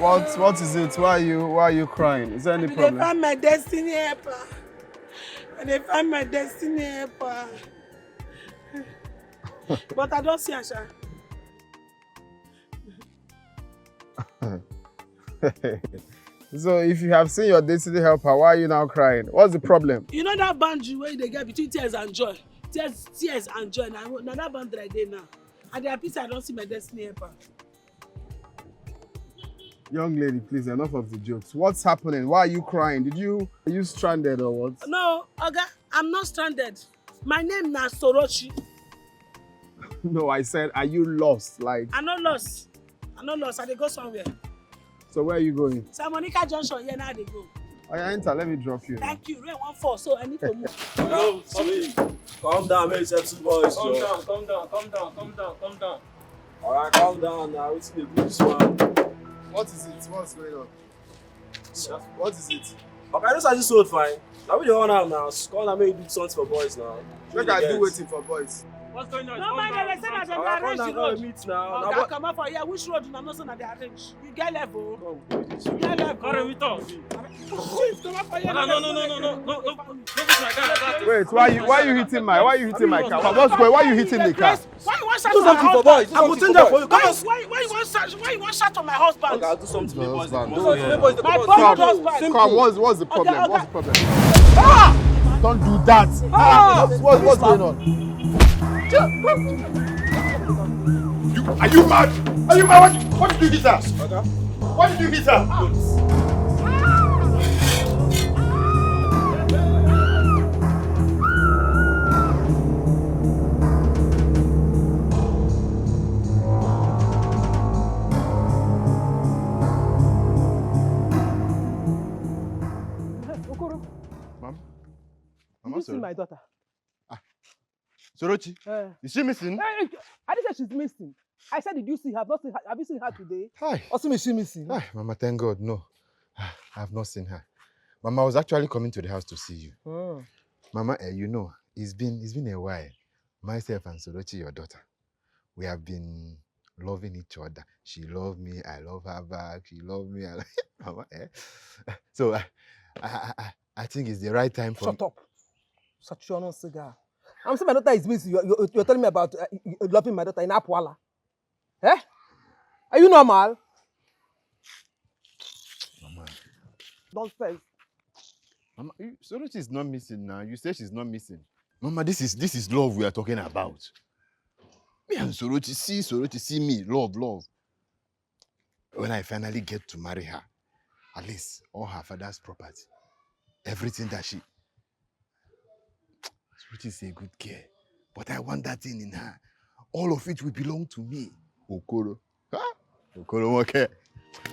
What is it? Why are you crying? Is there any problem? They found my destiny helper. They found my destiny helper. But I don't see Asha. So if you have seen your destiny helper, why are you now crying? What's the problem? You know that boundary where they get between tears and joy? Tears and joy. Now that boundary I did now. And they are pissed I don't see my destiny helper. Young lady, please, enough of the jokes. What's happening? Why are you crying? Are you stranded or what? No, Oga, I'm not stranded. My name is Sorochi. No, I said, are you lost? Like, I'm not lost. I dey go somewhere. So where are you going? Monica Junction, here now they go. Enter, let me drop you. Thank you. Rain 1-4, so I need to move. No, sorry. Calm down, make sense, boys. Calm down. Alright, calm down now. What's the this one? What is it? What's going on? What is it? Okay, I just actually sold fine. Now we the one now. Call and make you do something for boys now. Make I do waiting for boys. What's going on? No, man, they say that they arrange the road. Meet now. Okay, come up for here. Which road? I'm not saying that they arrange. You get level. You get level. Come with us. Come up for here. No. Wait, why you hitting my car? What's going? Why you hitting the car? Why you want shout Do to my something for husband? boys. I will change that for you. Come on. Why you want shout on my husband? Okay, I'll do something for boys. Husband. My boss husband. Come, what's the problem? Okay. What's the problem? Don't do that. What's going on? Are you mad? What did you hit her? What did you hit her? Okoro, Mama, you see my daughter? Sorochi, is she missing? I didn't say she's missing. I said, did you see her? Have you seen her today? Hi. Also, is she missing? Hi, Mama, thank God, no. I have not seen her. Mama, I was actually coming to the house to see you. Oh. Mama, you know, it's been a while. Myself and Sorochi, your daughter, we have been loving each other. She loved me, I love her back. She loved me, Mama, So, I think it's the right time for Shut up. Such your cigar. I'm saying my daughter is missing. You're telling me about loving my daughter in Apwala. Eh? Are you normal? Mama. Nonsense. Mama, Sorochi is not missing now. You say she's not missing. Mama, this is love we are talking about. Me and Sorochi, see me, love. When I finally get to marry her, at least all her father's property, everything that she... Sorochi is a good girl, but I want that thing in her. All of it will belong to me. Okoro. Huh? Okoro, okay.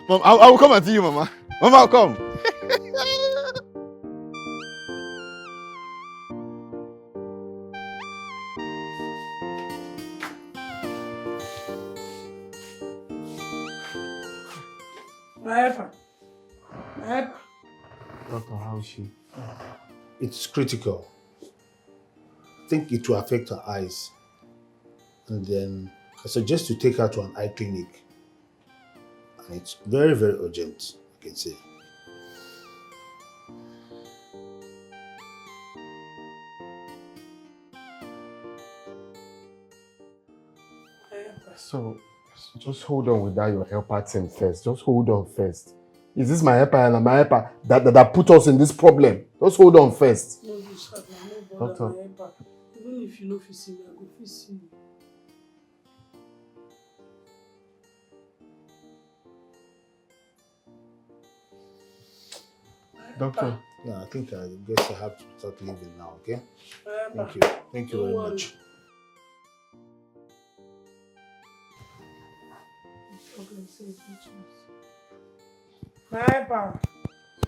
Mom, I will come and see you, Mama. Mama, I'll come. My Doctor, how is she? It's critical. I think it will affect her eyes. And then I suggest you take her to an eye clinic. And it's very, very urgent, I can say. So, just hold on with that your helper thing first. Just hold on first. Is this my helper and my helper that put us in this problem? Just hold on first. No, Doctor. Even if you know if you see me, I go fit see you. Doctor. Yeah, I think I guess I have to start leaving now, okay? Thank you. Thank you very much.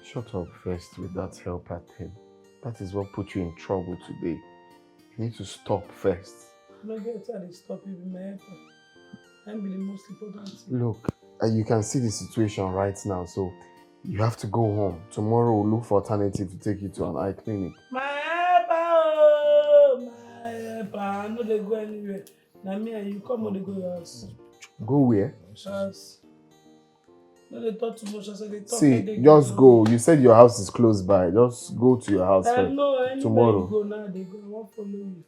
Shut up first with that helper thing. That is what put you in trouble today. You need to stop first. I'm not going to stop you with my helper. I'm the most important thing. Look, you can see the situation right now, so you have to go home. Tomorrow we'll look for alternative to take you to an eye clinic. My helper, my helper. I know they go anywhere. Now me and you come on, they go your house. Go where? House. No, they talk too much. I said they talk. See, just go. You said your house is close by. Just go to your house first. No, anywhere Tomorrow. you go now, they go. I won't follow you.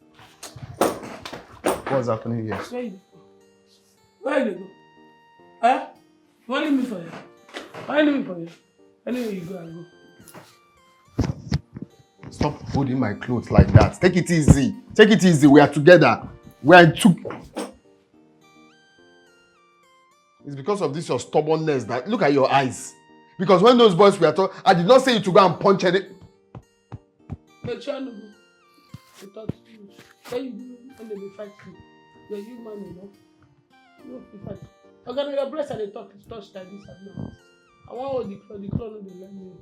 What's happening here? Where you go? Where you go? Huh? You want to leave me for you? Why leave me for you? Anywhere you go, I go. Stop holding my clothes like that. Take it easy. Take it easy. We are together. We are two. It's because of this your stubbornness that look at your eyes. Because when those boys were talking, I did not say you to go and punch any. But you know, they talk too much. When you do, when they be fight you, you're human, you know. You don't be fight. I'm gonna your breast and they talk, touch like this and now. I want all the claw no dey let me.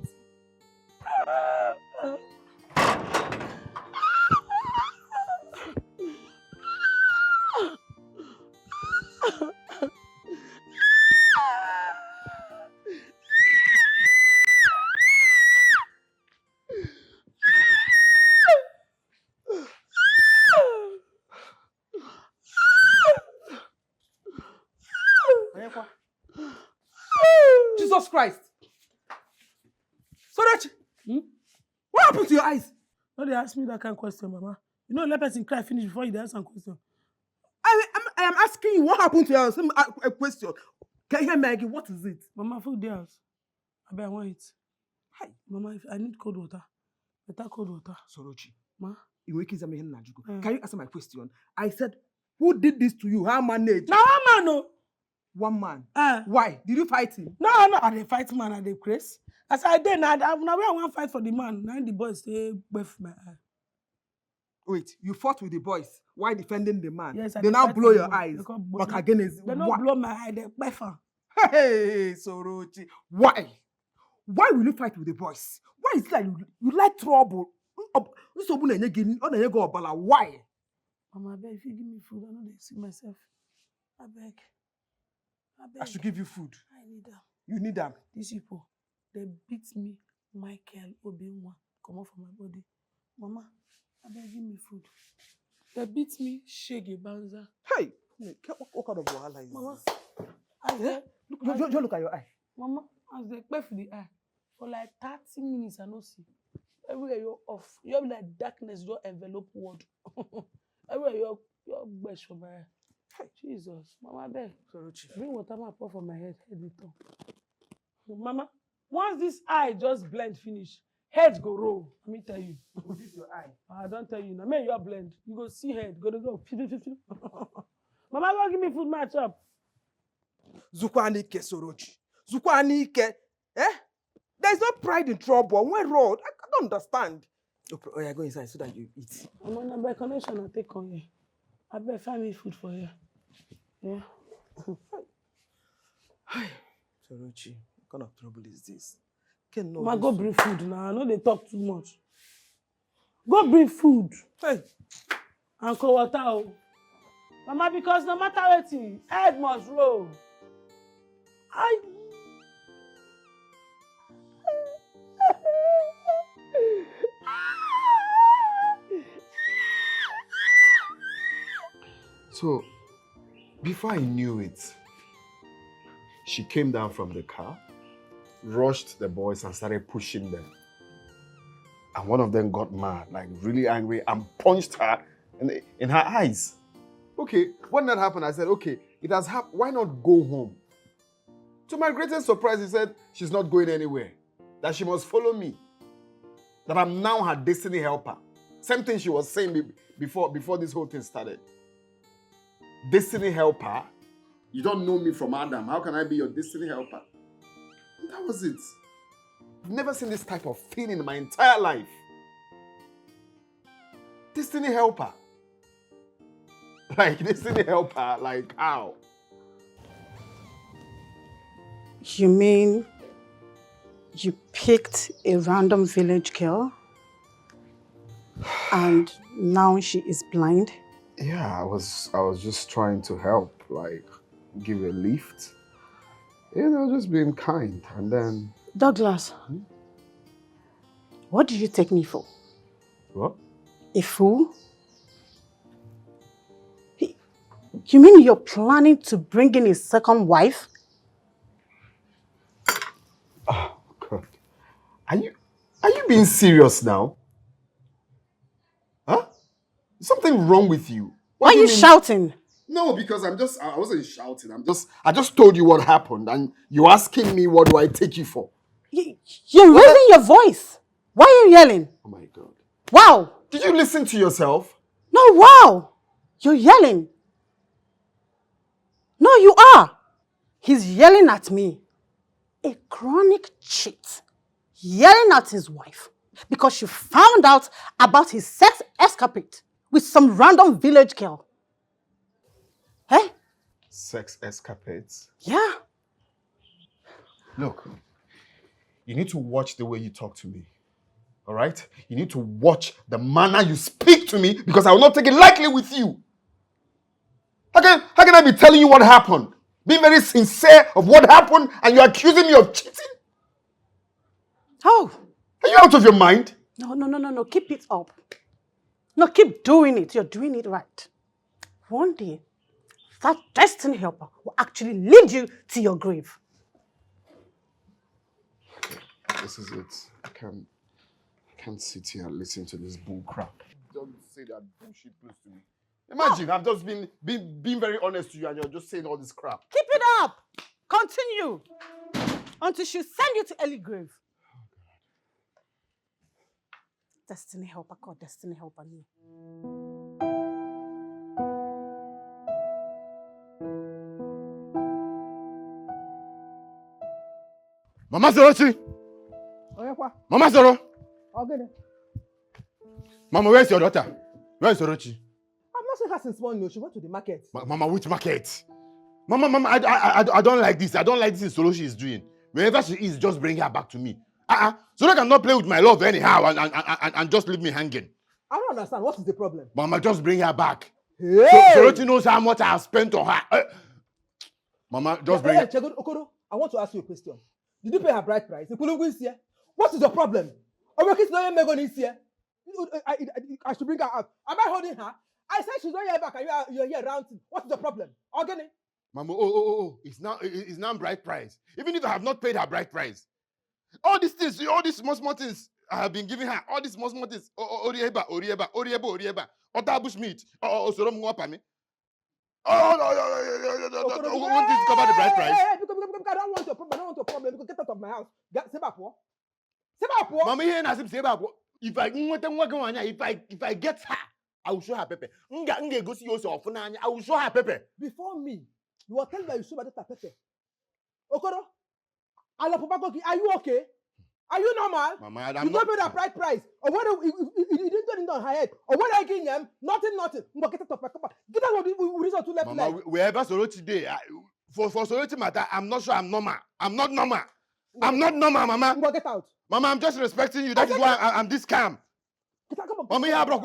Jesus Christ! Sorachi! What happened to your eyes? No, they ask me that kind of question, Mama. You know, let person cry finish before you ask some question. I am asking you what happened to your eyes. A question. Can you hear me again? What is it? Mama, food there. I bet I want it. Hi. Mama, I need cold water. Better cold water. Sorochi. Ma? Can you answer my question? I said, who did this to you? How managed? Now, one man, no. One man. Uh, Why? Did you fight him? No, I dey fight man, I dey craze. As I did, now where I want fight for the man. Now the boys say, "Buff my eye." Wait, you fought with the boys while defending the man. Yes, I they dey now fight blow for the your man. eyes. They can't But again, is they don't blow my eye. They buff am. Hey, Sorochi. Why? Why will you fight with the boys? Why is it like you like trouble? Why? Mama, I beg, if you give me food, I know they see myself. I beg. I should give you food. I need them. You need them. These people, they beat me, Michael Obiwa, come off from my body. Mama, I beg, give me food. They beat me, Shege Banza. Hey, what kind of wahala is Mama, this? Just look at your eye. Mama, as they pay for the eye, for like 30 minutes, I no see. Everywhere you're off. You're like darkness, your envelope word. Everywhere you're best for my eye. Jesus, Mama, beg. Bring water, ma pour for my head it up. Mama, once this eye just blend finish, head go roll. Let me tell you. This your eye. I don't tell you now. May you blend. You go see head. Go. Mama, go give me food, match up. Zukwanike Sorochi. Zukwanike. There's no pride in trouble. When road, I don't understand. Oh, yeah, go inside so that you eat. I'm on a connection. I take on you. I better find me food for you. Yeah. Sorochi, what kind of trouble is this? Ma, go bring food now. I know they talk too much. Go bring food. Hey. And cold water. Mama, because no matter what, head must roll. So, before I knew it, she came down from the car, rushed the boys and started pushing them. And one of them got mad, like really angry, and punched her in her eyes. Okay, when that happened, I said, okay, it has happened, why not go home? To my greatest surprise, he said she's not going anywhere, that she must follow me, that I'm now her destiny helper. Same thing she was saying before this whole thing started. Destiny helper? You don't know me from Adam. How can I be your destiny helper? And that was it. I've never seen this type of thing in my entire life. Destiny helper. Like, destiny helper, like how? You mean you picked a random village girl and now she is blind? Yeah, I was just trying to help, like give a lift. You know, just being kind. And then Douglas, what did you take me for? what? A fool? You mean you're planning to bring in a second wife? Are you being serious now? Huh? Is something wrong with you? Why are do you mean? shouting? No, because I wasn't shouting. I just told you what happened, and you're asking me what do I take you for? You're raising your voice. Why are you yelling? Oh my God. Wow. Did you listen to yourself? No, wow. You're yelling. No, you are. He's yelling at me. A chronic cheat. Yelling at his wife because she found out about his sex escapade with some random village girl. Hey? Sex escapades. Yeah. Look, you need to watch the way you talk to me. All right? You need to watch the manner you speak to me because I will not take it lightly with you. How can I be telling you what happened? Being very sincere of what happened and you're accusing me of cheating? Oh. Are you out of your mind? No. Keep it up. No, keep doing it. You're doing it right. One day, that destiny helper will actually lead you to your grave. This is it. I can't sit here and listen to this bull crap. Don't say that bullshit close to me. Imagine, I've just been very honest to you and you're just saying all this crap. Keep it up. Continue. Until she send you to early grave. Destiny helper, God, destiny helper. Mama Sorochi! Mama Soro! Mama, where's your daughter? Where's Sorochi? I've not seen her since morning. She went to the market. Mama, which market? Mama, I don't like this. I don't like this Sorochi is doing. Wherever she is, just bring her back to me. So I cannot play with my love anyhow and just leave me hanging. I don't understand. What is the problem? Mama, just bring her back. Hey! Sorochi knows how much I have spent on her. Mama, just bring her. Okoro, I want to ask you a question. Did you pay her bride price? What is your problem? I should bring her out. Am I holding her? I said she's not here back and you're here ranting. What is the problem? Organic? Mama, it's now bride price. Even if I have not paid her bride price. All these things, all these small things I have been giving her, all these small things. Orieba. Ota bushmeat. Sorom Wapami. No. Want this to cover the bride price? I don't want your problem. You can get out of my house. Mama, here Nasim Seba. If I get her, I will show her Pepe. Nga go see you so often. I will show her Pepe. Before me, you are telling me you show my daughter Pepe. Okoro, are you okay? Are you normal? Mama, you don't pay that bride price. Or what you didn't do it on her head. Or what I give them, nothing. Get out of my car. Get out of the reason to left. Mama, wherever Sorochi today, for Sorochi matter, I'm not sure I'm normal. I'm not normal. I'm not normal, Mama. Get out. Mama, I'm just respecting you. That is why I'm this calm. Mama, yeah, bro.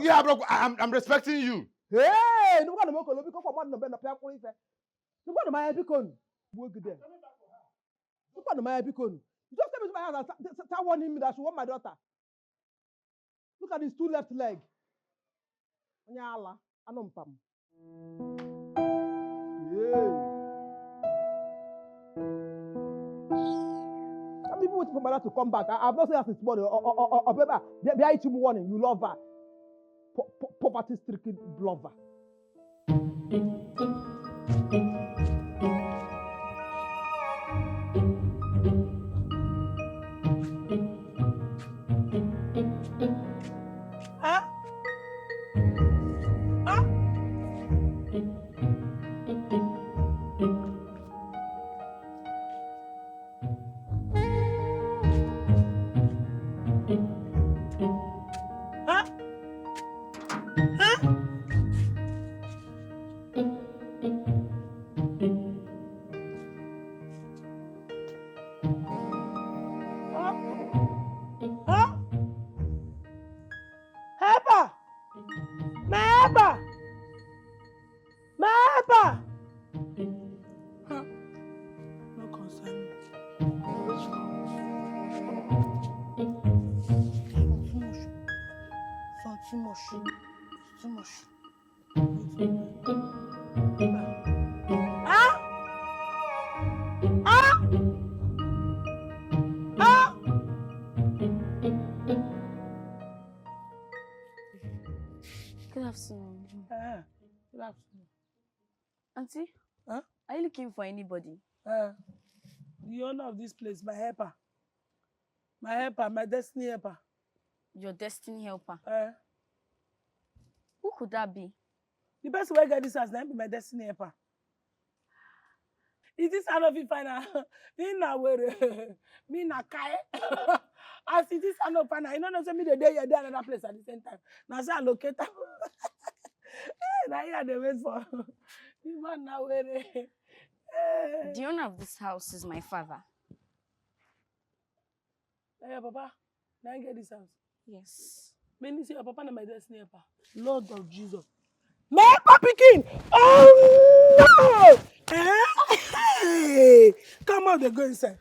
I'm respecting you. Hey, no one will because for one no better player for it. No one my bicon. Work there. No one my bicon. You just tell me to my house and start warning me that she want my daughter. Look at his two left leg. Nyala, anompam. Yeah. Some people wait for my daughter to come back. I've not seen her since morning. Or baby, they are eating warning. You love her. Poverty-stricken lover. Too much. Good afternoon. Good afternoon. Auntie? Huh? Are you looking for anybody? The owner of this place, my helper. My helper, my destiny helper. Your destiny helper. Who could that be? The person who get this house, that be my destiny helper. Is this out of it final? Me na kai. As it is out of final, you know, say me the day you're there another place at the same time. Now say allocate. Now here they wait for. The man now where. The owner of this house is my father. Hey, Papa, now you get this house. Yes. Many say your papa na my destiny helper. Lord of Jesus. My papa pikin! Oh no! Hey! Come on, they go inside.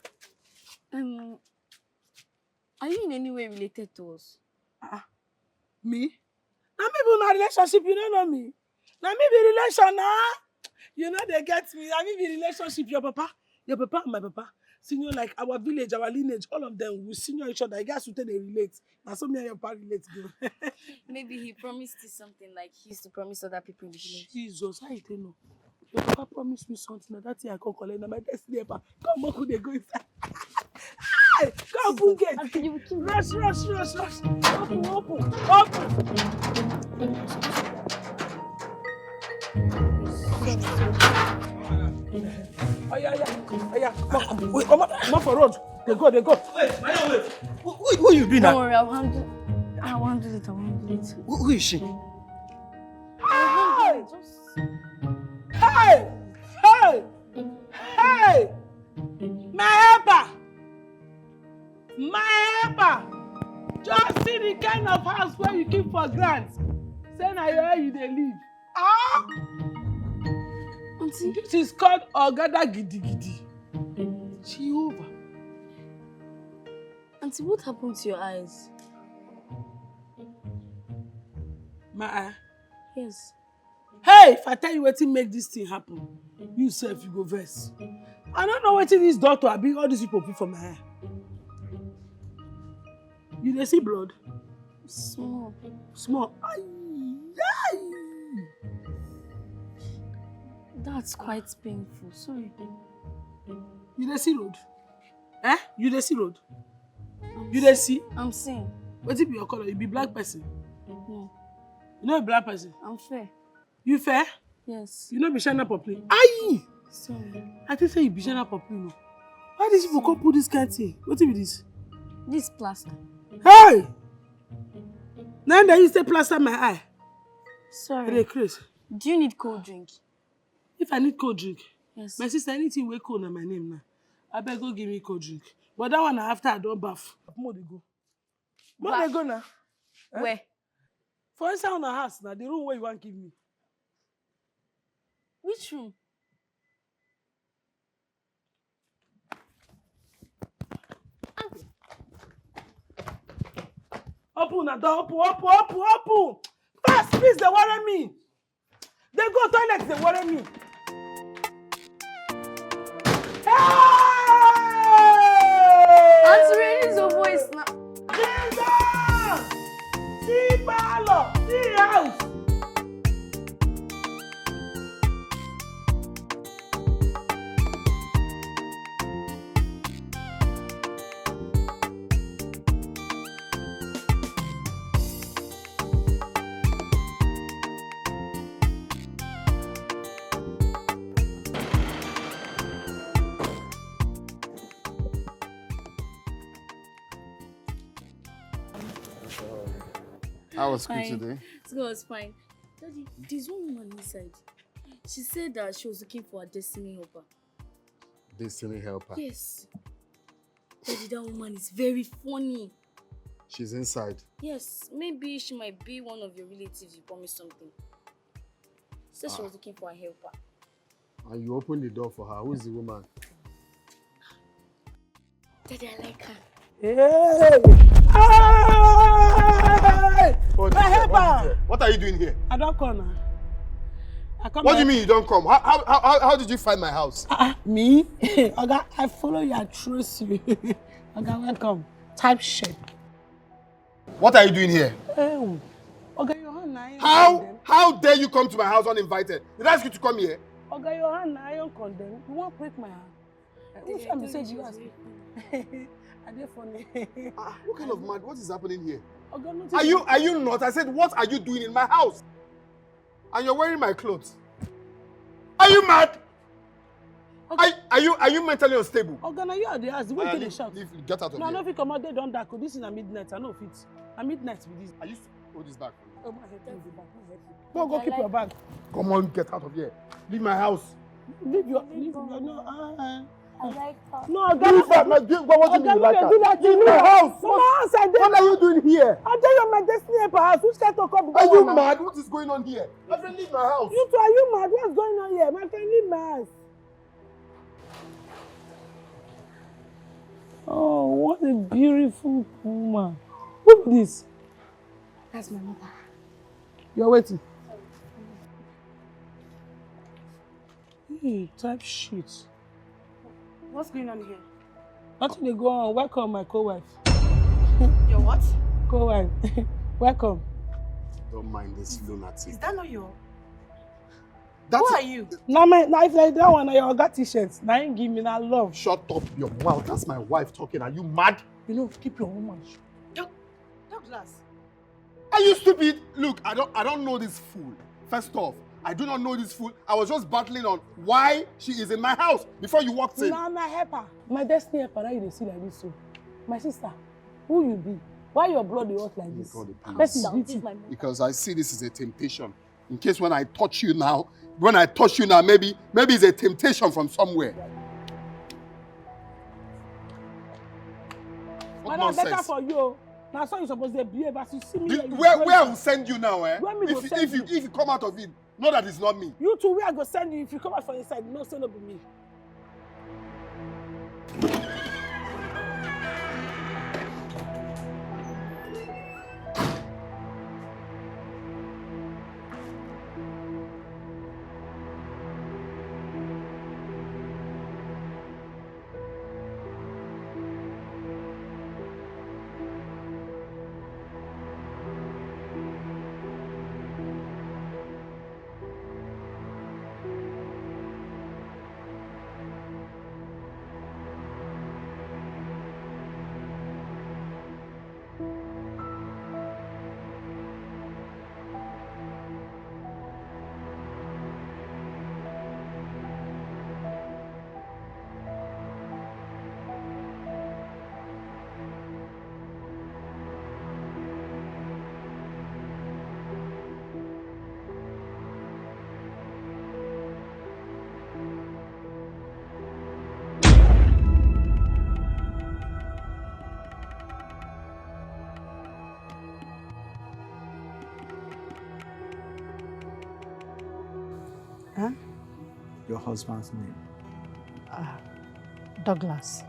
Are you in any way related to us? Me? Now me be in a relationship, you don't know me. Now me be relation, You know they get me. Now me be relationship, your papa and my papa. Senior like our village, our lineage, all of them we senior each other. I guess we tell they relate. Now so me and your papa relate. Maybe he promised you something like he used to promise other people in the village. Jesus, how you know? Your papa promised me something that thing I can't collect. Now my destiny helper. Come on, could they go inside? Hey, come open gate. Rush. Open. Oh yeah. Wait, come on for road. They go. Wait, wait. Who you doing Don't now? worry, I'll handle it. Who is she? Hey! My helper! Just see the kind of house where you keep for grants. Say na where you dey live. Auntie, this is called Ogada Gidigidi. Jehovah. Auntie, what happened to your eyes? My eye? Yes. Hey, if I tell you wetin make this thing happen, you sef you go vex. I don't know wetin this doctor abi all these people put for my eye. You dey see blood? Small. Aye. That's quite painful. Sorry. You dey see road? You dey see road? You dey see? I'm seeing. Wetin be your color? You be black person? No. You no be black person? I'm fair. You fair? Yes. You no be Shana Poplin? Aye! Sorry. I think say you be Shana Poplin. No. Why these people come put this kind of thing? Wetin be this? This plaster. Hey! Now that you say plaster my eye. Sorry. Dey craze. Do you need cold drink? If I need cold drink, yes. My sister, anything wey cold na my name now. I beg go give me cold drink. But that one na after I don baff. More dey go. More dey go now. Where? For inside una house na the room where you wan give me. Which room? Open na door, open. Fast, please, they worry me. They go toilet, they worry me. Hey! Auntie, raise your voice now. Jesus! See Malo, see house. How was school Fine. today? School was fine. Daddy, there's one woman inside. She said that she was looking for a destiny helper. Destiny helper. Yes. Daddy, that woman is very funny. She's inside. Yes, maybe she might be one of your relatives you promised something. She said she was looking for a helper. And you opened the door for her. Who is the woman? Daddy, I like her. Hey! What are you doing here? I don't come now. What do you mean you don't come? How did you find my house? Me? Oga, I follow you, I trust you. Oga, welcome. Type shape. What are you doing here? Oh, Oga, your hand now. How dare you come to my house uninvited? Did I ask you to come here? Oga, your hand, I don't condemn. You won't break my hand. Which time you said you asked me? Are they funny? What kind of mad? What is happening here? Oga, no, Are you not? I said, what are you doing in my house? And you're wearing my clothes. Are you mad? Okay. Are you mentally unstable? Oga, now you are the house. The way you shout. Get out of here. No, I don't think come out there don't dark. This is a midnight. I know if it's a midnight with this. I used to hold this back. Oh, my head, the bag. No, go keep your bag. Come on, get out of here. Leave my house. Leave your no. I like her. No, Leave that. What do you mean you like her? Leave my house. What are you doing here? I tell you my destiny house. Which kind of come? Are you mad? What is going on here? My friend, leave my house. You two, are you mad? What's going on here? My friend, leave my house. Oh, what a beautiful woman. Who is this? That's my mother. You're waiting. Hey, type shit. What's going on here? Nothing they go on. Welcome, my co-wife. Your what? Co-wife. Welcome. Don't mind this lunatic. Is that not your? That's Who are you? Now if like that one, your got t-shirts. Now you give me that love. Shut up your mouth. That's my wife talking. Are you mad? You know, keep your woman. Douglas. Are you stupid? Look, I don't know this fool. First off, I do not know this fool. I was just battling on why she is in my house before you walked in. Nah, my helper. My destiny helper, now you see like this. So, my sister, who you be? Why your blood dey hot like this? Because I see this is a temptation. In case when I touch you now, maybe it's a temptation from somewhere. What Madam, better nonsense? for you. Now, so you supposed to behave as you see me. Where I will send you now, eh? If If you come out of it, know that it's not me. You two, where I go send you? If you come out from inside, no, send up with me. Huh? Your husband's name? Douglas.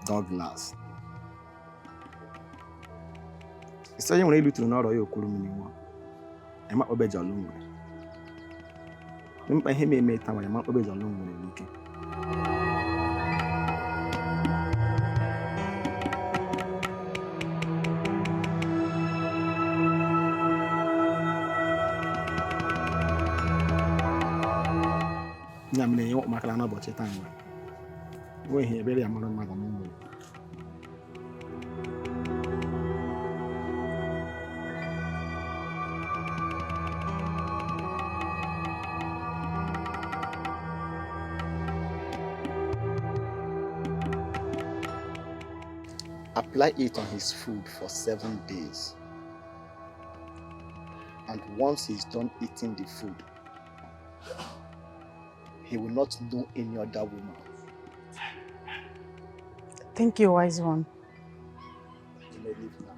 Douglas. Isa yenwere iluturu n'ọrọ ya okuru m n'iwu. Ema obeja lu nwere. Mpa ihe eme tawa ya ma obeja lu nwere n'ike. Nya mene yo makala na ụbọchị taa nwa. Wo ihe ebere ya mara mmadụ n'ụmụ. Apply it on his food for 7 days. And once he's done eating the food, he will not know any other woman. Thank you, wise one. You may leave now.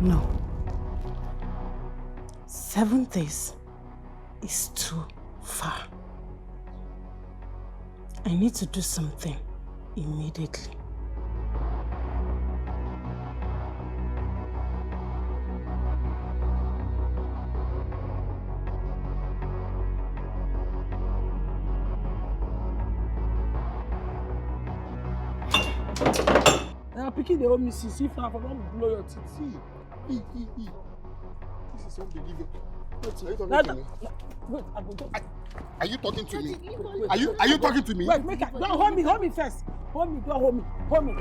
No. 7 days is too far. I need to do something immediately. I'm picking the home missus. If I don't blow your teeth. This is unbelievable. Are you talking Wait, to me? wait, I go just. Are you talking to me? Wait, Are you talking to me? Wait, make it. Don't hold me first. Hold me, don't hold me. Hold me.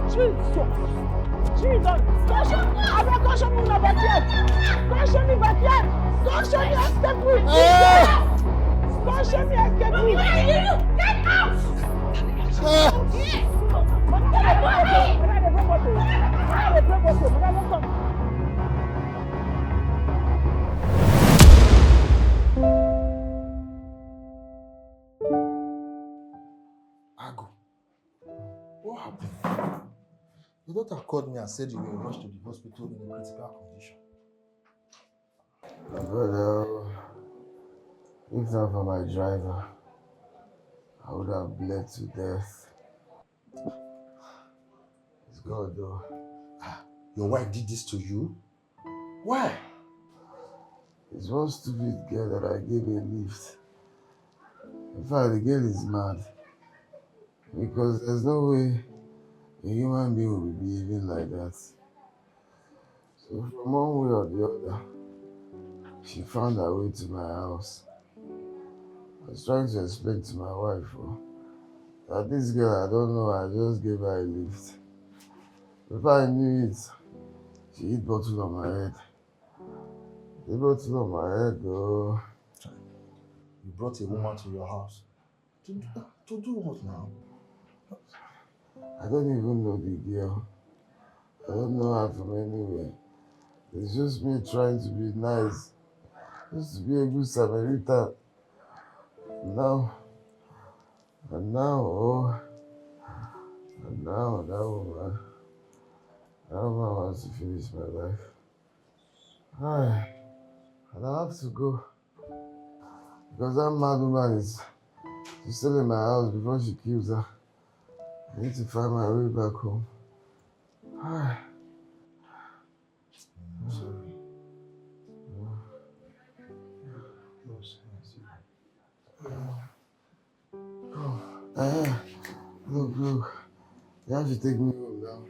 Jesus! Don't show me! I'm not going to show me my backyard! Don't show me backyard! Don't show me escape route! Don't show me escape route! Get out! Agu, what happened? Your daughter called me and said you were rushed to the hospital in a critical condition. But if not for my driver, I would have bled to death. It's God though. Your wife did this to you? Why? It's one stupid girl that I gave a lift. In fact, the girl is mad. Because there's no way a human being will be behaving like that. So from one way or the other, she found her way to my house. I was trying to explain to my wife that this girl, I don't know, I just gave her a lift. Before I knew it, she hit bottle on my head. The bottle on my head, though. You brought a woman to your house. To do what now? I don't even know the girl. I don't know her from anywhere. It's just me trying to be nice. Just to be a good Samaritan. And now that woman wants to finish my life. And I have to go. Because that mad woman is still in my house before she kills her. I need to find my way back home. I'm sorry. Look. You have to take me home now.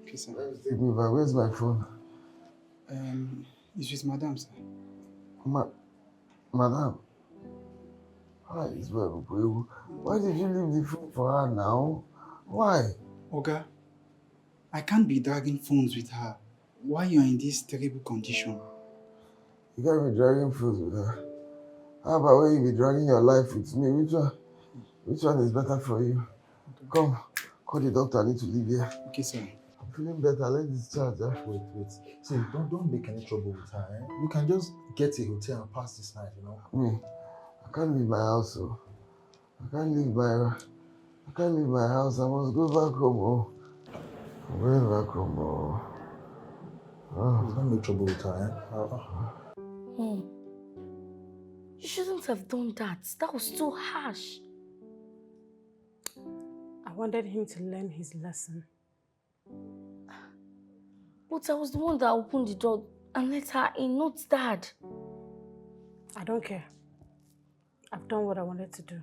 Okay, sir. You have to take me back. Where's my phone? It's with Madam, sir. Madam? Why did you leave the phone for her now? Why? Oga, I can't be dragging phones with her while you're in this terrible condition. You can't be dragging phones with her. How about when you be dragging your life with me? Which one is better for you? Okay. Come, call the doctor. I need to leave here. Okay, sir. I'm feeling better. Let's discharge. Wait. See, don't make any trouble with her. You can just get a hotel and pass this night, Me, I can't leave my house. So. I can't leave my house. I must go back home. I'm going back home. Please don't make trouble with her. You shouldn't have done that. That was too harsh. I wanted him to learn his lesson. But I was the one that opened the door and let her in, not Dad. I don't care. I've done what I wanted to do.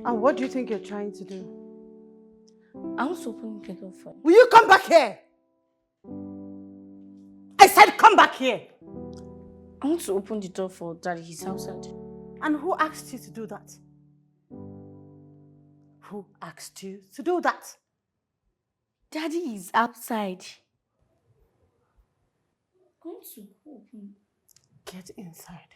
And what do you think you're trying to do? I want to open the door for you. Will you come back here? I said come back here. I want to open the door for Daddy. He's outside. And who asked you to do that? Who asked you to do that? Daddy is outside. I'm going to open. Get inside.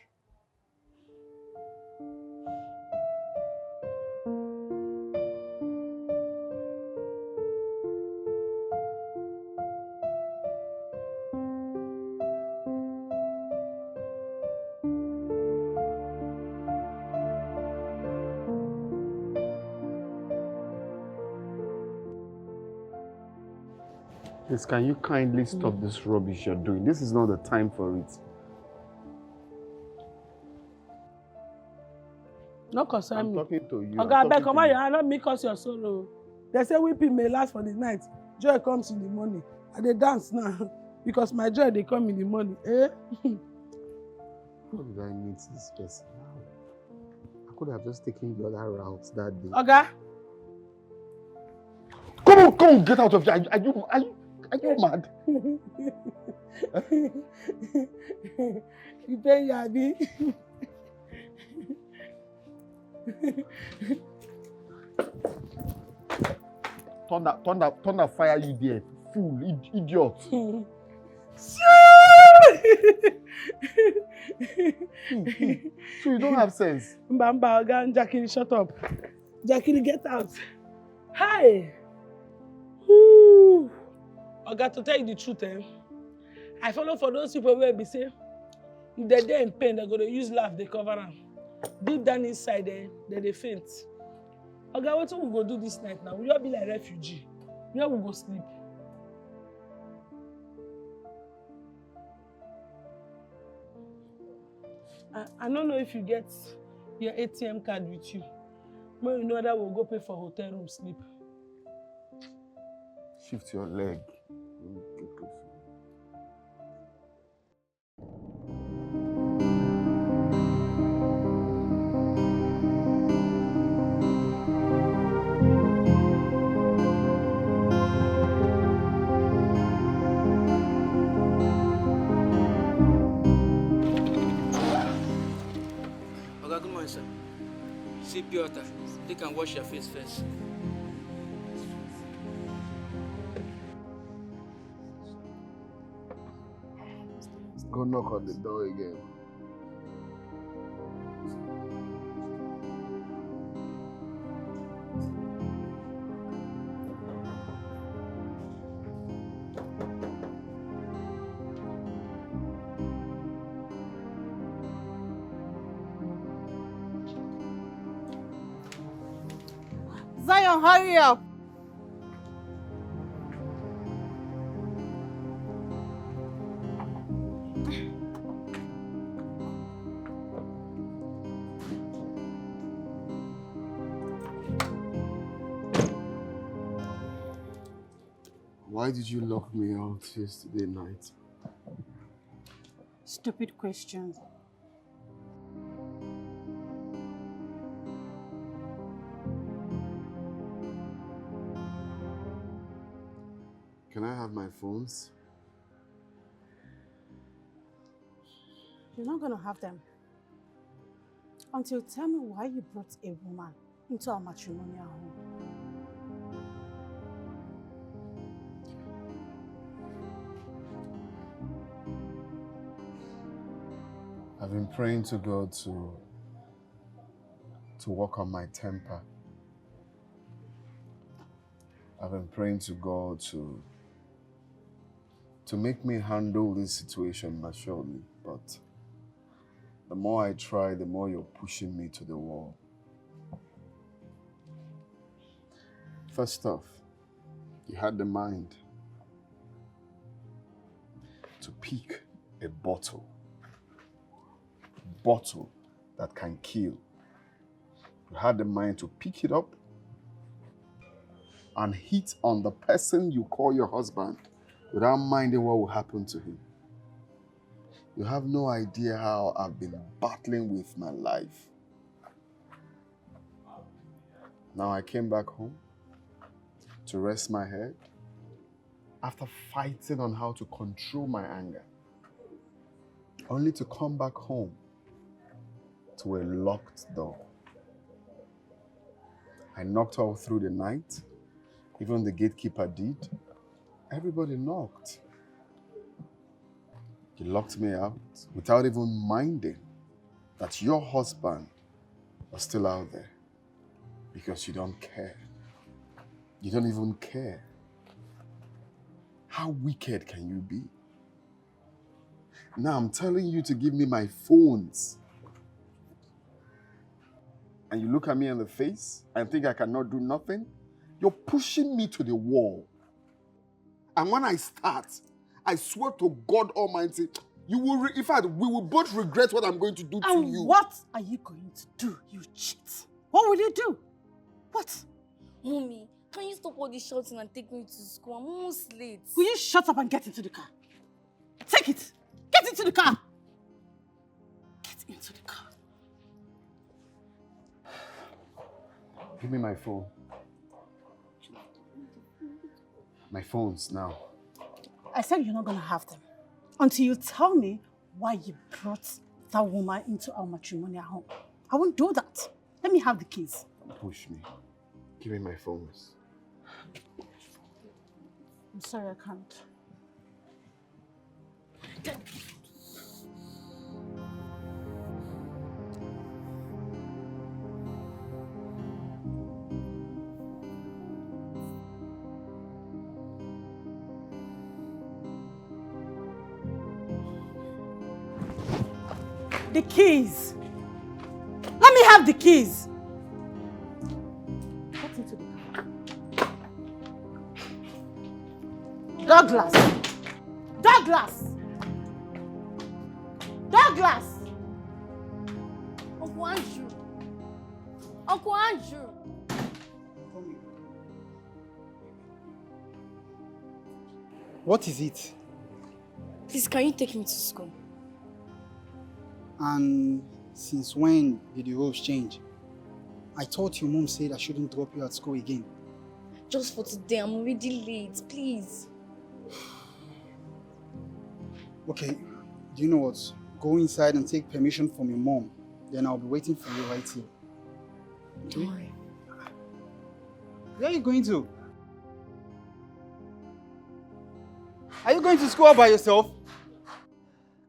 Please, can you kindly stop this rubbish you're doing? This is not the time for it. No concern I'm me. talking to you. Okay, I beg, come on, your hand, not me cause your sorrow. They say weeping may last for the night. Joy comes in the morning. I dey dance now because my joy they come in the morning. Eh? How did I meet this person? I could have just taken the other route that day. Okay. Come on, get out of here. Are you mad? You pay Yabi. Thunder fire you there, fool, idiot. So you don't have sense. Mbamba, Ogan, Jackie, shut up. Jackie, get out. Hi. Oga, to tell you the truth, I follow for those people where be say, if they're there in pain, they're going to use laugh, they cover them. Deep down inside, they faint. Oga, what we go do this night now? We all be like refugee. Where we go sleep? I don't know if you get your ATM card with you. But you know that we'll go pay for hotel room sleep. Shift your leg. Oga, good morning, sir. See pure water. Take and wash your face first. Go knock on the door again. Zion, hurry up. Why did you lock me out yesterday night? Stupid questions. Can I have my phones? You're not going to have them until you tell me why you brought a woman into our matrimonial home. I've been praying to God to work on my temper. I've been praying to God to make me handle this situation maturely, but the more I try, the more you're pushing me to the wall. First off, you had the mind to pick a bottle that can kill. You had the mind to pick it up and hit on the person you call your husband without minding what will happen to him. You have no idea how I've been battling with my life. Now I came back home to rest my head after fighting on how to control my anger, only to come back home to a locked door. I knocked all through the night. Even the gatekeeper did. Everybody knocked. He locked me out without even minding that your husband was still out there because you don't care. You don't even care. How wicked can you be? Now I'm telling you to give me my phones. And you look at me in the face and think I cannot do nothing? You're pushing me to the wall. And when I start, I swear to God Almighty, you will, in fact, we will both regret what I'm going to do to you. And what are you going to do, you cheat? What will you do? What? Mommy, can you stop all this shouting and take me to school? I'm almost late. Will you shut up and get into the car? Take it. Get into the car. Get into the car. Give me my phone. My phones now. I said you're not going to have them until you tell me why you brought that woman into our matrimonial home. I won't do that. Let me have the keys. Push me. Give me my phones. I'm sorry, I can't. The keys. Let me have the keys. Get into the car. Douglas. Douglas. Douglas. Uncle Andrew. Uncle Andrew. What is it? Please, can you take me to school? And since when did the rules change? I thought your mom said I shouldn't drop you at school again. Just for today, I'm already late. Please. Okay, do you know what? Go inside and take permission from your mom. Then I'll be waiting for you right here. Okay? Don't worry. Where are you going to? Are you going to school by yourself?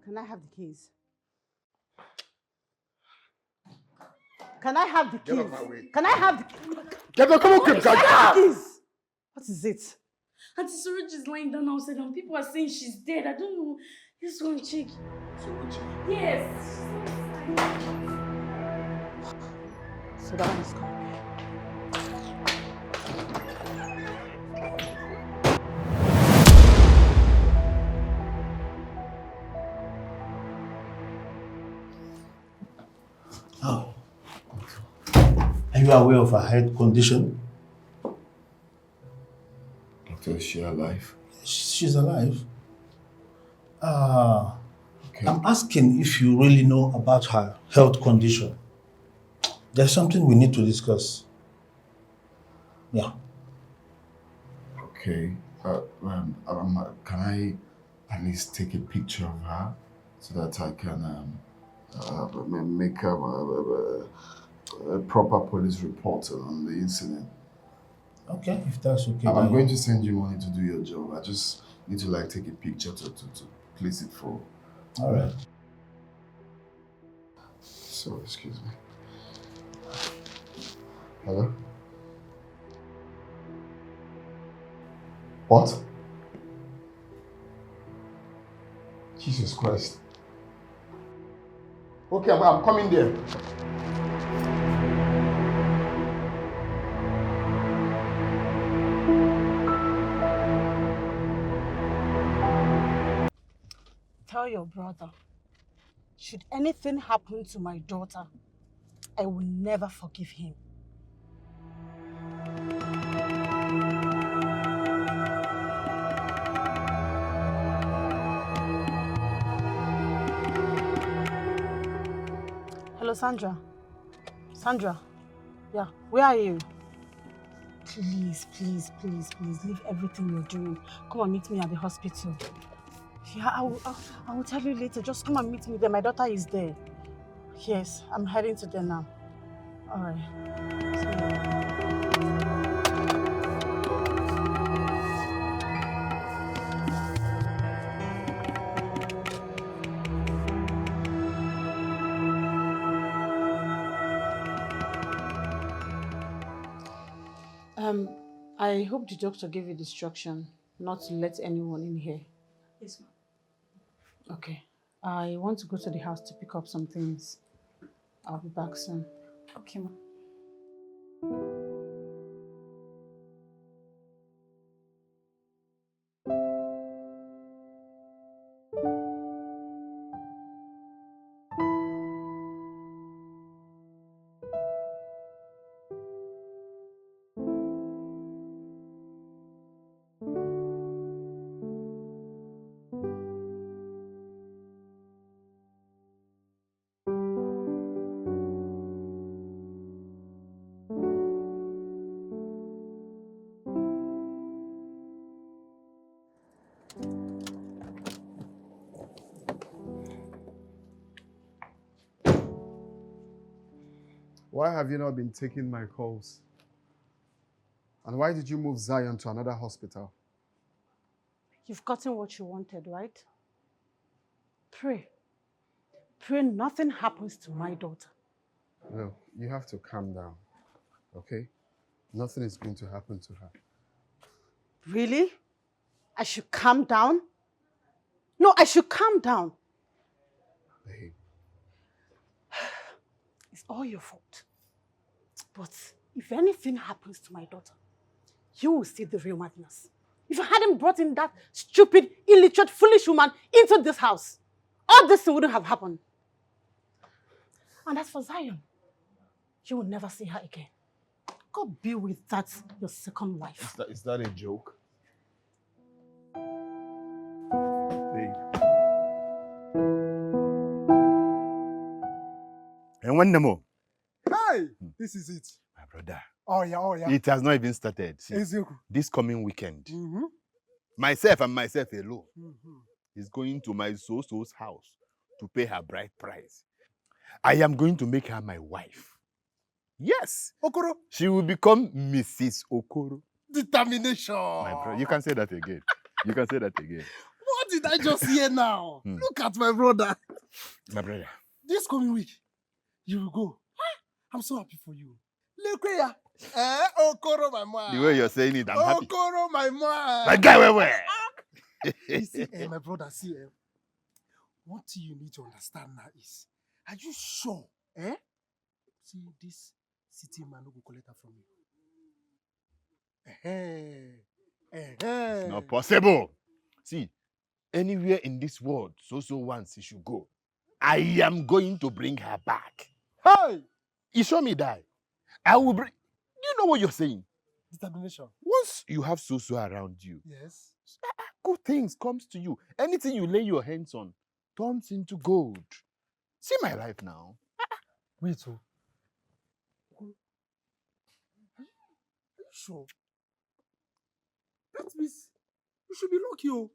Can I have the keys? Can I have the keys? Get off my way. Can I have the keys? Get off, come on, Can I have the keys? What is it? Auntie Suruchi is lying down outside and people are saying she's dead. I don't know. Just go and check. Suruchi? Yes. So that one is gone. Oh. Are you aware of her health condition? Doctor, is she alive? She's alive. I'm asking if you really know about her health condition. There's something we need to discuss. Yeah. Okay. Can I at least take a picture of her so that I can make a proper police report on the incident? Okay, if that's okay. I'm then- going to send you money to do your job. I just need to take a picture to place it for. All right. So, excuse me. Hello? What? Jesus Christ. Okay, I'm coming there. Tell your brother, should anything happen to my daughter, I will never forgive him. Hello, Sandra. Sandra. Yeah, where are you? Please, please, please, please, leave everything you're doing. Come and meet me at the hospital. Yeah, I will tell you later. Just come and meet me there. My daughter is there. Yes, I'm heading to there now. All right. I hope the doctor gave you the instruction not to let anyone in here. Yes, ma'am. Okay. I want to go to the house to pick up some things. I'll be back soon. Okay, ma'am. Why have you not been taking my calls? And why did you move Zion to another hospital? You've gotten what you wanted, right? Pray. Pray nothing happens to my daughter. No, you have to calm down, okay? Nothing is going to happen to her. Really? I should calm down? No, I should calm down. Babe. It's all your fault. But if anything happens to my daughter, you will see the real madness. If you hadn't brought in that stupid, illiterate, foolish woman into this house, all this wouldn't have happened. And as for Zion, you will never see her again. Go be with that, your second wife. Is that a joke? Babe. And one more. Hey, this is it. My brother. Oh yeah. It has not even started. See, Ezeku. this coming weekend, Mm-hmm. myself alone is going to my so-so's house to pay her bride price. I am going to make her my wife. Yes. Okoro. She will become Mrs. Okoro. Determination. My brother, you can say that again. You can say that again. What did I just hear now? Hmm. Look at my brother. My brother. This coming week, you will go. I'm so happy for you. Look here. Okoro, my man. The way you're saying it, I'm happy. Okoro, my man. My guy, where? You see, my brother, see, one thing you need to understand now is, are you sure? See, this city man no go collect her from you. It's not possible. See, anywhere in this world, so once she should go, I am going to bring her back. Hey! You show me that. I will bring. Do you know what you're saying? Determination. Once you have so around you, Yes. good things comes to you. Anything you lay your hands on turns into gold. See my life now. Wait, so. Are you sure? That means you should be lucky, oh.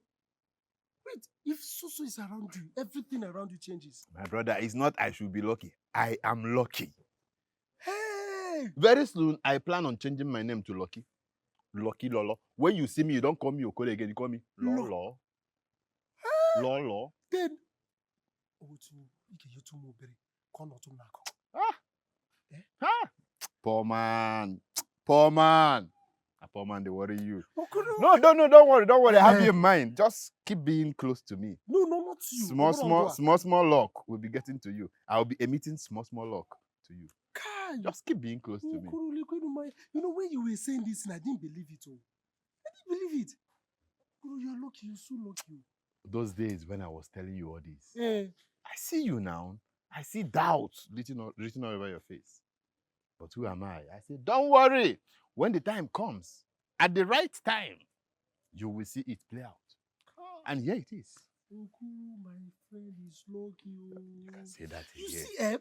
Wait, if Soso is around you, everything around you changes. My brother, it's not I should be lucky. I am lucky. Hey! Very soon, I plan on changing my name to Lucky. Lucky Lolo. When you see me, you don't call me Okole again. You call me Lolo. Lolo. Then, you two more Poor man. Poor man. A poor man, they worry you. Okoro. No, don't worry. Don't worry. Have you in mind. Just keep being close to me. No, not you. Small luck will be getting to you. I'll be emitting small luck to you. Kai. Just keep being close to me. You know, when you were saying this, and I didn't believe it. Oh. I didn't believe it. Okoro, you're lucky. You're so lucky. Those days when I was telling you all this, Eh. I see you now. I see doubt written all over your face. But who am I? I say, don't worry. When the time comes, at the right time, you will see it play out. And here it is. Okoro, my friend is lucky. You can say that You again. see,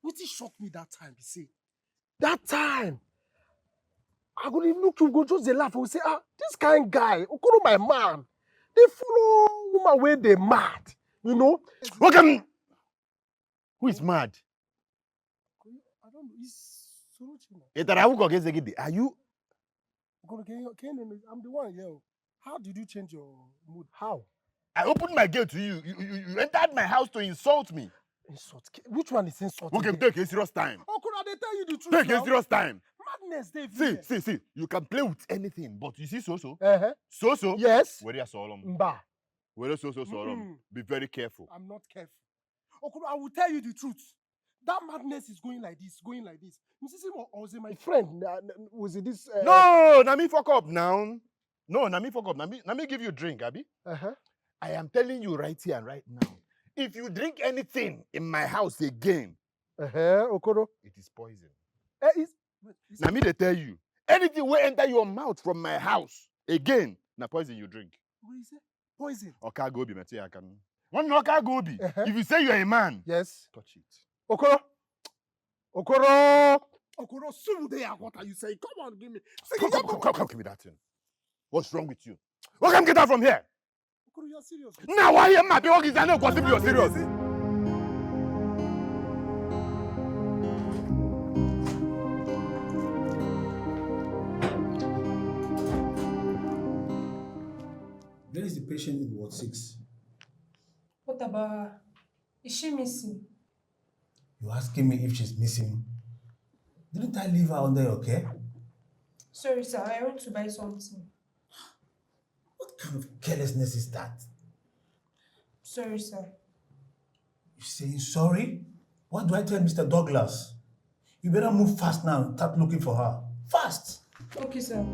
what shocked me that time, you see? That time, I go dey look you, go just dey laugh. I go say, this kind guy, Okoro my man, they follow woman where they mad, you know? Welcome. Who is mad? I don't know. It's Solution. Are you? I'm the one here. How did you change your mood? How? I opened my gate to you. You entered my house to insult me. Insult? Which one is insult? Okay, take a serious time. Okoro, they tell you the truth. Take now. a serious time. Madness, Dave. See. You can play with anything, but you see so. So. Yes. Where you saw Mba. Where so. Be very careful. I'm not careful. Okoro, I will tell you the truth. That madness is going like this. Mrs. Or my friend, was it this? No, na me fuck up now. No, na me fuck up. Na me give you a drink, Abi. I am telling you right here and right now. If you drink anything in my house again, Okoro, it is poison. Now me they tell you, anything will enter your mouth from my house again, na poison you drink. What is it? Poison. Oka gobi, I can. One oka gobi. If you say you're a man, yes, touch it. Okoro, soon they are. What are you saying? Come on, give me. Come, give me that thing. What's wrong with you? Come get out from here. Okoro, you're serious. Now why am I being organized? I know gossip. You're serious. Where is the patient in Ward 6? What about her? Is she missing? You're asking me if she's missing? Didn't I leave her under your care? Sorry, sir. I went to buy something. What kind of carelessness is that? Sorry, sir. You're saying sorry? What do I tell Mr. Douglas? You better move fast now and start looking for her. Fast! Okay, sir.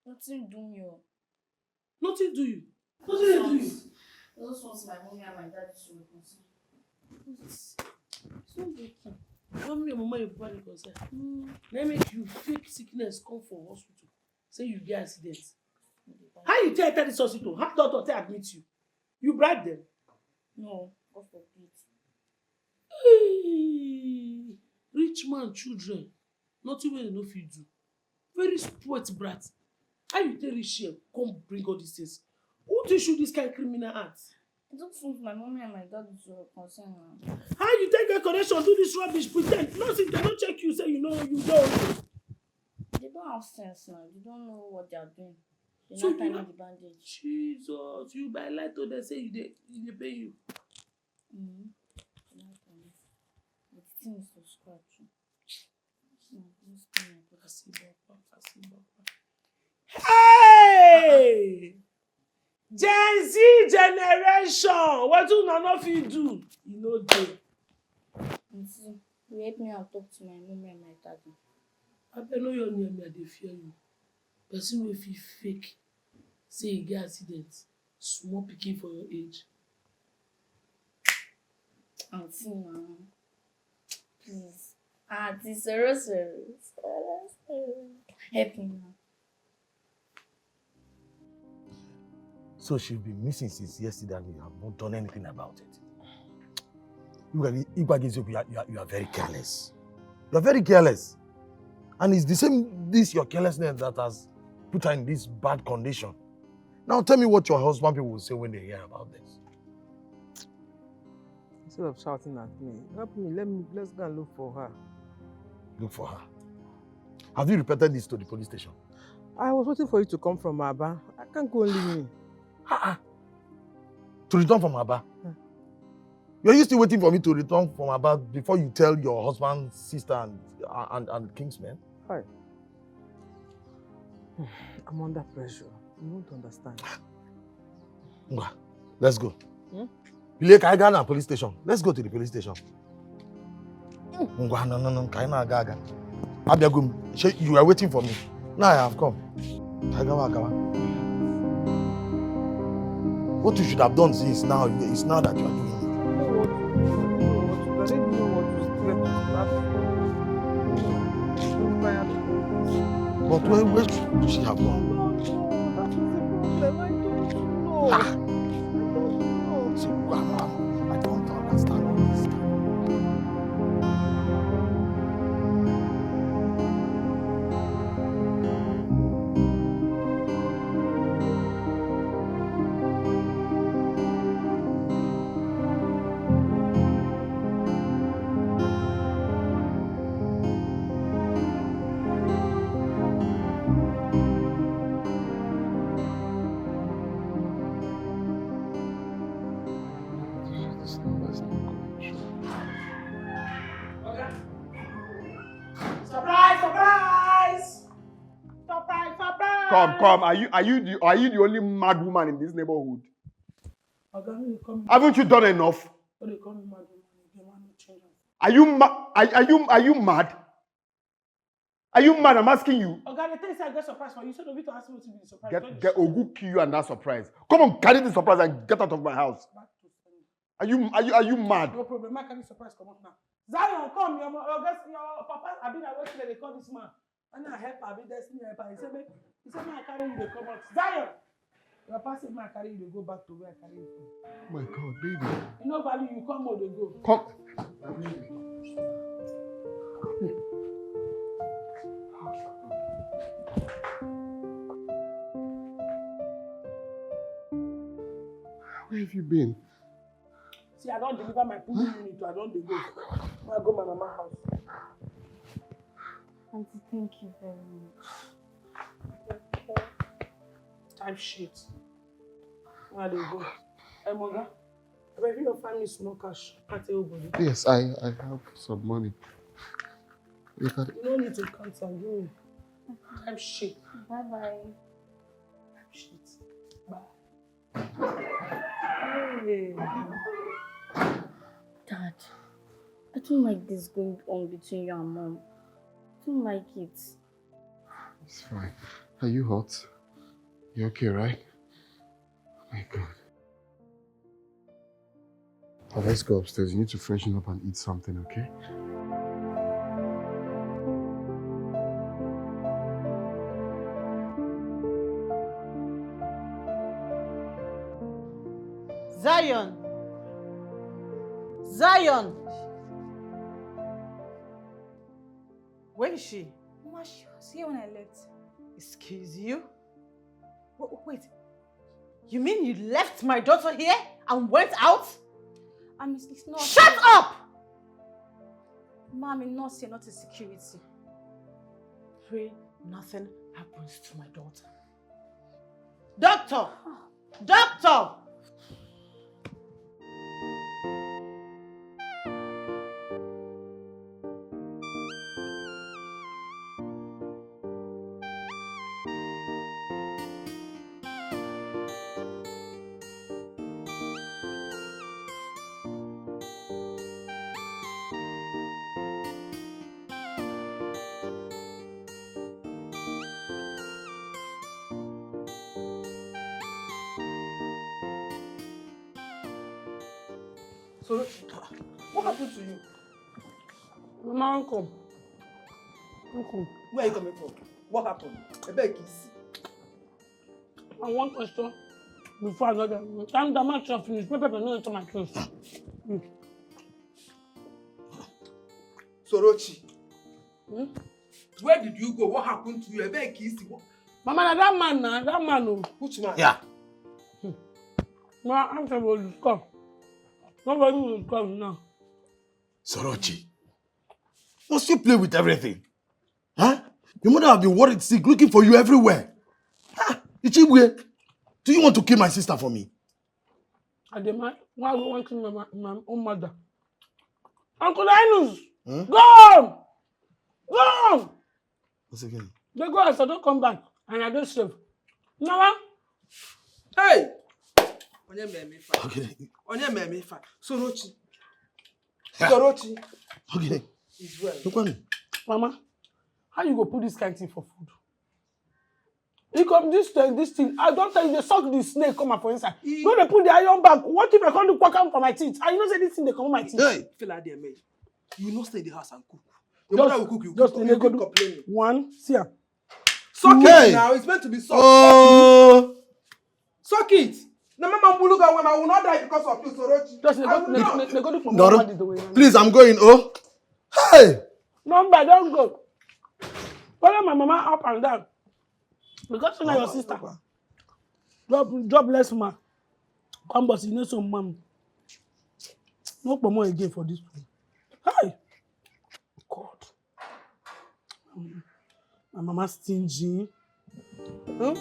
Nothing do me. Nothing do you. I just want my mommy and my dad to reconcile. So breaking. Mommy and mama, your papa reconcile. Let make you fake sickness come for hospital. Say you get accident. How you tell this hospital? How doctor admit you? You bribe them? No, God forbid. Hey, rich man children, nothing wey they no fit do. Very spoilt brat. How you tell rich here come bring all these things? Who teach you this kind of criminal act? I don't think my mommy and my dad is concerned now. How you take a connection, do this rubbish, pretend? Nothing, they don't check you, say you know you don't. They don't have sense now. They don't know what they are doing. They're So not tying you the bandage. Jesus, you by lie to them say they pay you. The thing is to scratch you. Hey! Gen Z generation! What do you fit do? You know dey. Auntie, you help me and talk to my mommy and my daddy. I know you're near me, I dey fear you. Person wey fit fake say e get accident, small pikin for your age. Auntie, please. Auntie, sorry. Help me now. So she's been missing since yesterday and you have not done anything about it. Look at you are very careless. You are very careless. And it's the same, your carelessness that has put her in this bad condition. Now tell me what your husband people will say when they hear about this. Instead of shouting at me, help me, let's go and look for her. Look for her. Have you reported this to the police station? I was waiting for you to come from Aba. I can't go and leave me. To return from Aba? Are you still waiting for me to return from Aba before you tell your husband's sister and Kingsman? Hi. I'm under pressure. You won't understand. Let's go. Bilek, I got a police station. Let's go to the police station. No. Abiagum, you are waiting for me. Now I have come. What you should have done is now that you are doing it. But where should she have gone? I don't understand all this. Come. Are you the only mad woman in this neighborhood? Haven't you done enough? Are you mad? Are you mad? I'm asking you. Okay, the thing is I get surprised for you. So don't be to ask me to be surprised. Get Ogu kill you and that surprise. Come on, carry the surprise and get out of my house. Are you mad? No problem. I carry surprise come up now. Zion, come. Your papa. I've been away they call this man. And I help. I've been destiny helper. He said me I carry you. They come out. Zion. Your papa said me I carry you. They go back to where I carry you from. Oh my God, baby. You know value. You come or they go. Come. Where have you been? See, I don't deliver my pudding unit. I don't go. I go to my mama's house. Auntie, thank you very much. Type shit. Where they go? Hey, Moga. If your family small cash, can't tell you. Yes, I have some money. You don't need to count some. Give me. Type shit. Bye-bye. Type shit. Bye. Hey. Dad, I don't like this going on between you and Mom. I don't like it. It's fine. Are you hot? You okay, right? Oh my God. Oh, let's go upstairs. You need to freshen up and eat something, okay? Zion! Where is she? Mama, she was here when I left. Excuse you? Wait. You mean you left my daughter here and went out? It's not. Shut up! Mom, I'm not here, not a security. Pray nothing happens to my daughter. Doctor! Doctor! So, what happened to you? Mama, uncle. Uncle, where are you coming from? What happened? I beg you. I want question before another. Time the match is finished. Pepper no into my clothes. Sorochi. Where did you go? What happened to you? I beg you. Mama, that man. Oh. Which man? Yeah. No, I'm supposed to come. Nobody will come now. Sorochi, must you play with everything? Huh? Your mother have been worried sick, looking for you everywhere. Ah, Ichibwe, do you want to kill my sister for me? I demand. Why would I want to kill my own mother? Uncle Linus, go on! Go on! What's again? They go as I don't come back, and I don't save. Now, hey! Onye me fa. Okay. Onye me fa. Sorochi. Sorochi. Okay. Is well. Look at me. Mama, how you go put this kind of thing for food? You come this thing. I don't tell you they suck the snake come up for inside. When they put the iron back, what if I can't do quack for my teeth? I know say this thing they come on my teeth. Hey, feel like they made. You not stay in the house and cook. Your mother will cook. You keep complaining. One, see ya. Suck it now. It's meant to be sucked. Oh. Suck it. No, Mama Buluga, when I will not die because of you, Sorochi. Just they go do for No, please, I'm going. Oh. Hey. Number, don't go. Follow my mama up and down. Because you know your sister. Drop less man. Come, but you know some mom. No more again for this one. Hi. God. My mama stingy. Huh?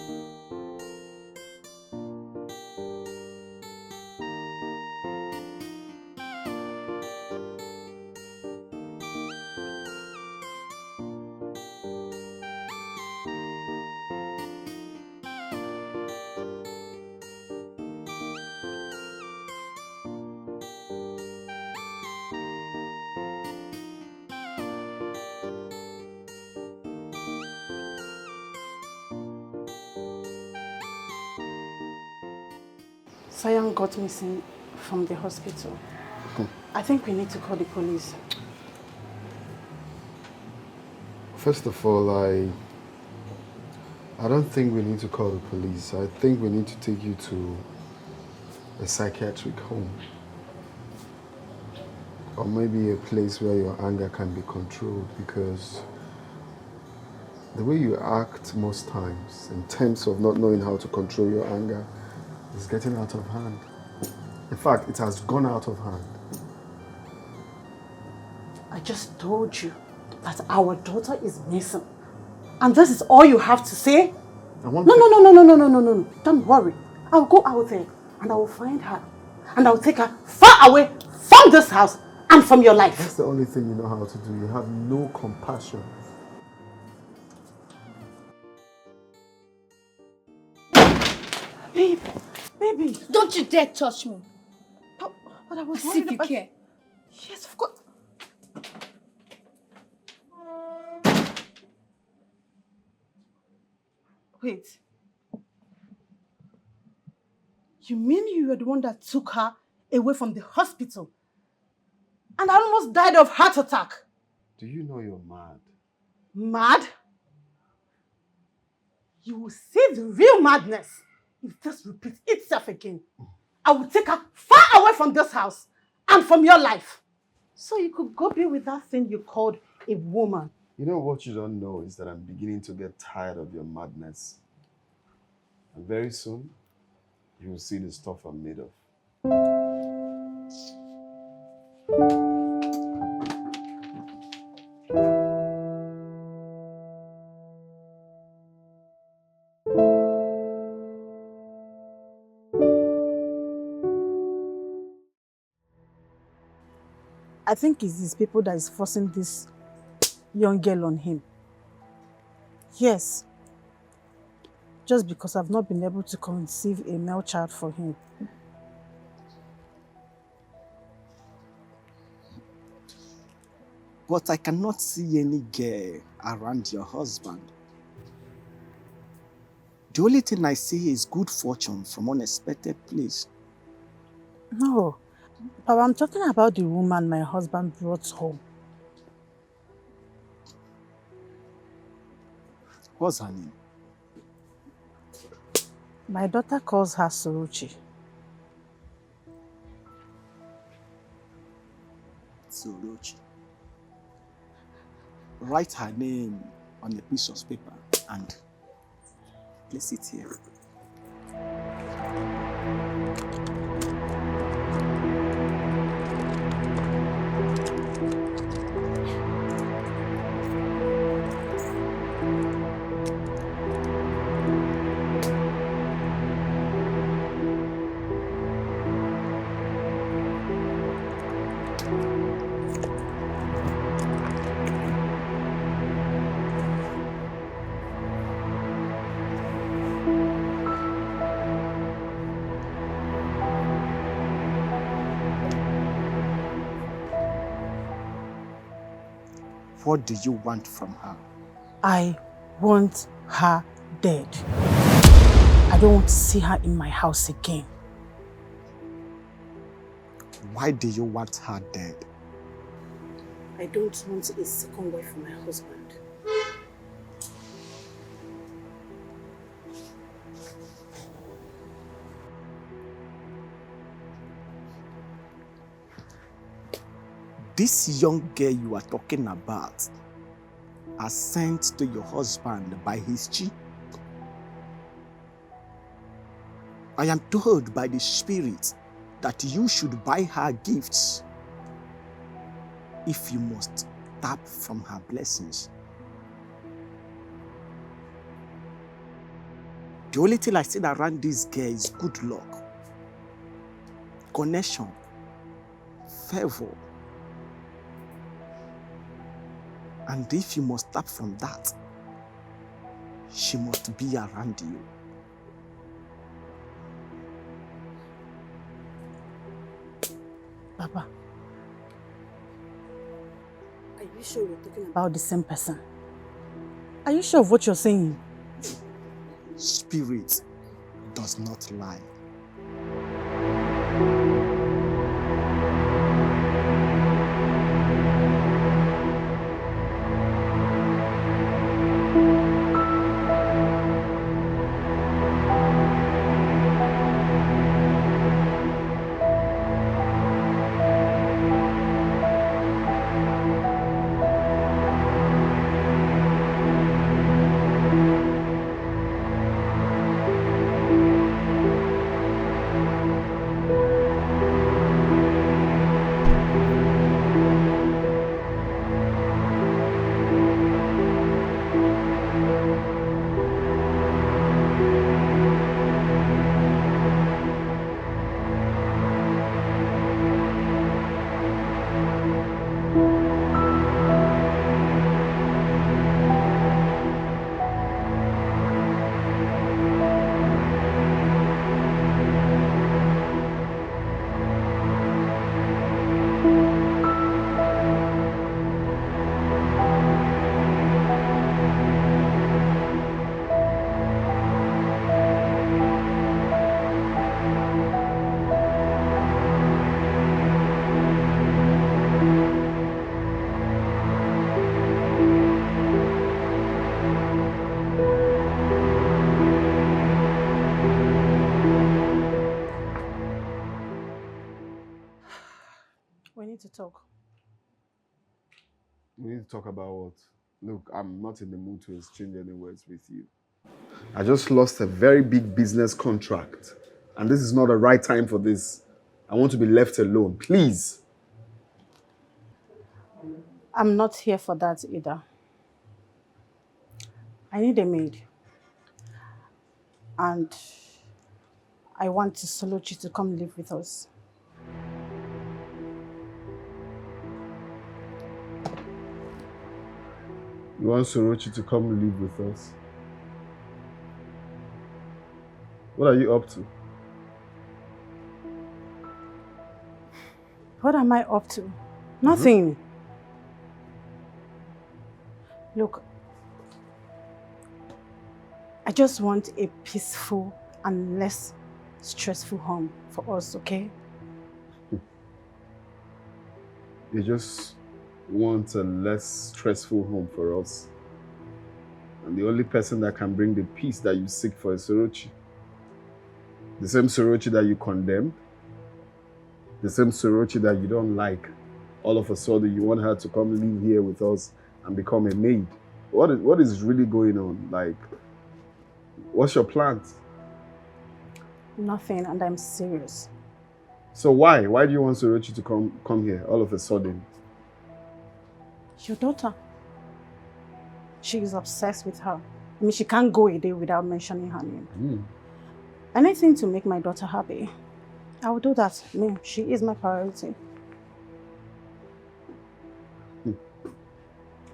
Sayan got missing from the hospital. I think we need to call the police. First of all, I don't think we need to call the police. I think we need to take you to a psychiatric home. Or maybe a place where your anger can be controlled, because the way you act most times, in terms of not knowing how to control your anger, is getting out of hand. In fact, it has gone out of hand. I just told you that our daughter is missing. And this is all you have to say? No. Don't worry. I'll go out there and I will find her. And I will take her far away from this house and from your life. That's the only thing you know how to do. You have no compassion. Baby. Don't you dare touch me. But I was See if you about... care. Yes, of course. Wait. You mean you were the one that took her away from the hospital? And I almost died of heart attack. Do you know you're mad? Mad? You will see the real madness if this repeats itself again. I will take her far away from this house and from your life. So you could go be with that thing you called a woman. You know what you don't know is that I'm beginning to get tired of your madness. And very soon, you will see the stuff I'm made of. I think it's these people that is forcing this young girl on him. Yes. Just because I've not been able to conceive a male child for him. But I cannot see any girl around your husband. The only thing I see is good fortune from unexpected place. No. But I'm talking about the woman my husband brought home. What's her name? My daughter calls her Sorochi. Sorochi. write her name on a piece of paper and place it here. What do you want from her? I want her dead. I don't want to see her in my house again. Why do you want her dead? I don't want a second wife for my husband. This young girl you are talking about are sent to your husband by his chief. I am told by the spirit that you should buy her gifts if you must tap from her blessings. The only thing I see around this girl is good luck, connection, favor. And if you must tap from that, she must be around you. Papa, are you sure you're talking about the same person? Are you sure of what you're saying? Spirit does not lie. We need to talk. We need to talk about what? Look, I'm not in the mood to exchange any words with you. I just lost a very big business contract. And this is not the right time for this. I want to be left alone. Please. I'm not here for that either. I need a maid. And I want Soluchi to come live with us. You want Sorochi to come live with us? What are you up to? What am I up to? Nothing. Look, I just want a peaceful and less stressful home for us, okay? You just want a less stressful home for us. And the only person that can bring the peace that you seek for is Sorochi. The same Sorochi that you condemned. The same Sorochi that you don't like. All of a sudden you want her to come live here with us and become a maid? What is really going on? Like, what's your plans? Nothing, and I'm serious. So why? Why do you want Sorochi to come here all of a sudden? Your daughter. She is obsessed with her. I mean, she can't go a day without mentioning her name. Anything to make my daughter happy, I will do that. I mean, she is my priority.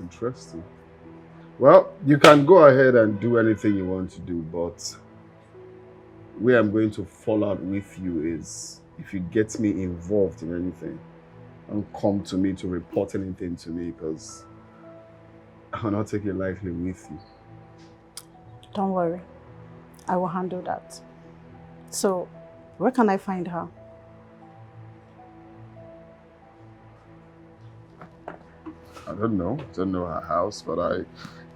Interesting. Well, you can go ahead and do anything you want to do, but where I'm going to fall out with you is if you get me involved in anything, don't come to me to report anything to me because I'll not take it lightly with you. Don't worry. I will handle that. So, where can I find her? I don't know her house, but I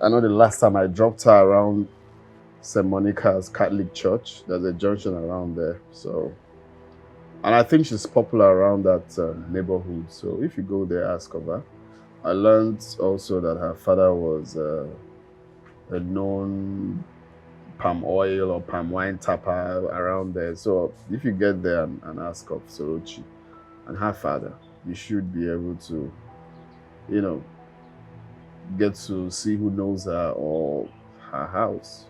know the last time I dropped her around St. Monica's Catholic Church. There's a junction around there, so. And I think she's popular around that neighborhood. So if you go there, ask of her. I learned also that her father was a known palm oil or palm wine tapper around there. So if you get there and ask of Sorochi and her father, you should be able to, you know, get to see who knows her or her house.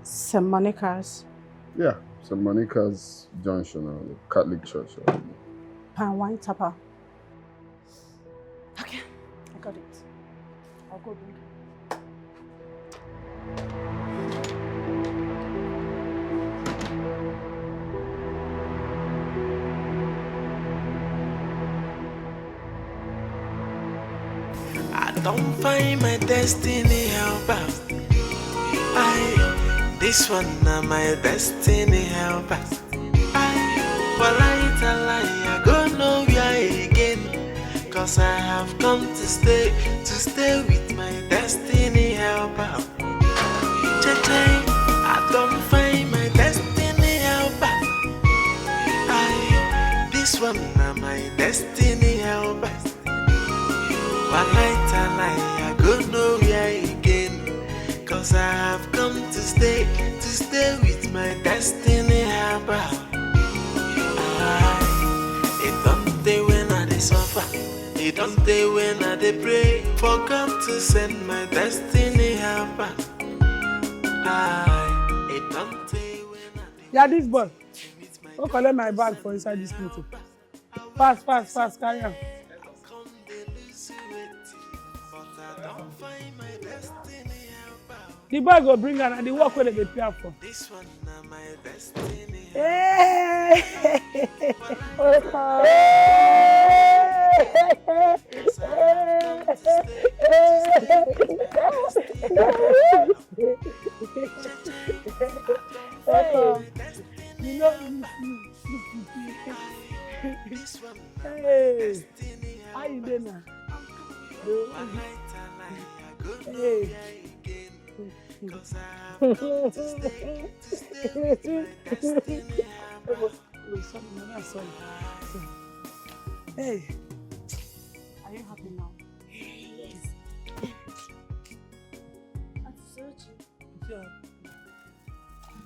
St. Monica's. Yeah, St. Monica's Junction or the Catholic Church. Palm wine tapper. Okay, I got it. I'll go bring it. I don't find my destiny helper. This one na my destiny helper. I go nowhere again. Cause I have come to stay with my destiny helper. I don't find my destiny helper. This one na my destiny helper. I go nowhere again. Cause I have come to stay with my destiny helper. It don't day when I dey suffer. It don't day when I dey pray for God to send my destiny helper. It don't day when I dey. Yeah, this boy. Go collect my bag for inside this motor. Fast, carry on. The boy go bring her and the work where they prepare for. This one na my destiny. Hey! You know, hey, how you doing now? Hey. Hey, are you happy now? Yes.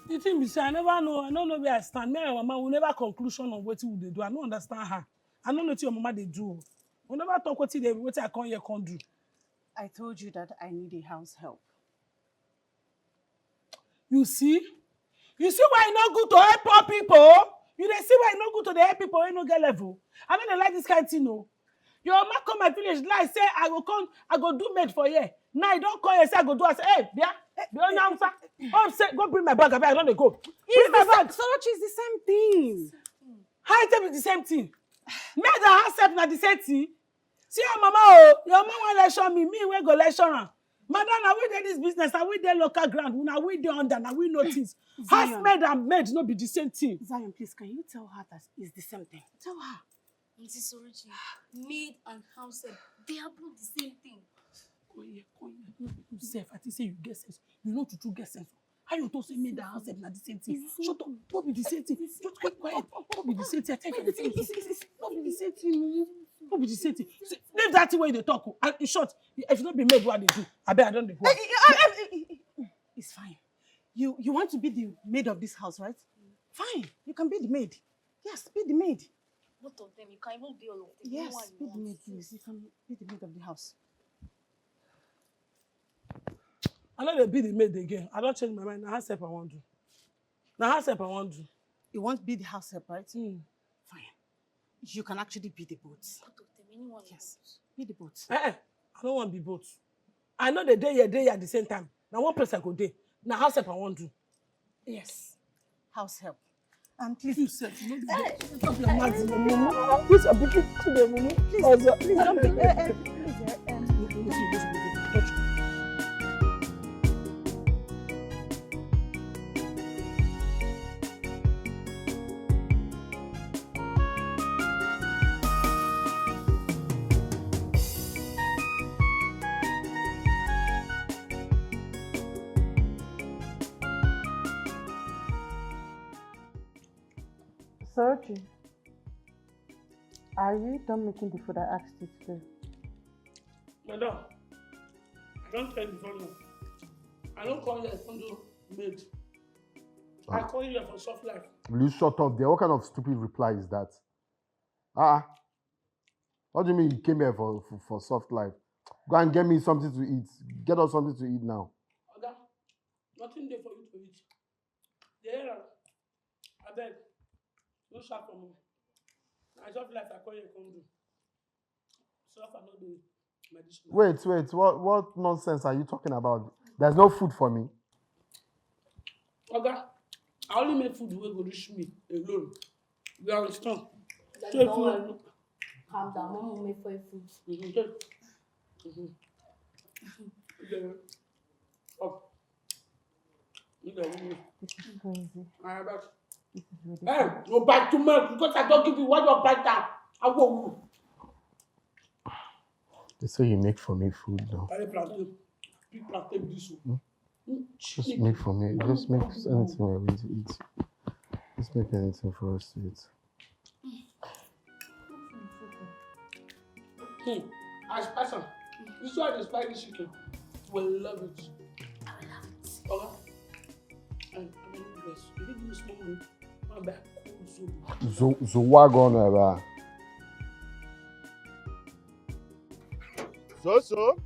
The thing be say I don't know where I stand. Me and your mama will never conclusion on what we dey do. I don't understand her. I don't know what your mama they do. We never talk what I come here can't do. I told you that I need a house help. You see why it's not good to help poor people? You dey see why it's not good to dey help people when no get level? I don't like this kind of thing, no. Your mama come my village like say I go do maid for you. Now you don't call you say I go do. I say, hey, oh, say go bring my bag. I don't go. Bring my bag. Sorochi is the same thing. How it be the same thing? Maid and house help na the same thing. See your mama, your mama want lecture me we go lecture her. Madam, now we dey this business, now we dey local ground, now we dey under, now we notice. House maid and maid no be the same thing. Zion, please, can you tell her that it's the same thing? Tell her. Mrs. Sorochi, maid and house help, they happen the same thing. Come here. You self, I think say you get sense. You know to get sense. How you talk say maid and house help na the same thing? Shut up. Don't be the same thing. Just keep quiet. Don't be the same thing. I tell you the same thing. Don't be the same thing. Who be the same thing? See, leave that thing where they talk. And in short, if you don't be made what they do, I bet I don't do. It's fine. You want to be the maid of this house, right? Fine. You can be the maid. Yes, be the maid. Both of them, you can even be all of them. Yes, be the maid, please. You can be the maid of the house. I know they be the maid again. I don't change my mind. Now house help I want to. Now house help I want to. You want to be the house help, right? Fine. You can actually be the boat. Yes, be the boat. I don't want to be both. I know the day here at the same time. Now one place I go there. Now house help I want to. Yes, house help. And please, you said you know stop your mouth in the moment. Please, I'm beginning to the moment. Please don't be. Sochi, are you done making the food I asked you to do? Madam, I don't tell you for now. I don't call you a condo maid. I call you for soft life. Will you shut up there? What kind of stupid reply is that? What do you mean you came here for soft life? Go and get me something to eat. Get us something to eat now. Oga, nothing there for you to eat. There, I beg. No shout for me. I just like I call you a condo. Soft and not the medicine. Wait. What nonsense are you talking about? There's no food for me. Oga, I only make food the way go reach me alone. You understand? That's not why look. Calm down. Mom will make for you food. This is crazy. This is ridiculous. Hey, you bite too much because I don't give you what you bite that. I will. They say you make for me food now. Just make for me. Just make anything we're going to eat. Just make anything for us to eat. As person, you saw the spicy chicken. Will love it. I will love it. Okay. And I mean, yes, you didn't use small money. My back cool soup. Wagon ever. So.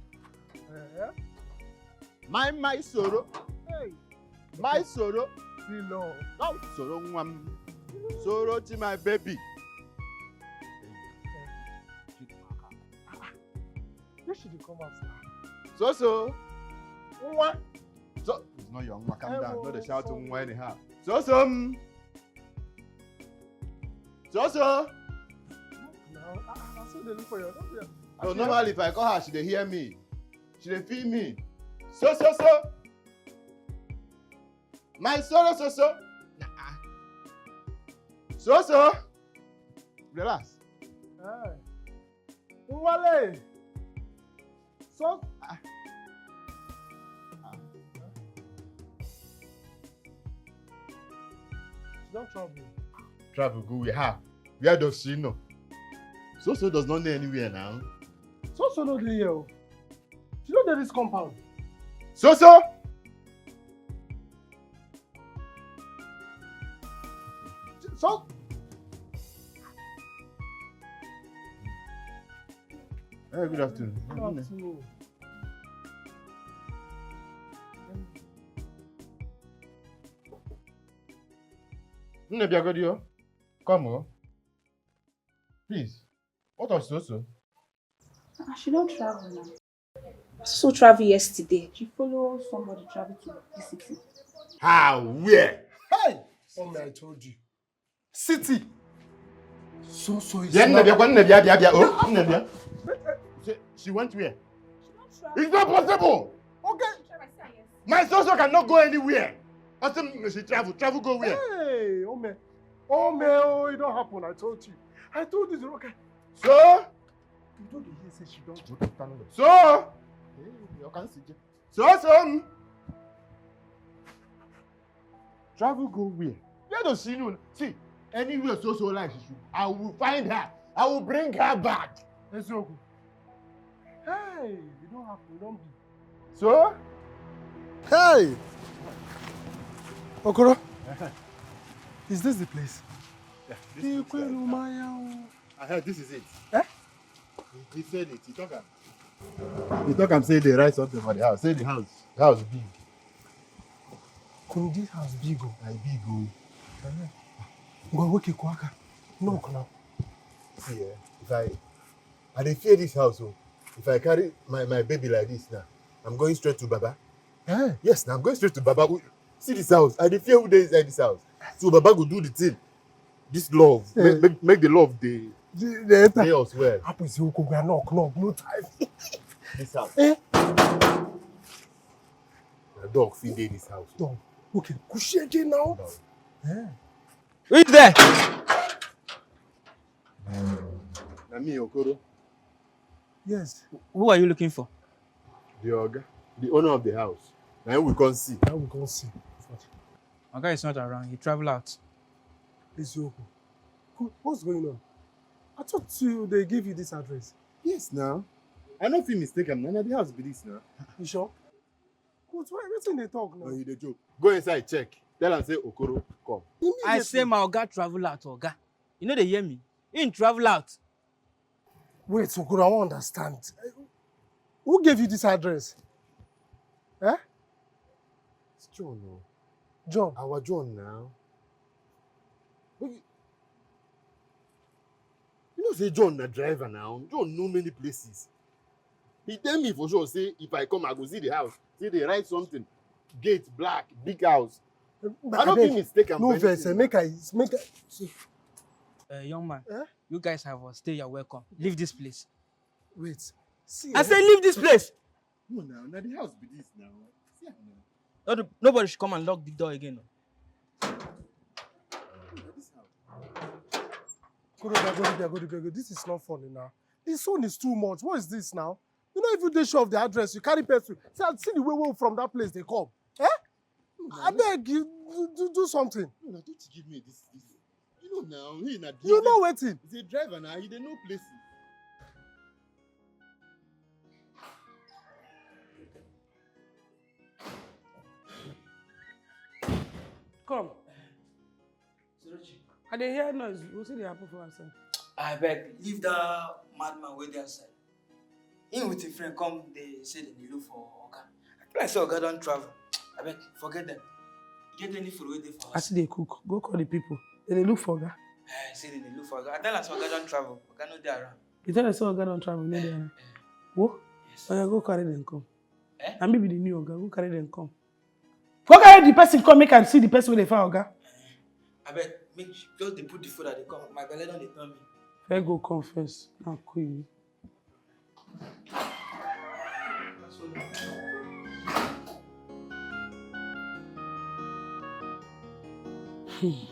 My sorrow. Hey. My sorrow. Silo. No, sorrow one. Sorrow to my baby. You should come out now. So. What? So, it's not young. Calm down. Not the shout to anyhow. So. Now, I saw the look for you. So normally if I call her, she dey hear me. She dey feel me. So. My sorrow, so. So. Relax. Hey. Wale. So. She don't trouble. Travel go where her? Where does she know? So does not know anywhere now. So no dey here. She don't know this compound. So. So. Hey, good afternoon. Good afternoon. Nnebiagodio, come on. Please. What of So? She don't travel now. So travel yesterday. She follow somebody travel to the city. How? Where? Hey! Oh man, I told you. City. So is Nnebia. She went where? It's not possible. Okay. My So cannot go anywhere. She travel go where? Hey, oh, it don't happen. I told you. I told you, okay. So? You don't hear say she don't go to Canada. So? Hey, you can see. So. Travel go where? Where does she know? See, anywhere So like she should. I will find her. I will bring her back. Ezoku. Hey, you don't have to, don't be. So? Hey! Okoro, is this the place? Yeah, this is it. I heard this is it. Eh? He said it. He talk am say they write something for the house. Say the house big. This house big. I big. Go wake kwaka. No, now. See, if I dey fear this house, if I carry my baby like this now, I'm going straight to Baba. Eh? Yes, now I'm going straight to Baba. See this house. I dey fear who dey inside this house. So Baba go do the thing. This love, make the love dey us well. Happen say you go knock, no time. This house. Eh? The dog fit dey this house. Dog. Okay, kushege now. Eh? Who is there? Na me, Okoro. Yes. Who are you looking for? The Oga, the owner of the house. Now we can see. Now we can see. Oga is not around. He traveled out. Ezoku. What's going on? I thought they gave you this address. Yes, now. I don't feel mistaken. None of the house be this now. You sure? Good. Why everything they talk now? No, he dey joke. Go inside, check. Tell him say Okoro come. I say my Oga travel out, Oga. You know they hear me. He travel out. Wait, Okoro, I won't understand. Who gave you this address? Eh? It's John, no. John? Our John now. You know say John na driver now. John know many places. He tell me for sure say if I come I go see the house. Say they write something. Gate black, big house. I don't think mistaken. No verse, make I see. Young man, you guys have a stay. You're welcome. Leave this place. Wait. See, I say leave this place. No, now the house be this now. See now. Nobody should come and lock the door again. Go. This is not funny now. This one is too much. What is this now? You know, if you dey sure of the address, you carry pencil. See the way from that place they come. Eh? I beg you, do something. No, don't give me this. You know now, he na. You know waiting. He's a driver now. He dey know places. Come. I dey hear noise. We'll see the happen for outside. I beg, leave that madman way there outside. Him with a friend come, they say they look for Oga. I feel like say Oga don't travel. I beg, forget them. Get any food waiting for us. I see they cook. Go call the people. They look for Oga. I say they look for Oga. I tell us Oga don't travel. Oga no dey around. You tell us Oga don't travel. No, they around. What? Yes. Oga, go carry them come. And maybe the new Oga. Go carry them come. Go carry the person come. Make and see the person when they find Oga. I beg, just they put the food that they come. My belly don't they tell me. Fair go come first. Now call you. See.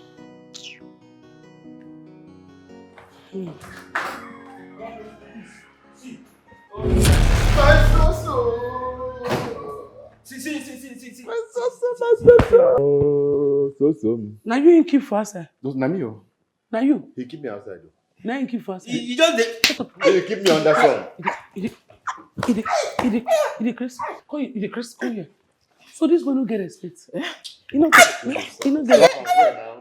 So. Now you ain't keep for outside. Those na me oh. Now you. He keep me outside though. Now you keep for outside. You just they keep me under sun. He Chris. Call you. He Chris. Call here. So this one no get respect. You know get respect.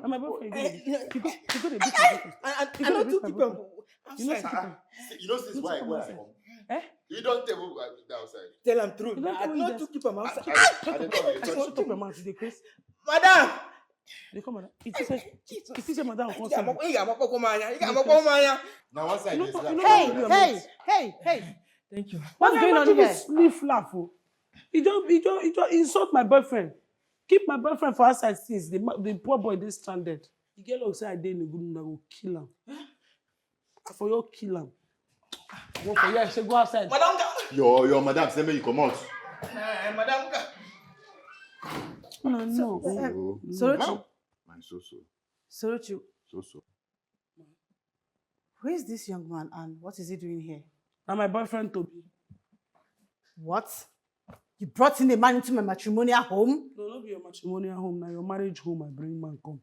And my boyfriend you go the beat my boyfriend. I don't do keep him. You know since why I come? Eh? You don't tell me outside. Tell him true. I don't do keep him outside. Shut up your mouth. He Chris. Madam. They come madam. It is a madam. Now one side is that. Hey. Thank you. What's going on here? Leave laugh. He don't insult my boyfriend. Keep my boyfriend for outside since the poor boy is stranded. The girl outside I dey in a good mood, I will kill him. For you kill him. Go for you, I say go outside. Madam. Your madam say me you come out. Madam. No. Sorochi. So. Who is this young man and what is he doing here? And my boyfriend Toby. What? You brought in a man into my matrimonial home? No, not be your matrimonial home. Now your marriage home. I bring man come.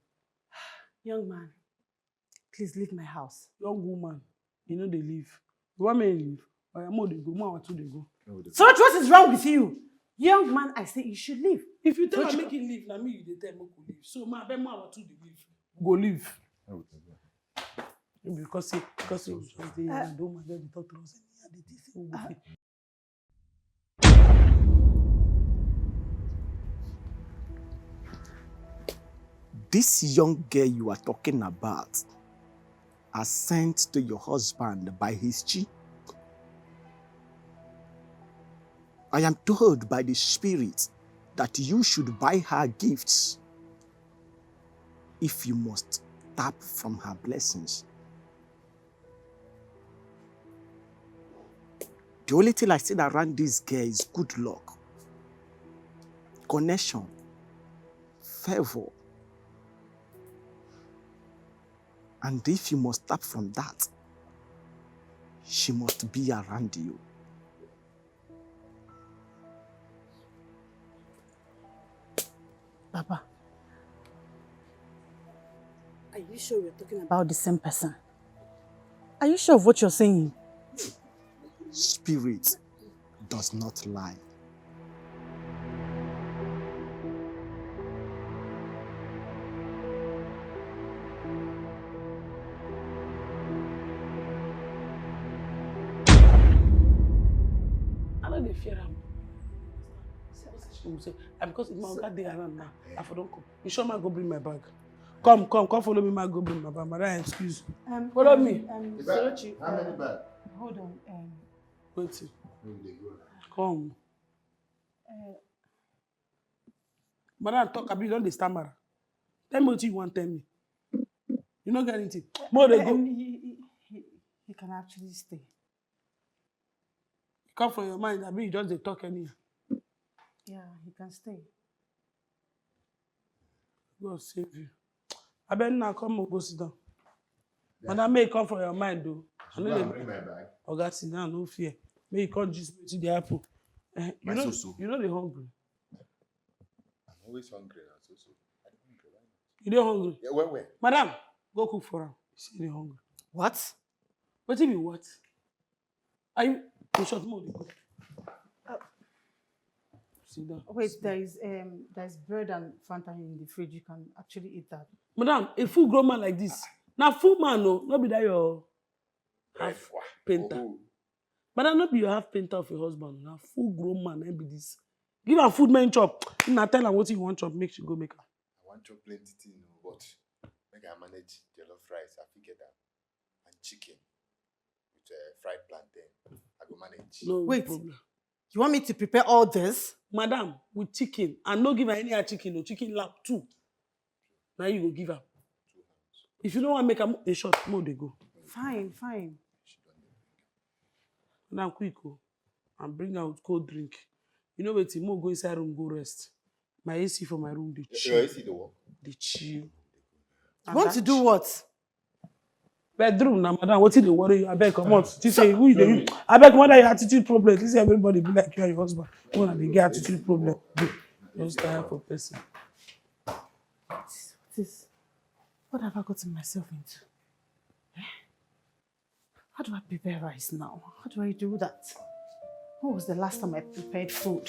Young man, please leave my house. Young woman, you know they leave. You want me to leave? More they go, more two they go. So what is wrong with you? Young man, I say you should leave. If you tell me make him leave, now me you dey tell me to leave. So I bet more two they leave. Go leave. Because he just dey don't mind the talk to us and they say we go fit. This young girl you are talking about are sent to your husband by his chief. I am told by the Spirit that you should buy her gifts if you must tap from her blessings. The only thing I see around this girl is good luck, connection, favor. And if you must tap from that, she must be around you. Papa, are you sure we're talking about the same person? Are you sure of what you're saying? Spirit does not lie. I know they fear him. And because it's my uncle day around now, I for don't come. You sure man go bring my bag? Come, follow me, man, go bring my bag. Madam, excuse. Follow me. Sorochi, how many bags? Hold on. Wait. Come. Madam, talk a bit, don't they stammer. Tell me what you want, tell me. You don't get anything. More they go. He can actually stay. Come from your mind, I mean, you just they talk anyhow. Yeah, he can stay. God save you. I bet now come and go sit down. Yeah. Madam, may come from your mind though. I know they bring my bag. Oh, God, sit down, no fear. May you come just to the apple. You know they're hungry. I'm always hungry now, so. You don't hungry? Yeah, where? Madam, go cook for him. You see they're hungry. What? What do you mean what? Are you in short mode? Sit down. Wait, there's bread and Fanta in the fridge. You can actually eat that. Madam, a full grown man like this. Now full man, no, not be that your half painter. Oh. Madam, not be your half painter of your husband. Now full grown man, and be this. Give her food, man, chop. Now tell her what you want chop. Make she go make her. I want chop plenty thing, but make I manage jollof rice. I forget that and chicken with fried plantain. I go manage. No wait. Problem. You want me to prepare all this? Madam, with chicken. And no give her any other chicken, no chicken lap too. Now you go give her. If you don't want to make a short, more they go. Fine. Now quick go. And bring out cold drink. You know what? More go inside room, go rest. My AC for my room, they chill. Your AC the work? They chill. You want to do what? Bedroom now, madam. What did they worry you? I beg, come on. She say, who is the? I beg, mother, your attitude problem. This everybody be like you and your husband. When they get attitude problem, just tire for person. What have I gotten myself into? How do I prepare rice now? How do I do that? When was the last time I prepared food?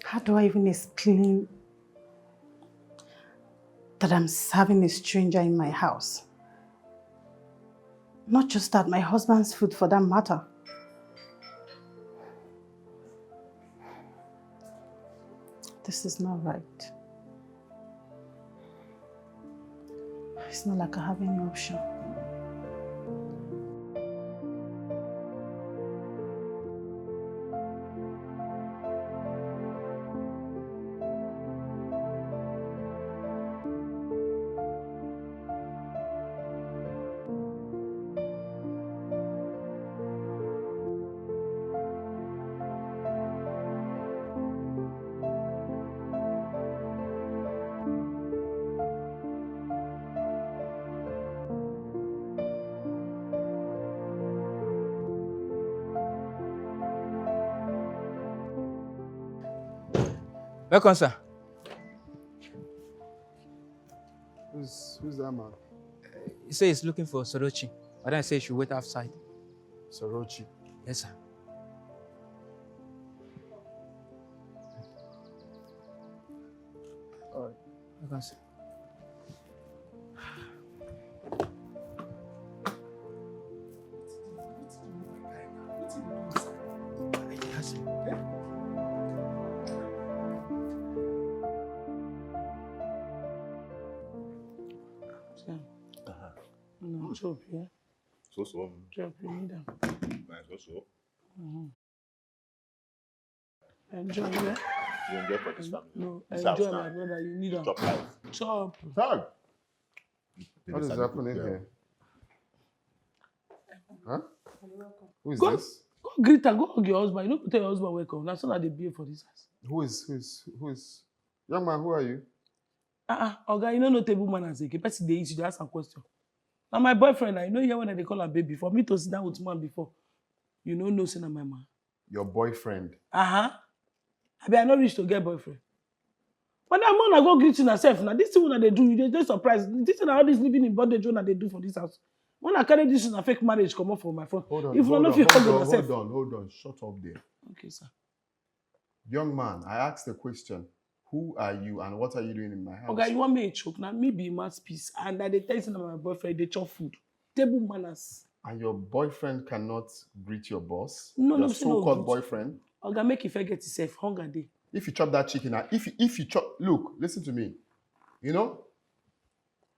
How do I even explain that I'm serving a stranger in my house? Not just that, my husband's food for that matter. This is not right. It's not like I have any option. Welcome, sir. Who's that man? He said he's looking for Sorochi. But then I say he should wait outside. Sorochi. Yes, sir. All right. Welcome, sir. No, chop, yeah. So. Chop, you need them. Nice, so. Enjoy, yeah. You enjoy for this family. No, This enjoy, house my now. brother. You need them. Chop life. Chop. Tag. What is happening here? Huh? Who is this? Go greet her. Go hug your husband. You don't tell your husband welcome. That's not they behave for this house. Who is? Young man, who are you? Oga, you know no table manners again. Person they eat, you dey ask a question. Now my boyfriend, I know here when they call her baby. For me to sit down with man before, you know say na my man. Your boyfriend. I not reach to get boyfriend. But that man I go greet you herself. Now this thing when they do, you dey surprised. This thing all this living in bondage when they do for this house. When I carry this in a fake marriage, come up from my phone. Hold on, If hold not, on, you hug hold yourself. on. Shut up there. Okay, sir. Young man, I asked a question. Who are you and what are you doing in my house? Okay, you want me to choke? Now me be masterpiece. And I dey tell you say na my boyfriend, they chop food. Table manners. And your boyfriend cannot greet your boss? No, your no, so-called no. boyfriend? Oga, make you forget yourself. Hunger day. If you chop that chicken, if you chop, look, listen to me. You know,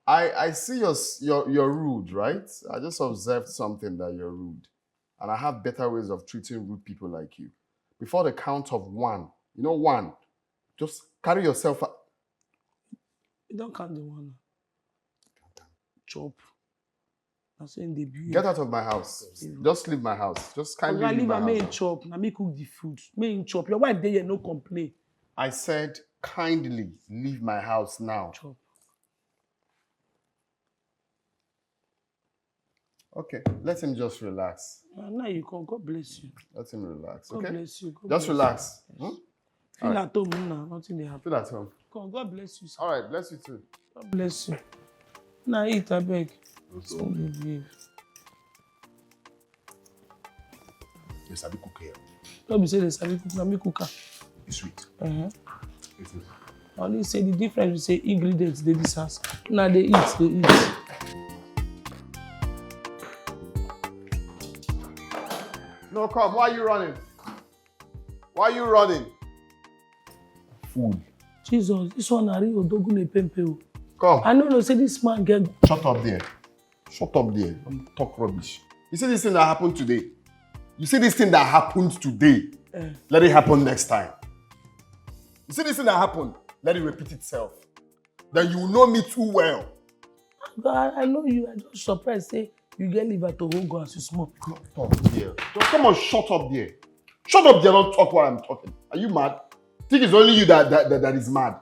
I see you're rude, right? I just observed something that you're rude. And I have better ways of treating rude people like you. Before the count of one, one, just carry yourself up. You don't count the one. Chop. I'm saying the beauty. Get out of my house. Just leave my house. Just kindly leave my me house. chop. Now me cook the food. Me chop. Your wife there, no complain. I said kindly leave my house now. Chop. Okay, let him just relax. Now you come. God bless you. Let him relax, God okay? bless you. God Just bless relax. you. Hmm? Feel All right. at home now. Nothing they happen. Feel at home. Come, God bless you, sir. All right, bless you too. God bless you. Now eat, I beg. Also. Don't behave. Yes, I be cook here. Don't be say they sabi cook. Now me cook. It's sweet. It's sweet. Only say the difference. We say ingredients. They this house. Now they eat. No, come. Why are you running? Why are you running? Food. Jesus, this one are real Odogune Pempe. Come. I don't know. Say this man get. Shut up there. Shut up there. Don't talk rubbish. You see this thing that happened today? You see this thing that happened today? Let it happen next time. You see this thing that happened? Let it repeat itself. Then you will know me too well. God, I know you. I just surprised. Say you get liver to hold go as you smoke. Talk there. Come on, shut up there. Shut up there, don't talk while I'm talking. Are you mad? Think it's only you that is mad.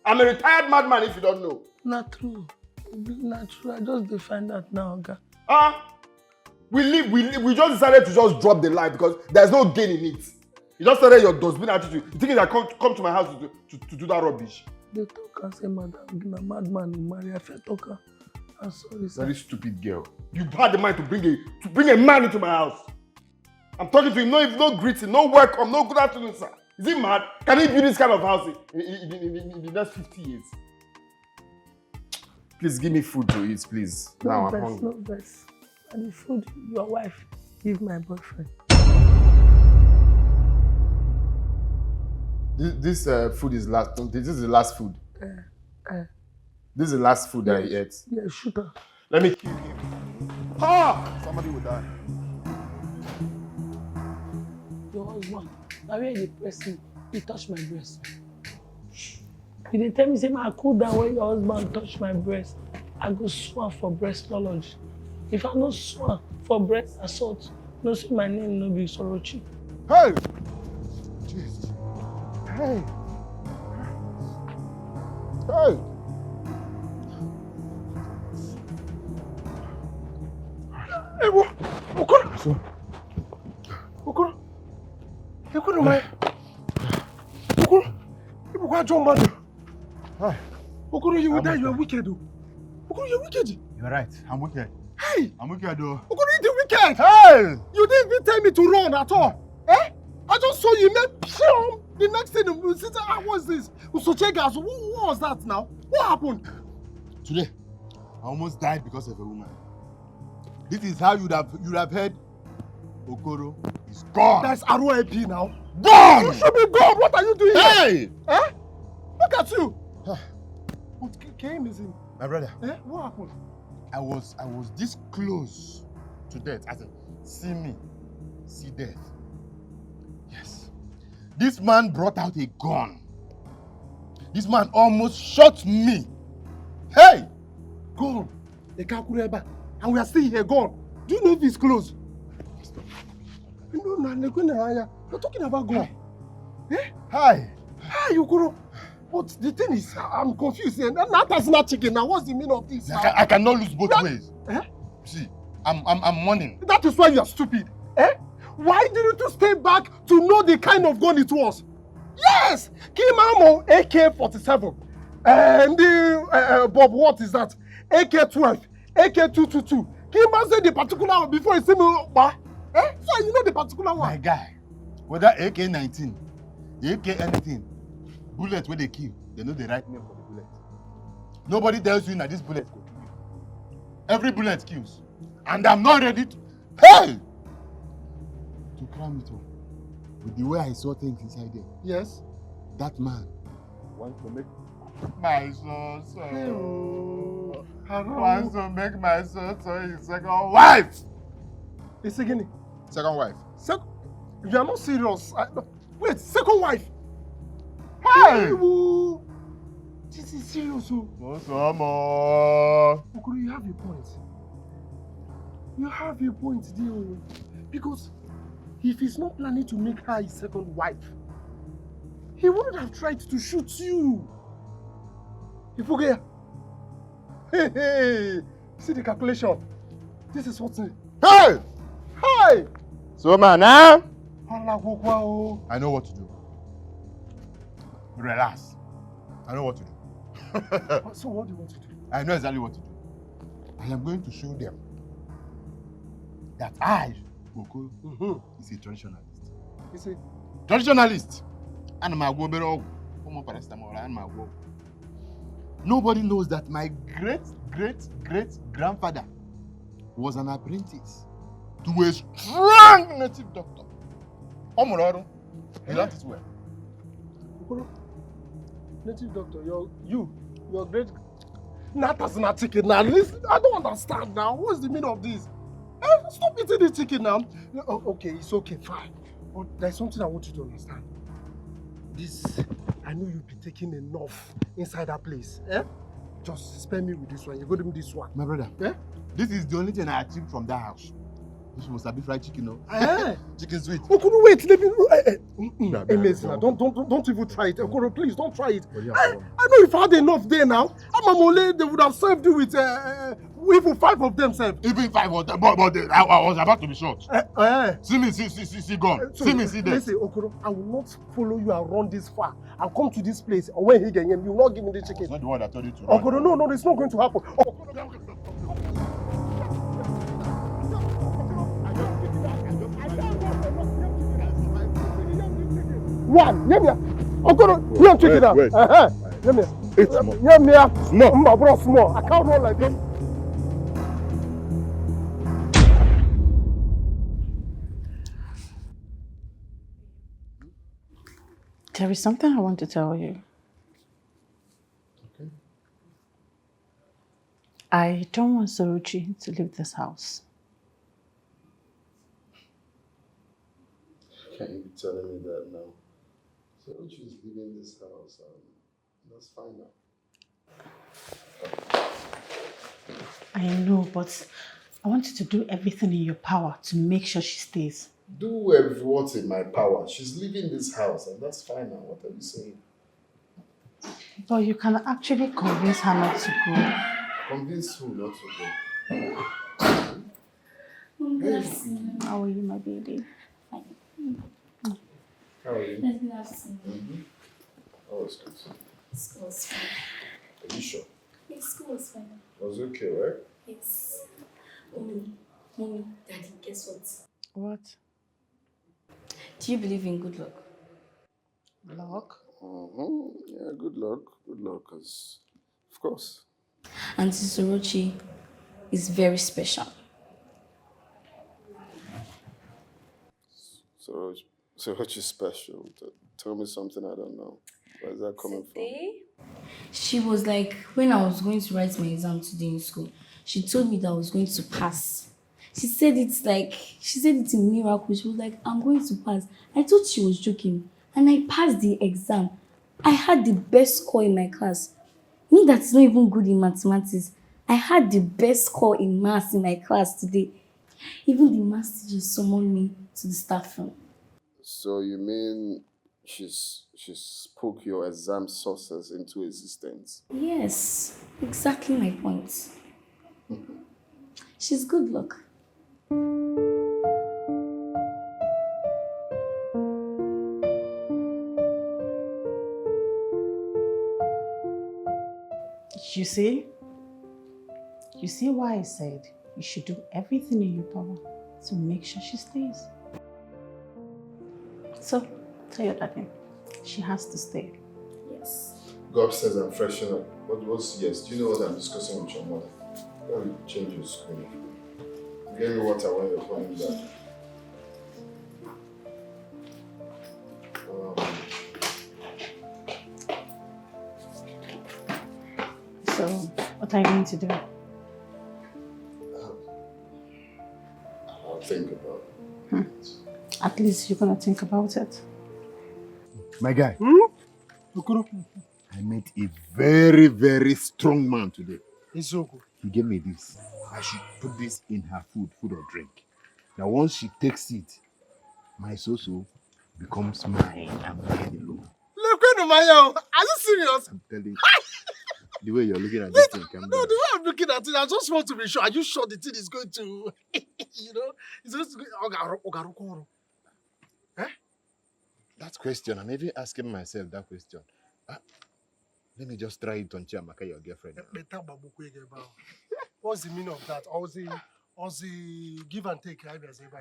I'm a retired madman if you don't know. Not true. Not true. I just define that now, God. We just decided to just drop the lie because there's no gain in it. You just started your dustbin attitude. You think that come to my house to do that rubbish? They talk and say, madam, a madman in marry a fair talker. I'm sorry, sir. Very stupid girl. You had the mind to bring a man into my house. I'm talking to him, no greeting, no welcome, no good afternoon, sir. Is he mad? Can he build this kind of house in the next 50 years? Please give me food to eat, please. Now I'm hungry. No best. And the food your wife give my boyfriend. This food is last. This is the last food. This is the last food that I ate. Yeah, shoot her. Let me kill him. Somebody will die. Your husband, now where they press me, he touched my breast. He dey tell me, say, I cool down when your husband touch my breast. I go swear for breast knowledge. If I no swear for breast assault, no say my name no be Sorochi. Hey! Jesus. Hey! Hey! Hey, Okoro! Okoro! Okoro, my... Okoro! Why John Madu? Hi. Okoro, you will die. You are wicked. Okoro, you're wicked. You're right. I'm wicked. Hey! I'm wicked, though. Okoro, you did wicked. Hey! You didn't even tell me to run at all. Eh? I just saw you make psham. The next thing, what's this? Usochegas. What was that now? What happened? Today, I almost died because of a woman. This is how you'd have heard Okoro is gone. That's ROAP now. Gone! You should be gone. What are you doing Hey! here? Eh? Look at you. What came is in? My brother. Eh? What happened? I was this close to death. As in, see me, see death. Yes. This man brought out a gun. This man almost shot me. Hey! Gone. The Kakureba. And we are still here, gone. Do you know if it's close? No, you're talking about gone. Eh? Hi. Hi, Okoro. But the thing is, I'm confused. That is not chicken. Now, what's the meaning of this? I cannot lose both ways. Eh? See, I'm mourning. That is why you are stupid. Eh? Why didn't you stay back to know the kind of gun it was? Yes! Kimamo AK-47. And the, Bob, what is that? AK-12, AK-222. Kima said the particular one before he said me, eh? So you know the particular one. My guy, whether AK-19, AK anything, bullet where they kill, they know the right name for the bullet. Nobody tells you that this bullet will kill you. Every bullet kills. And I'm not ready to... Hey! To cram it up. With the way I saw things inside there. Yes? That man wants to make my son so. Wants to make my son so his second wife. It's again. Second wife. You are not serious. Wait, second wife. Hey! This is serious. No, some more. Okoro, you have a point. You have a point, dear. Because if he's not planning to make her his second wife, he wouldn't have tried to shoot you. Ifuge. Hey, see the calculation. This is what's in. Hey! Hey! So, man, huh? I know what to do. Relax. I know what to do. So what do you want to do? I know exactly what to do. I am going to show them that I, Okoro, is a traditionalist. You see? Traditionalist. And my go paracetamol and my go. Nobody knows that my great-great-great-grandfather was an apprentice to a strong native doctor. Omororo. He learned it well. Okoro, native doctor, your great... Not as not chicken now. Listen, I don't understand now. What's the meaning of this? Stop eating the chicken now. Okay, it's okay, fine. But there's something I want you to understand. I know you've been taking enough inside that place. Eh? Just spare me with this one. You go to me this one. My brother, this is the only thing I achieved from that house. This must have been fried chicken, no? Chicken sweet. Okoro, wait, let me... Amazing. Don't even try it. Okoro, please, don't try it. I know if I had enough there now, Amamole, they would have served you with even 5 of them, sir. Even 5 of them, but I was about to be shot. See me, see gone. See me, see death. Listen, Okoro, I will not follow you and run this far and come to this place. And when he get him, you will not give me the chicken. It's not the one that told you to. Okoro, no, it's not going to happen. One, yeah, Okoro, you check it out. It's small. Bro, small. I can't run like this. There is something I want to tell you. Okay. I don't want Sorochi to leave this house. Can't you be telling me that now? Sorochi is leaving this house. That's fine now. I know, but I want you to do everything in your power to make sure she stays. Do what's in my power. She's leaving this house, and that's fine now. What are you saying? But you can actually convince her not to go. Convince who not to go? How are you, my baby? How are you? Let's have some. Oh, was good. School was fine. Are you sure? Yes, school was fine. It was okay, right? Yes. Mommy, Daddy, guess what? What? Do you believe in good luck? Luck? Yeah, good luck. Good luck, cause of course. Auntie Sorochi is very special. So what is special? Tell me something I don't know. Where is that coming from? She was like, when I was going to write my exam today in school, she told me that I was going to pass. She said it in miracle. She was like, I'm going to pass. I thought she was joking. And I passed the exam. I had the best score in my class. Me that's not even good in mathematics. I had the best score in maths in my class today. Even the maths teacher summoned me to the staff room. So you mean she spoke your exam sources into existence? Yes, exactly my point. She's good luck. You see why I said you should do everything in your power to make sure she stays. So, tell your daddy, she has to stay. Yes. Go upstairs and freshen up. What's yes? Do you know what I'm discussing with your mother? Let me change your screen. Get me water when you're coming back. So, what are you going to do? I'll think about it. At least you're going to think about it. My guy, I met a very, very strong man today. Izuku. He gave me this. I should put this in her food or drink. Now, once she takes it, my so-so becomes mine and mine alone. Are you serious? I'm telling you. The way you're looking at this thing, No, the way I'm looking at it, I just want to be sure. Are you sure the thing is going to, it's just going that question, I'm even asking myself that question. Let me just try it on Chiamaka, your girlfriend. What's the meaning of that? Or the give and take?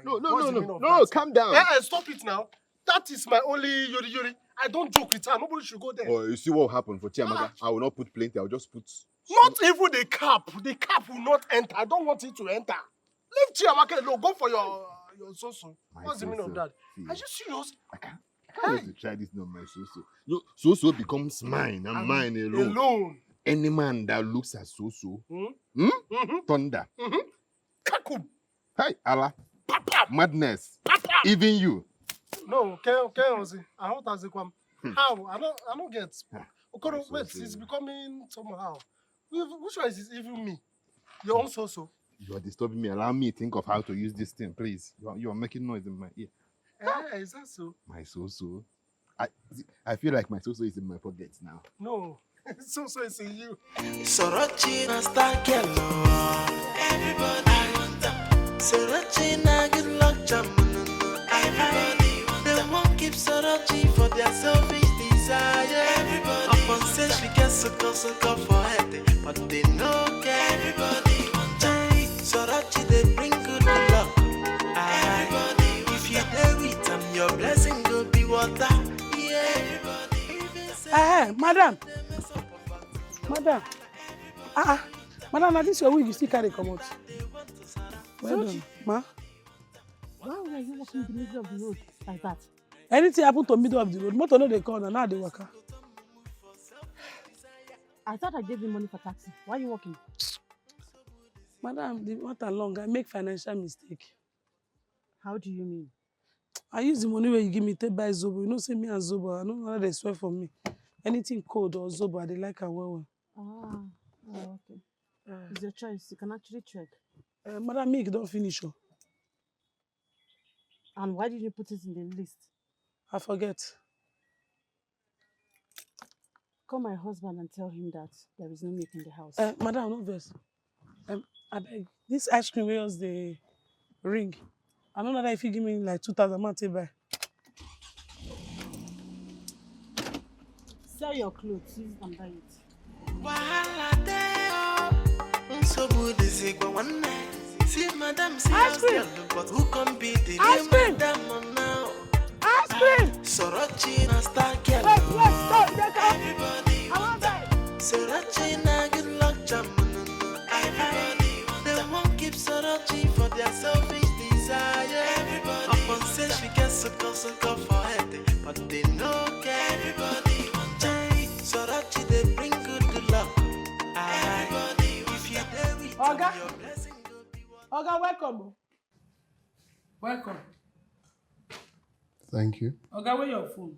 No, calm down. Stop it now. That is my only yori. I don't joke with her. Nobody should go there. Oh, you see what will happen for Chiamaka? I will not put plenty, I'll just put... Not even the cap. The cap will not enter. I don't want it to enter. Leave Chiamaka alone. Go for your so-so. What's the meaning of that? Are you serious? I can't wait to try this on my so-so. No, so-so becomes mine and mine alone. Any man that looks at so-so, thunder. Kakum. Hey, Allah. Madness. Even you. No, I want to come. How? I don't get. Okoro, wait, it's becoming somehow. Which one is it? Even me? Your own so-so. You are disturbing me. Allow me to think of how to use this thing, please. You are making noise in my ear. Is that so? My so-so. I feel like my so-so is in my pocket now. No, so-so is in you. Sorochi na star girl, everybody want them. Sorochi na good luck charm, everybody want them. They won't keep Sorochi for their selfish desire. Everybody upon say she gets sucker for head, but they no care. Everybody want them. Sorochi they bring good luck. Everybody if you there with them, your blessing will be water. Yeah, everybody. Madam. Madam, now this your wig you still carry come out. Well done, ma. Why were you walking in the middle of the road like that? Anything happen to middle of the road, motor no dey come now they waka. I thought I gave you money for taxi. Why are you walking? Madam, the matter long. I make financial mistake. How do you mean? I use the money where you give me to buy Zobo. You know, say me and Zobo, I know how they swear for me. Anything cold or Zobo, I dey like and well. Okay. It's your choice. You can actually check. Madam, milk don't finish. And why did you put it in the list? I forget. Call my husband and tell him that there is no milk in the house. Madam, no verse. I beg. This ice cream was the ring. I don't know that if you give me like 2,000, man, take buy. sell your clothes. Use and buy it. See, madam, see us girl, but who can be the real madam now? Ice cream! Sorochi na star girl. Everybody want that. Sorochi na good luck jam. Everybody want that. They won't keep Sorochi for their selfish desire. Everybody upon say she gets sucker for head, but they no care. Everybody want that. Sorochi they bring good luck. Everybody if you there with your blessing. Oga, welcome. Welcome. Thank you. Oga, where your phone?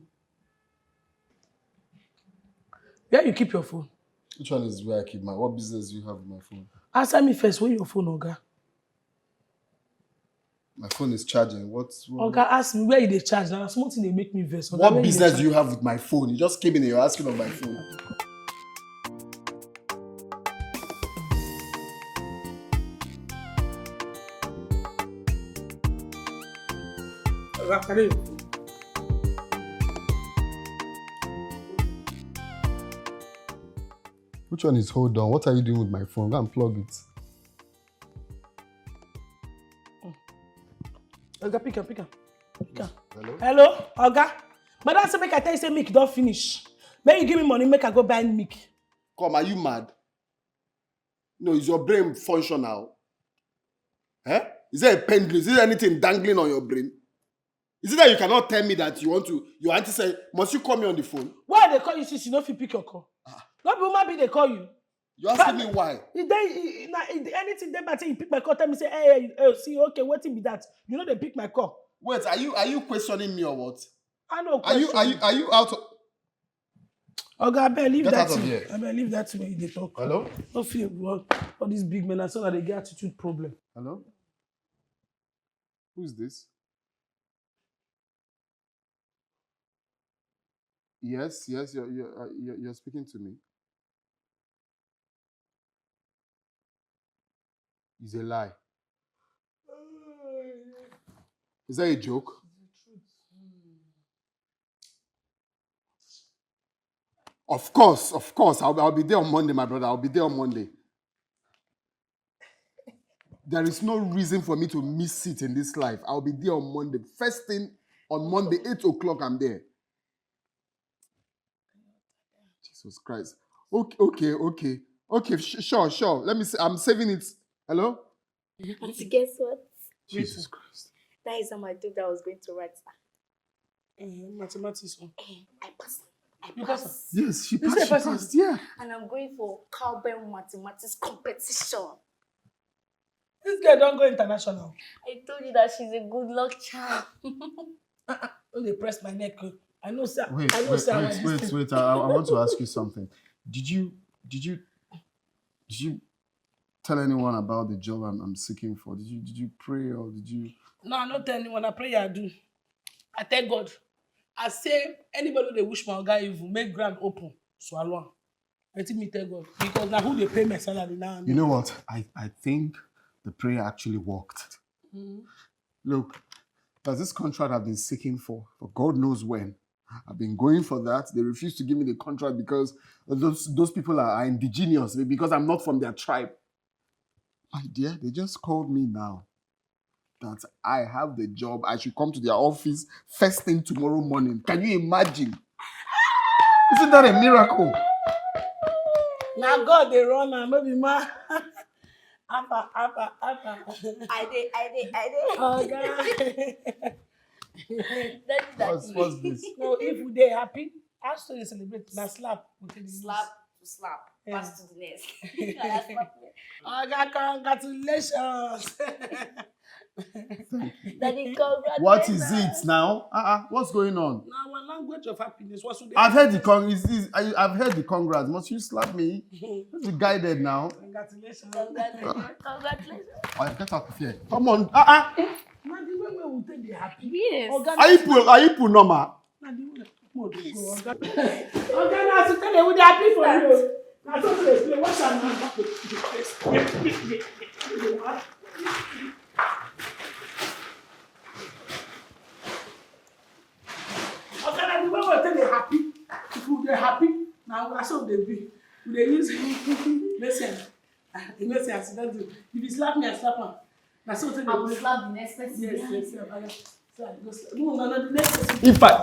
Where you keep your phone? Which one is where I keep my... What business do you have with my phone? Answer me first, where your phone, Oga? My phone is charging. Oga, ask me where they charge. Now, small thing they make me vex. Oga, what business do you have with my phone? You just came in and you're asking on my phone. Which one is hold on? What are you doing with my phone? Go and plug it. Oga, pick up. Hello? Hello, Oga. Madam say make I tell you say milk don't finish. Make you give me money, make I go buy milk. Come, are you mad? No, is your brain functional? Eh? Is there a pendulum? Is there anything dangling on your brain? Is it that you cannot tell me that you want to say, must you call me on the phone? Why they call you since you don't pick your call? Not woman be they call you. You asking me why? Anything they matter, you pick my call, tell me say, hey, see, okay, what be that? You know they pick my call. Wait, are you questioning me or what? I know. Are you out of... Okay, I better leave Get that out to of me. here. I better leave that to me. They talk. Hello? Don't feel all these big men are so that they get attitude problem. Hello? Who's this? Yes, you're speaking to me. It's a lie. Is that a joke? Of course. I'll be there on Monday, my brother. I'll be there on Monday. There is no reason for me to miss it in this life. I'll be there on Monday. First thing on Monday, 8 o'clock, I'm there. Jesus Christ. Okay, sure. Let me see. I'm saving it. Hello? Auntie, guess what? Jesus Christ. That is how I thought I was going to write that. Mathematics. I passed. You passed? Yes, she passed. Yeah. And I'm going for cowbell mathematics competition. This girl don't go international. I told you that she's a good luck charm. Oh, they press my neck. I know, sir. Wait. I want to ask you something. Did you tell anyone about the job I'm seeking for? Did you pray or did you? No, I don't tell anyone. I pray I do. I thank God. I say anybody they wish my guy evil, make ground open, swallow. I think me tell God because now who they pay my salary now. You know what? I think the prayer actually worked. Mm-hmm. Look, there's this contract I've been seeking for God knows when. I've been going for that. They refuse to give me the contract because those people are indigenous, because I'm not from their tribe. My dear, they just called me now that I have the job. I should come to their office first thing tomorrow morning. Can you imagine? Isn't that a miracle? Now God, they run and maybe ma. Apa. I did. Oh God. What's this? No, if they happy, I still celebrate. Now slap. Slap. Yeah. Pass to the next. Oh God, congratulations. Daddy, congratulations. What is it now? What's going on? Now, one language of happiness. What's with I've heard I've heard the congrats. Must you slap me? Be guided now. Congratulations. Congratulations. Oh, get out of here. Come on. Now the way we will take the happy. Yes. Are you put normal? Now the way we go. Okay, now to tell you we happy for you. Now so to explain what's our number. Okay, now the way we take the happy. If we happy. Now, that's how they be. They use listen. Listen, I said, if you slap me, I slap him. That's what they do. I will slap the next person. Yes. So I go slap. No, the next person. In fact,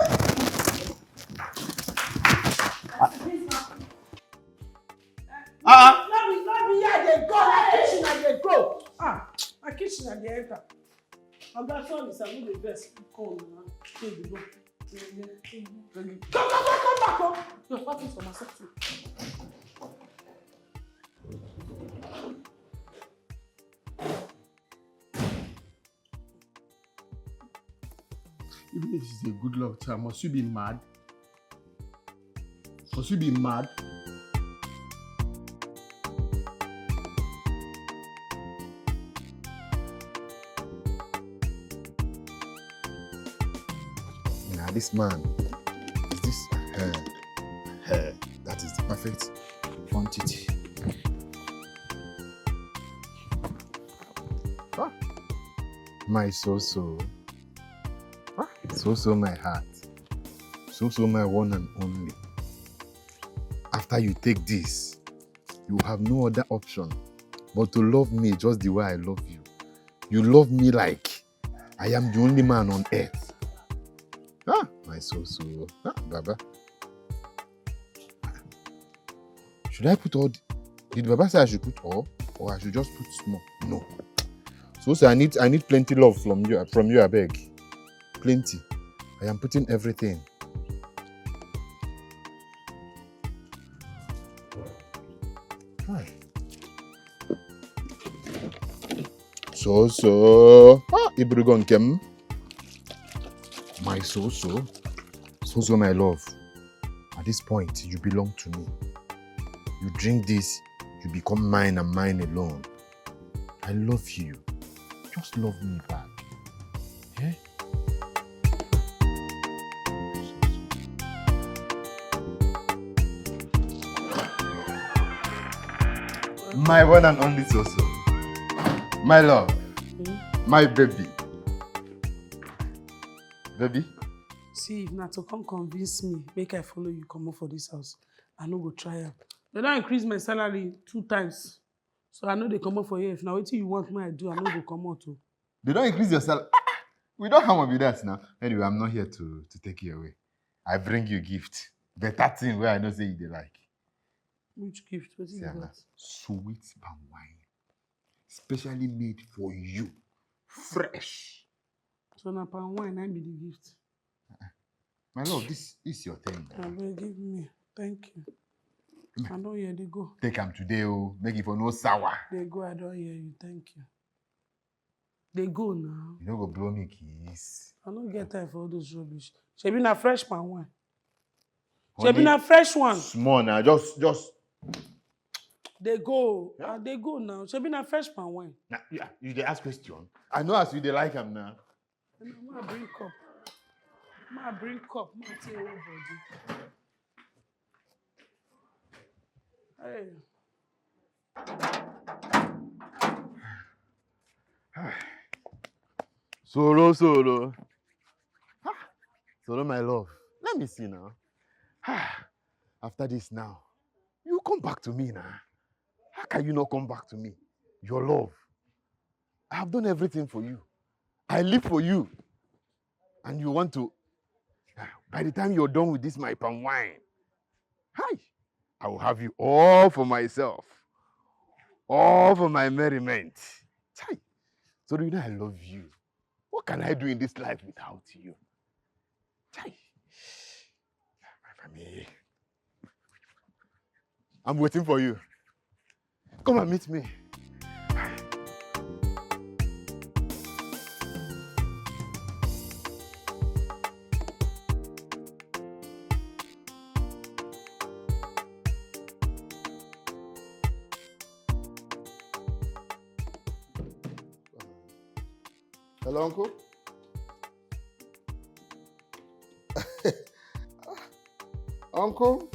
Not be here, they go. My kitchen, and they go. My kitchen, and they enter. I'm that one is I'm the best. Come on, here we go. Come back, come. You're fighting for myself too. Even if it's a good love child, must you be mad? Must you be mad? Nah, this man, is this hair? That is the perfect quantity. My so-so. So my heart. So my one and only. After you take this, you have no other option but to love me just the way I love you. You love me like I am the only man on earth. My so-so. Baba. Should I put all? Did Baba say I should put all? Or I should just put small? No. So I need plenty love from you, I beg. Plenty. I am putting everything. Hi. So. Ibrugon Kem. My so. So, my love. At this point, you belong to me. You drink this, you become mine and mine alone. I love you. Just love me back. Yeah? My one and only so-so. My love. My baby. Baby? See, if not to come convince me, make I follow you come up for this house. I no go try am. They don't increase my salary 2 times. So I know they come up for you. If now what you want me I do, I know go come out too. They don't increase your salary. We don't have with that now. Anyway, I'm not here to take you away. I bring you a gift. Better thing where I know say you they like. Which gift? What is that? Sweet palm wine. Specially made for you. Fresh. So now palm wine, I be the gift. My love, this is your thing. Give me. Thank you. I don't hear they go. Take them today, oh. Make it for no sour. They go, I don't hear you. Thank you. They go now. You don't go blow me kiss. I don't get time for all those rubbish. She be na fresh palm wine. She be na fresh one. Small now, just. They go. Yeah. They go now. She be na fresh palm wine. Nah, yeah, you dey ask question. I know as you dey like them now. I bring cup. I bring cup. I tell everybody. Hey. Solo. Solo, my love. Let me see now. After this now, you come back to me now. How can you not come back to me? Your love. I have done everything for you. I live for you. And you want to... By the time you're done with this, my palm wine, I will have you all for myself. All for my merriment. So do you know I love you? What can I do in this life without you? My family. I'm waiting for you. Come and meet me. Hello, Uncle? Uncle?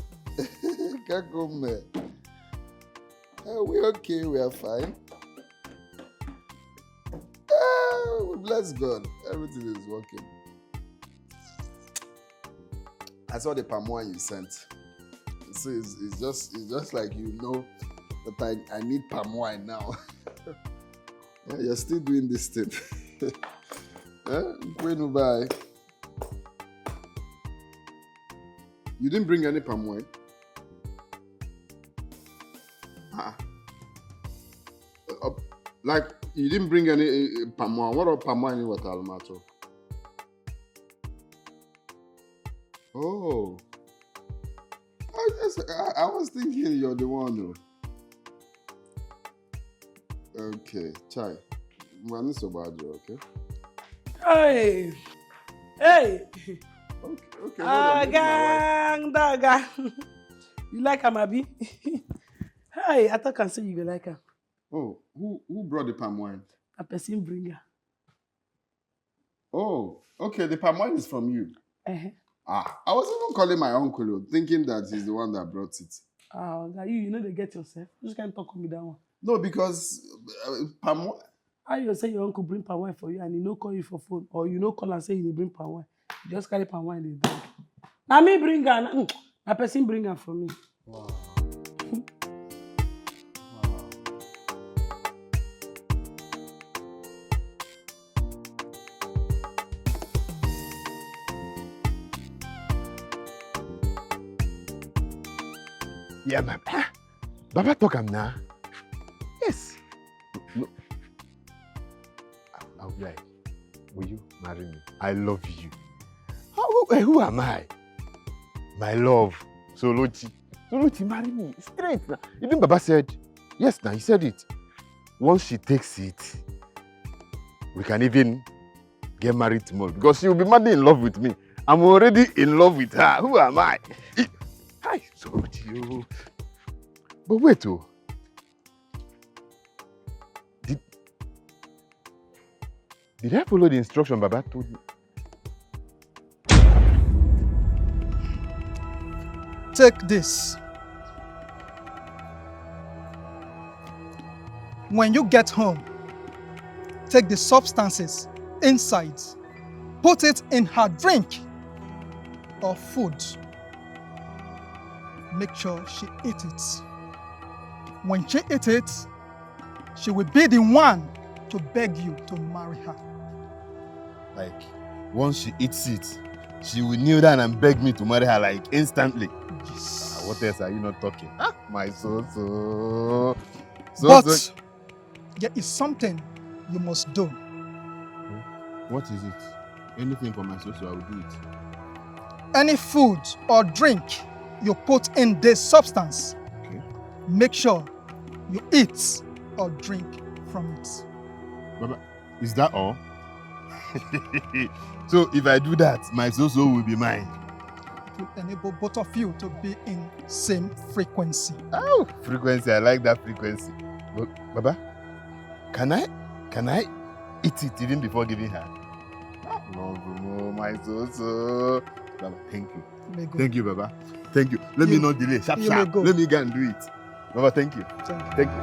Can't go, man. We're okay, we are fine. We bless God. Everything is working. I saw the palm wine you sent. So it's just like you know that I need palm wine now. Yeah, you're still doing this thing. When bye. You didn't bring any palm wine? Like, you didn't bring any palm wine. What about palm wine in water, Almato? Oh. I was thinking you're the one, though. Okay, Chai. Man, it's about you, okay? Hey! Hey! Okay. Gang, daga. You like him, Abi? Hey, I thought I can say you like him. Oh, who brought the palm wine? A person bringer. Oh, okay, the palm wine is from you. Uh-huh. I was even calling my uncle, thinking that he's the one that brought it. You know they get yourself. You just can't talk on me that one. No, because palm wine. How you say your uncle bring palm wine for you and he no call you for phone, or you no call and say he bring palm wine? You just carry palm wine and drink. Now me bring her. A person bring her for me. Wow. Yeah, Baba talk am now. Yes. No. I'll be like, will you marry me? I love you. Who am I? My love. Solochi, marry me. Straight now. Even Baba said, yes, now he said it. Once she takes it, we can even get married tomorrow. Because she will be madly in love with me. I'm already in love with her. Who am I? Hi, Solochi. But wait, oh. Did I follow the instruction Baba told me? Take this. When you get home, take the substances inside, put it in her drink or food. Make sure she eats it. When she eats it, she will be the one to beg you to marry her. Like, once she eats it, she will kneel down and beg me to marry her, like, instantly. Yes. What else are you not talking? My so. But there is something you must do. What is it? Anything for my so, I will do it. Any food or drink you put in this substance, make sure you eat or drink from it. Baba, is that all? So if I do that, my so will be mine. It will enable both of you to be in same frequency. Oh, frequency, I like that frequency. But Baba, can I eat it even before giving her? No, my so. Baba, thank you. Thank you, Baba. Thank you. Let me not delay. Sharp. Let me go and do it. Baba, thank you. Thank you.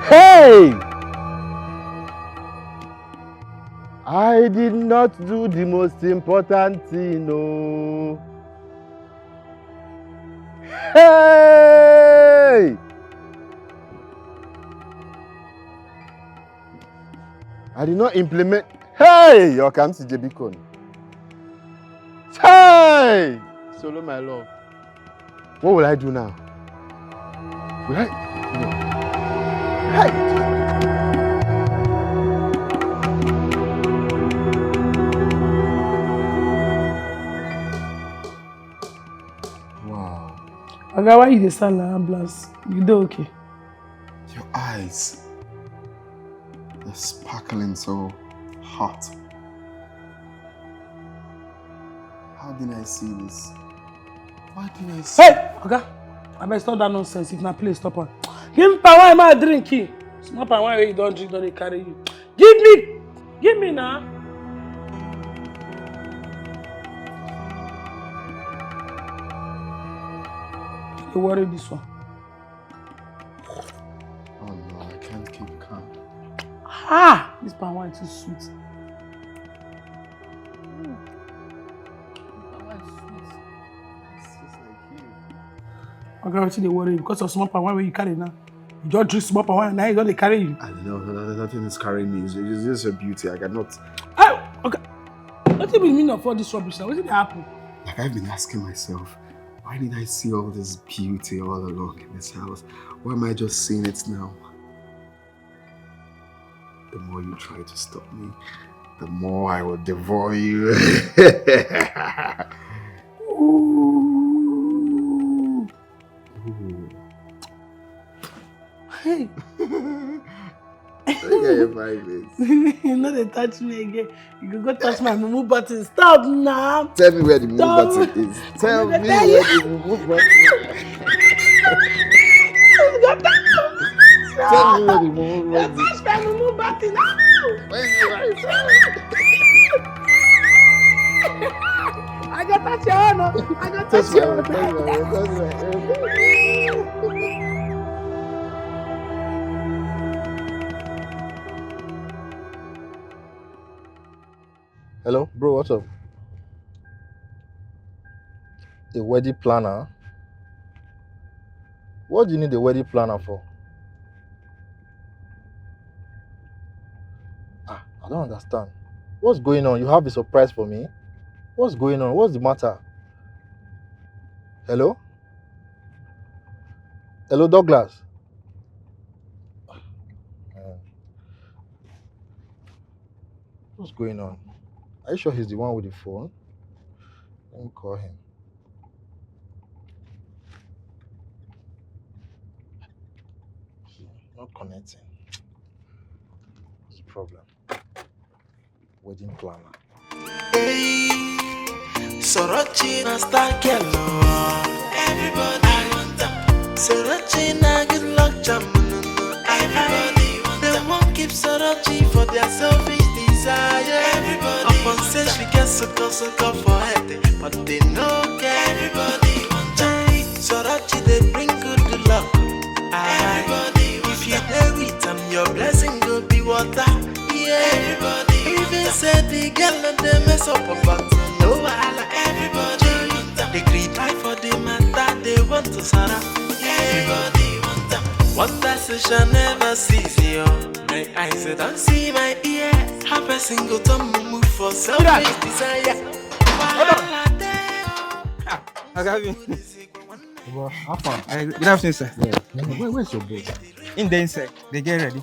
Hey! I did not do the most important thing, no. Hey! I did not implement. Hey! Your comes to JB. Hey! Solo, my love. What will I do now? Will I? No. Hey! Wow. Oga, why you dey stand like ambulance? You do okay? Your eyes. They're sparkling so hot. How did I see this? Why did I see? Hey! Oga, I better stop that nonsense. If na play, stop on. Give me palm wine, ma drink. Small palm wine wey you don't drink, don't dey carry you. Give me now. You worry this one. Ah, this palm wine is too sweet. Okay, what's the worry? Because of small palm wine where you carry now. You just drink small palm wine and now you don't carry you. I don't know, nothing is carrying me. It's just a beauty. I cannot. Okay. What do you mean of all this rubbish now? What did happen? Like I've been asking myself, why did I see all this beauty all along in this house? Why am I just seeing it now? The more you try to stop me, the more I will devour you. Ooh. Ooh. Hey. Look at your vibe. You know they touch me again. You can go touch my mumu button. Stop now. Tell me where the mumu button is. Tell me where the mumu button is. Tell me where the mumu button is. Touch my mumu button. I got touch your own. I got touch your own. Hello, bro, what's up? A wedding planner? What do you need a wedding planner for? I don't understand. What's going on? You have a surprise for me? What's going on? What's the matter? Hello? Hello, Douglas? What's going on? Are you sure he's the one with the phone? Let me call him. Not connecting. What's the problem? Wedding planner. Hey, Sorochi na star girl. Everybody want them. Sorochi na good luck jam. Everybody want them. They won't keep Sorochi for their selfish desire. Everybody upon say she gets so for head, but they no care. Everybody want them. Sorochi they bring good luck. Everybody if you there with them, your blessing go be water. Yeah, everybody. Even said the girl and they mess up but no wahala. Everybody they greet die for the matter they want to Sarah. Everybody want them. One that shall never cease you. My eyes don't see my ear. Have a single time move for selfish desire. I got you. How far? Good afternoon, sir. Where's your boat? In the inside, they get ready.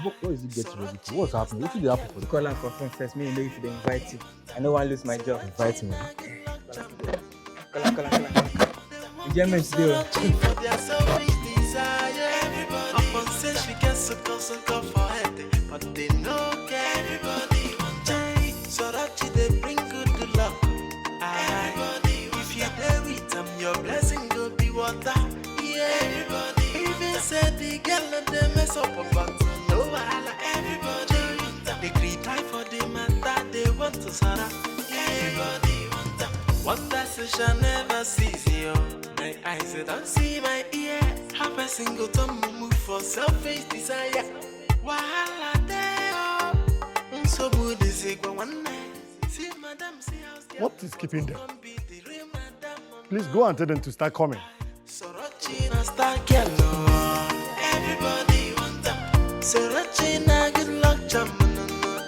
What is it getting ready for? What's happening? What did happen for you? Call her for phone first. Me know if they invite you. I don't want to lose my job. Invite me. Call her. Enjoyment today. Upon say she gets so for head, but they no care. Everybody want change. So that they bring good luck. Everybody, if you there with them, your blessing go be water. Yeah, everybody. Even said the girl and they mess up but no wahala. Everybody, they greet die for the matter they want to Sarah. Everybody want them. One that shall never cease you. My eyes don't see my ear. Have a single time move for selfish desire. Wahala deo. So good is it one night. See madam, see house. What is keeping them? Please go and tell them to start coming. Sorochi na star girl. Everybody want them. Sorochi na good luck jam.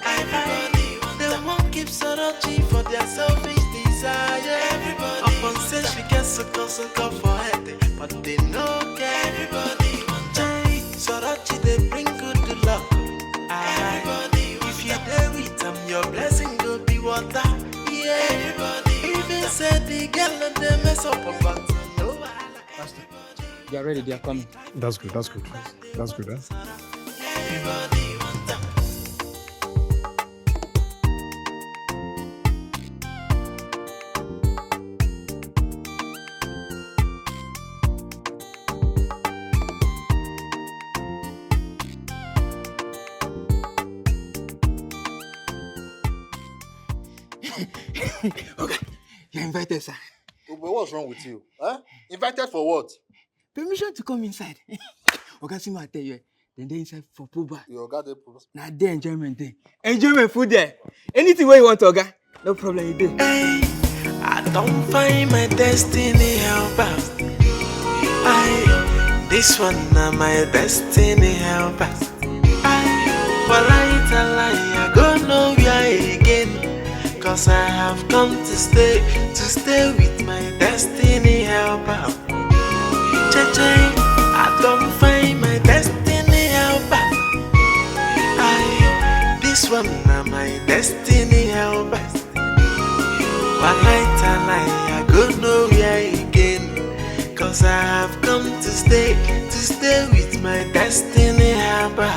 Everybody want them. They won't keep Sorochi for their selfish desire. Everybody upon say she gets so for head, but they no care. Everybody want change. Sorochi they bring good luck. Everybody if you there with them, your blessing go be water. Yeah, everybody even said the girl and they mess up but no wahala. They are ready. They are coming. That's good. That's good, eh? Everybody want them. Okay, you're invited, sir. Oh, but what's wrong with you? Huh? Invited for what? Permission to come inside. Okay, see, I tell you, Then they inside for Puba. Your God, Now there enjoyment there. Enjoyment food there. Anything where you want, Oga. No problem, you do. Hey, I don't find my destiny helper. This one na my destiny helper. But I go nowhere again. Cause I have come to stay with my destiny helper. I don't find my destiny helper. This one na my destiny helper. But I go nowhere again. Cause I have come to stay with my destiny helper.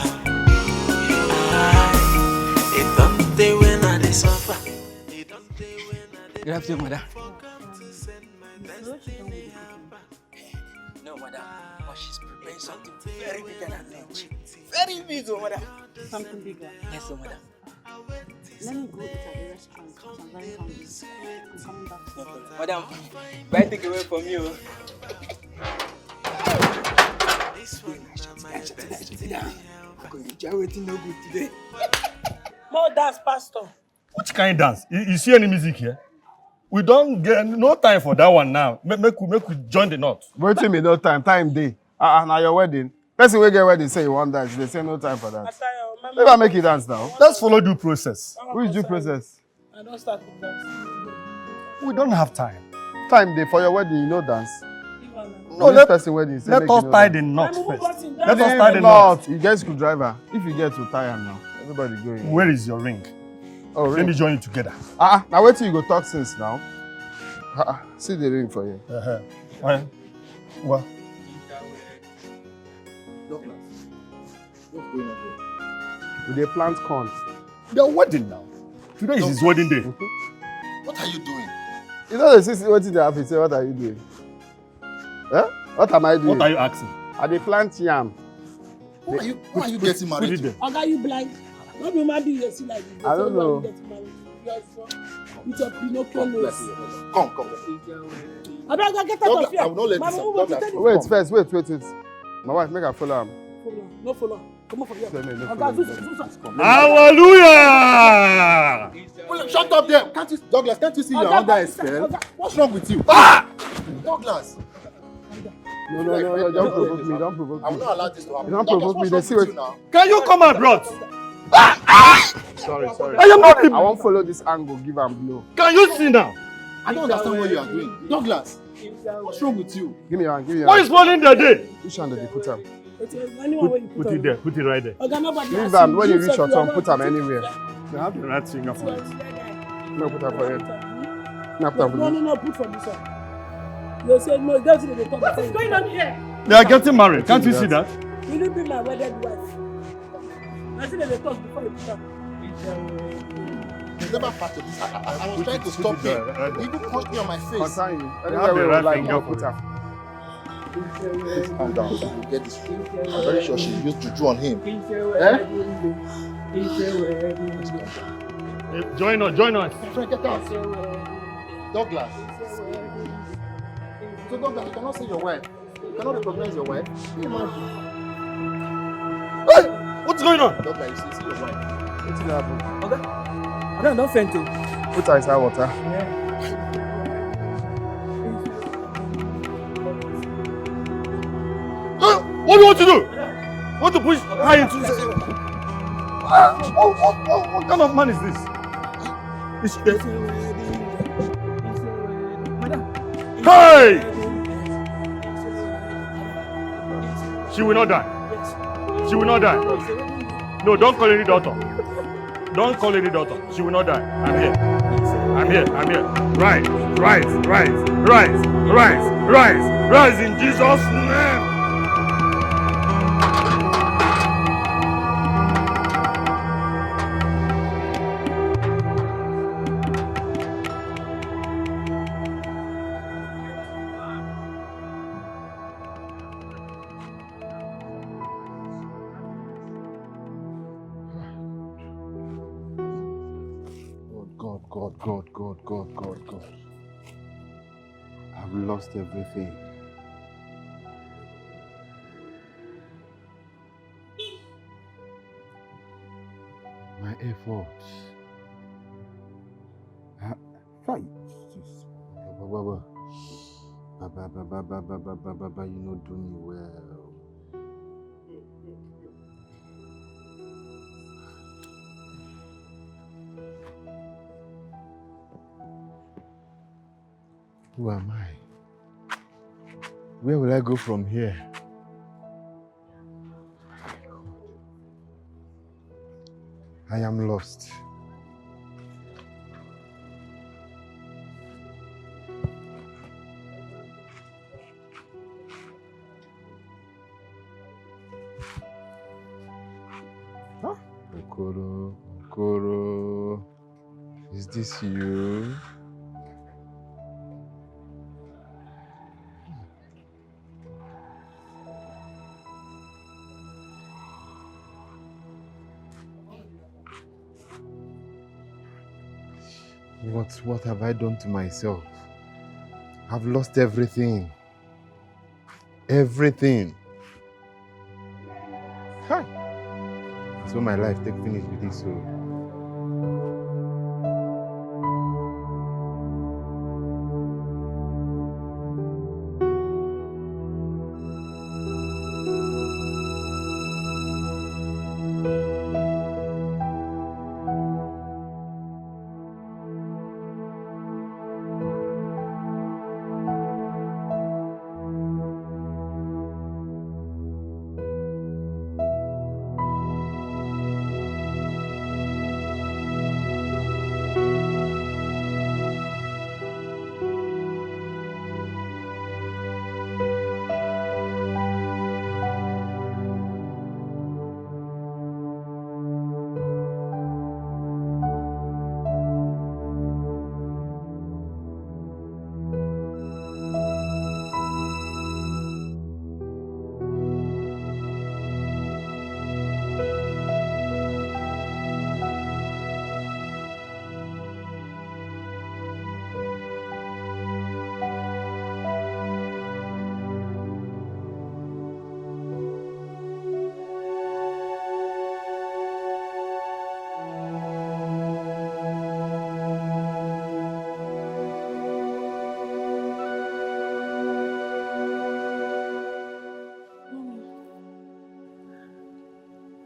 It don't day when I dey suffer. Good afternoon, madam. No, madam. But she's preparing something very big and large. Very big, oh, madam. Something bigger. Yes, oh, madam. Let me go eat at the restaurant because I'm very hungry. I'm coming back. No problem. Madam, buy take away from you. I'm going to enjoy waiting no good today. More dance, Pastor. Which kind of dance? You see any music here? We don't get no time for that one now. Make we join the knot. Wait me no time. Time day. Now your wedding. Person will get wedding say you want dance. They say no time for that. Maybe I make you dance now. Let's follow due process. Which due process? I don't start with dance. We don't have time. Time day for your wedding, you know dance. No, this person wedding. Say let make us you know tie dance. the knot first. Let Let us tie the knot. You get screwdriver. If you get to tie him now, everybody going. Where is your ring? Oh, ring. Let me join you together. Now wait till you go talk since now. See the ring for you. Well. What's going on here? They plant corn. Their wedding now. Today is his wedding day. What are you doing? You know the sister what they have to say, what are you doing? Huh? What am I doing? What are you asking? Are they plant yam? Why are you getting married? Oga, you blind? No be man be you see like this. I don't know. With your Pinocchio nose. Come. I better get out of here. I will not let Mama, this who want to tell you? Wait first, wait. My wife, make her follow him. No follow. Come on for here. No, Oga, Zusa. Hallelujah! Well, shut up there. Douglas, can't you see you're under a spell? What's wrong with you? Douglas. No, don't provoke me. Don't provoke me. I will not allow this to happen. Don't provoke me. They see what. Can you come abroad? Sorry. I am not. I won't follow this angle. Give am blow. Can you see now? I don't understand what you are doing. Douglas, what's wrong with you? Give me your hand. What is falling the day? Which hand did you put him? Put it there. Put it right there. Leave am. When you reach your turn, put him anywhere. You have the right finger for it. No, put him for it. No, put him for it. No, put from this one. You say no, that's what they talk. What is going on here? They are getting married. Can't you see that? Will you be my wedded wife? That's what they talk before you put up. He's never part of this. I was trying to stop him. He even punched me on my face. Concern you. You have the right finger put for him. Please calm down. We'll get this. I'm very sure she used juju on him. Join us. Frank, get out. Douglas. So Douglas, you cannot say your wife. You cannot recognize your wife. Can you imagine? Hey! What's going on? Douglas, you see your wife. What's going to happen? Okay. I don't faint too. Put her inside water. What do you want to do? Want to push her into the... What kind of man is this? Is she dead? Hey! She will not die. She will not die. No, don't call any doctor. Don't call any doctor. She will not die. I'm here. Rise in Jesus' name. God. I've lost everything. efforts. Fight. Baba, you know, do me well. Who am I? Where will I go from here? I am lost. Huh? Okoro, is this you? What have I done to myself? I've lost everything. Everything. Hi. So my life take finish with this. So.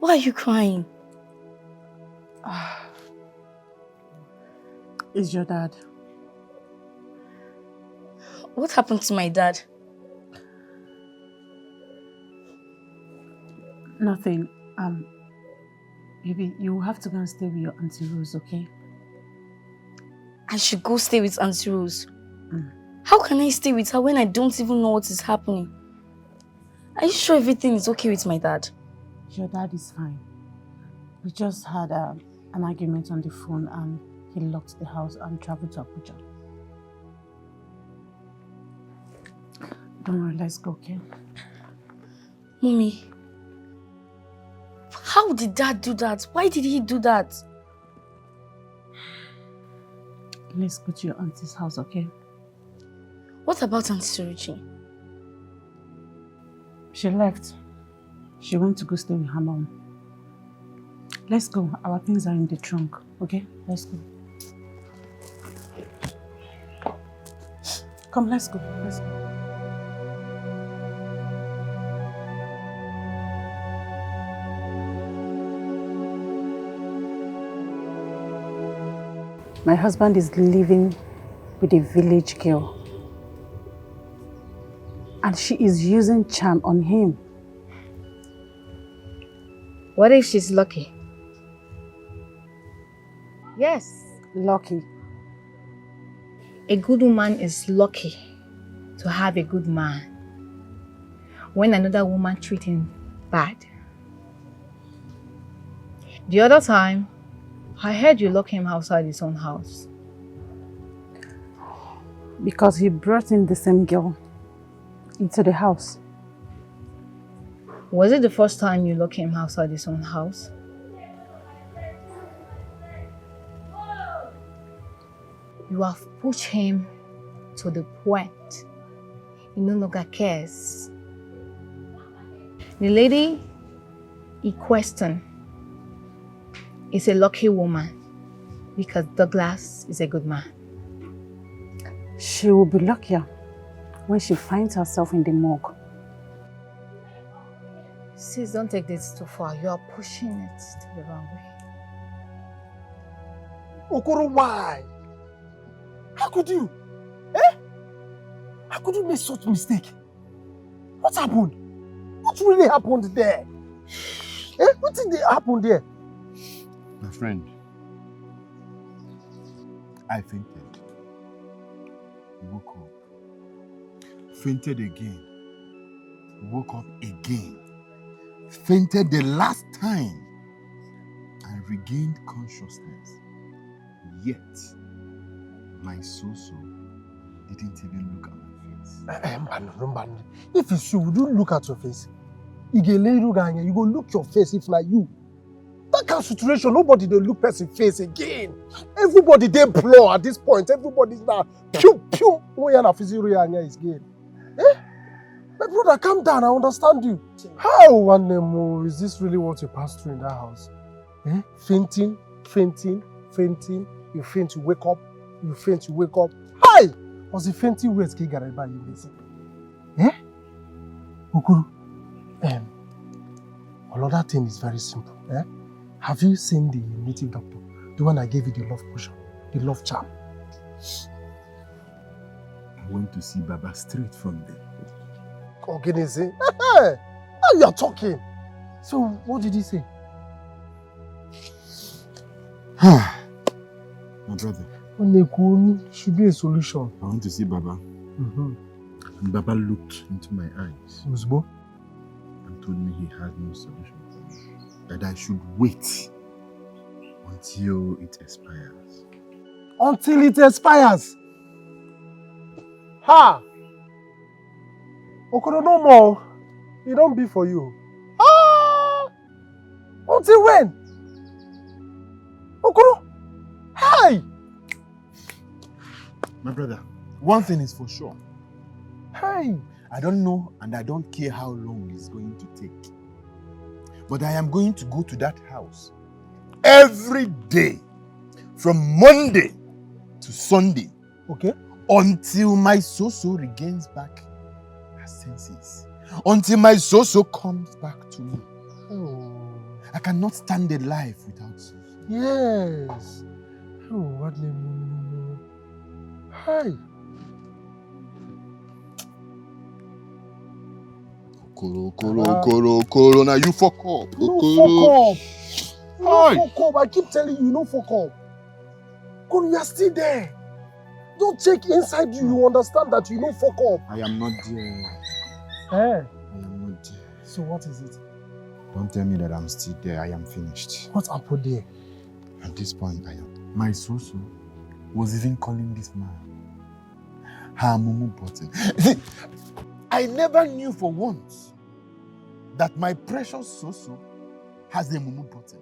Why are you crying? It's your dad. What happened to my dad? Nothing. Baby, you will have to go and stay with your Auntie Rose, okay? I should go stay with Auntie Rose. How can I stay with her when I don't even know what is happening? Are you sure everything is okay with my dad? Your dad is fine. We just had an argument on the phone and he locked the house and traveled to Abuja. Don't worry, let's go, okay? Mommy, how did Dad do that? Why did he do that? Let's go to your auntie's house, okay? What about Auntie Soruchi? She left. She went to go stay with her mom. Let's go. Our things are in the trunk, okay? Let's go. Come, let's go. Let's go. My husband is living with a village girl. And she is using charm on him. What if she's lucky? Yes. Lucky. A good woman is lucky to have a good man. When another woman treats him bad. The other time, I heard you lock him outside his own house. Because he brought in the same girl into the house. Was it the first time you locked him outside his own house? You have pushed him to the point he no longer cares. The lady he questioned is a lucky woman because Douglas is a good man. She will be luckier when she finds herself in the morgue. Sis, don't take this too far. You are pushing it to the wrong way. Okoro, why? How could you? Eh? How could you make such mistake? What happened? What really happened there? Eh? What did happen there? My friend, I fainted. Woke up. Fainted again. Woke up again. Fainted the last time. And regained consciousness. Yet, my so-so didn't even look at my face. If it's you, would you look at your face? You go look your face if like you. That kind of situation, nobody dey look person face again. Everybody they blow at this point. Everybody's now pew pew. Is again. Eh? My brother, calm down. I understand you. How Wanemo, is this really what you passed through in that house? Eh? Fainting. You faint, you wake up. You faint, you wake up. Hi! Was the fainting words ki gareba you listen? Eh? Ukuru. Another thing is very simple. Eh? Have you seen the native doctor? The one I gave you the love potion, the love charm. I went to see Baba straight from there. Hey, now you are talking. So what did he say? My brother. Should be a solution. I want to see Baba. And Baba looked into my eyes. Uzbo? And told me he had no solution for me. That I should wait until it expires. Until it expires? Ha! Okoro, no more. It don't be for you. Ah! Until when? Okoro? Hi! My brother, one thing is for sure. Hey! I don't know and I don't care how long it's going to take. But I am going to go to that house every day from Monday to Sunday. Okay. Until my so-so regains back her senses. Until my so-so comes back to me. Oh. I cannot stand a life without so-so. Yes. Oh, what name? Hi. Okoro, now you fuck up. No fuck up. No fuck up. I keep telling you, no fuck up. Okoro, you are still there. Don't check inside you. You understand that you no fuck up. I am not there. Eh? I am not there. So what is it? Don't tell me that I'm still there. I am finished. What's happened there? At this point, I am. My so-so was even calling this man her mumu button. See, I never knew for once that my precious so-so has a mumu button.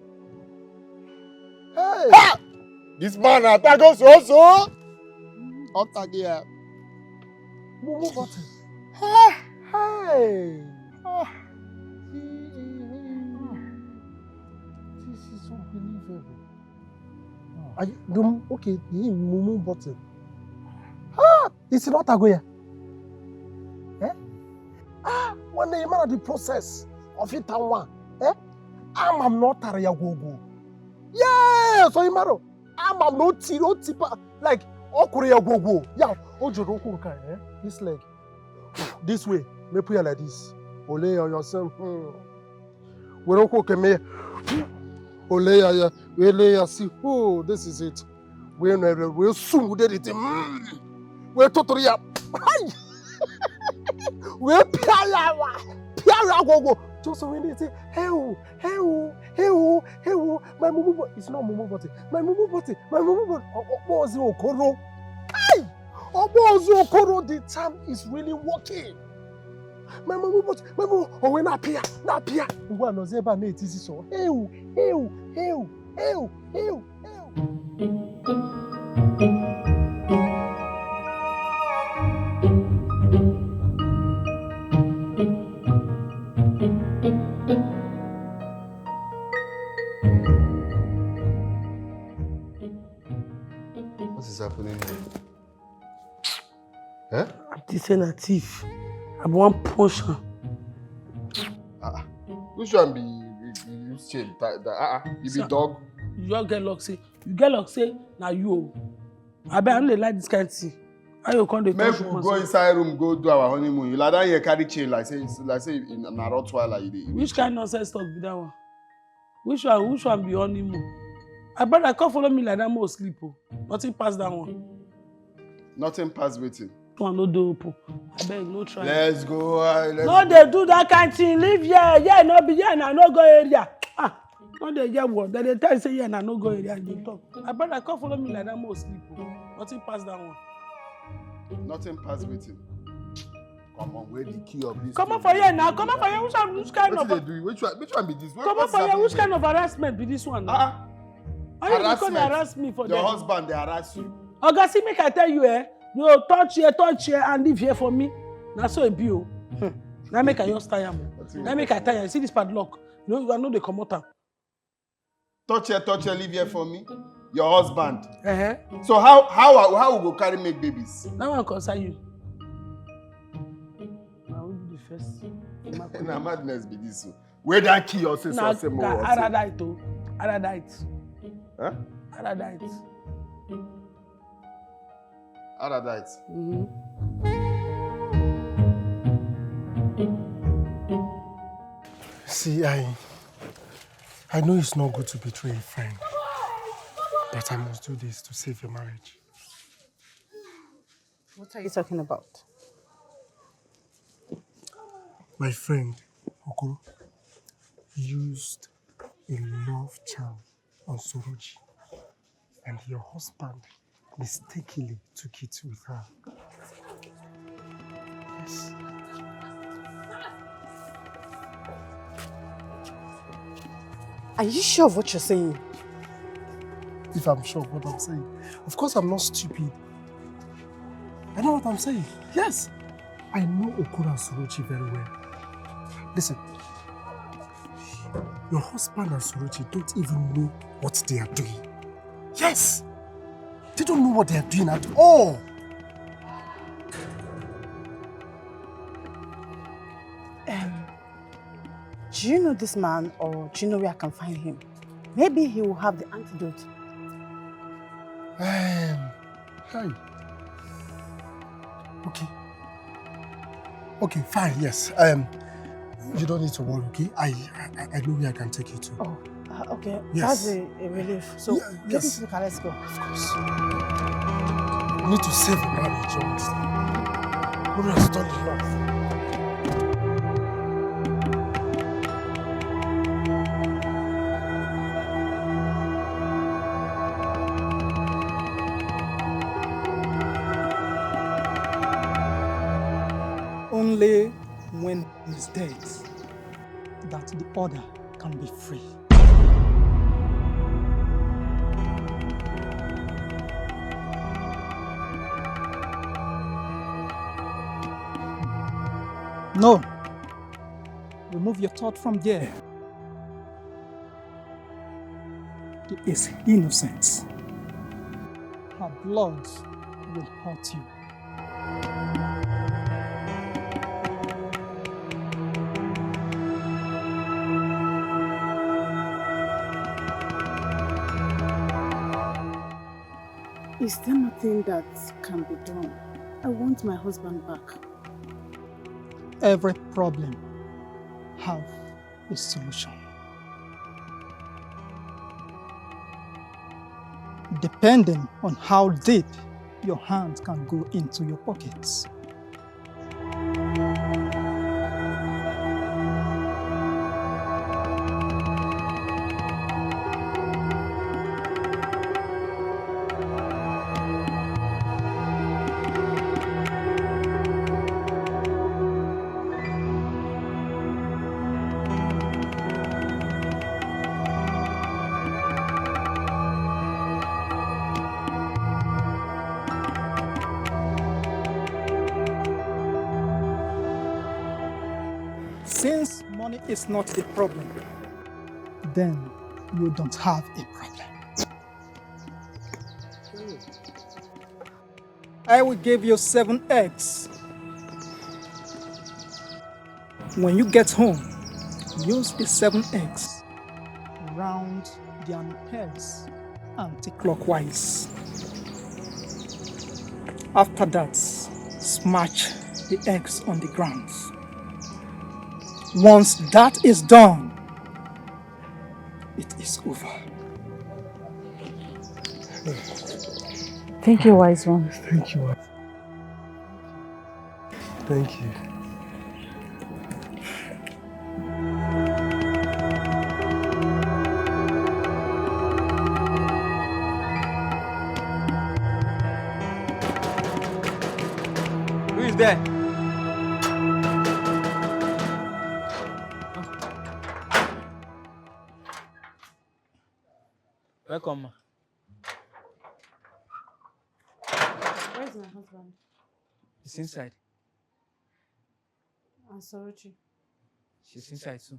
Hey! Ha! This man attack us so-so. Otagia. Mumu button. Ha! Hey! This is unbelievable. Okay, the mumu button. It's not Agoya. Eh? When they man the process of it and one, eh? I'm not Tarayagogo. Yeah, so you matter. I'm not tipa like Okuriagogo. Yeah, Ojo eh? This leg. This way. Me put like this. Ole on yourself. We don't cook me. Ole ya. We lay ya see. Oh, this is it. We'll soon did it. We're totally up. We're Piara go. Just when they say, hey, my mumu, it's not mumu body. My mumu body. What was it, Okoro? Hey! Obozo Okoro, the term is really working. My mumu body. My mumu, oh, we're not Pia. One knows ever made it so. Hey. happening here? Eh? I'm this a thief. I want punch her. Which one be you chain? You be dog? You just get luck say. You get luck say now you. I bet I don't like this kind of thing. How you come to Make we go inside room, go do our honeymoon. You like that here carry chain like say in a Rottweiler you dey. Which kind of nonsense talk be that one? Which one be honeymoon? I bet I can't follow me like that more sleep. Oh. Nothing past that one. Nothing past waiting. One no do open. I beg no try. Let's go. No, they do that kind of thing. Live here. Yeah, no be here. Now no go area. No they get what? They tell you say yeah, now no go area. They talk. I bet I can't follow me like that more sleep. Oh. Nothing past that one. Nothing past waiting. Come on, where the key of this? Come on for here now. Come on for here. Which kind of? What they do? Which one be this? Come on for here. Which kind of harassment be this one? How you going to harass me for that? Your husband they harass you. Oga, see make I tell you you touch here and leave here for me. Now so it be. Now make I just tire me. Now make I tire. See this padlock. You know they come out. Touch here, leave here for me. Your husband. So how we go carry make babies? That one concern you. I will be the first. Na madness be this. Where that key or say so more? Aradite. Huh? Aradite. Aradite. See, I know it's not good to betray a friend, but I must do this to save your marriage. What are you talking about? My friend, Okoro, used a love charm on Soroji, and your husband mistakenly took it with her. Yes. Are you sure of what you're saying? If I'm sure of what I'm saying. Of course I'm not stupid. I know what I'm saying. Yes. I know Okoro and Soroji very well. Listen. Your husband and Soroji don't even know what they are doing. Yes! They don't know what they are doing at all. Do you know this man, or do you know where I can find him? Maybe he will have the antidote. Hey. Okay, fine, yes. You don't need to worry, okay? I know where I can take you to. Oh, okay. Yes. That's a relief. So, get into the car, let's go. Of course. You need to save your marriage, you understand? Who has done enough? Only when he's dead that the order can be free. No. Remove your thought from there. He is innocent. Her blood will hurt you. Is there nothing that can be done? I want my husband back. Every problem have a solution. Depending on how deep your hand can go into your pockets. Since money is not the problem, then you don't have a problem. I will give you 7 eggs. When you get home, use the 7 eggs, round their heads anti-clockwise. After that, smash the eggs on the ground. Once that is done, it is over. Thank you, wise one. Thank you. Thank you. Who is there? Welcome. Where's my husband? He's inside. And Sorochi. She's inside too.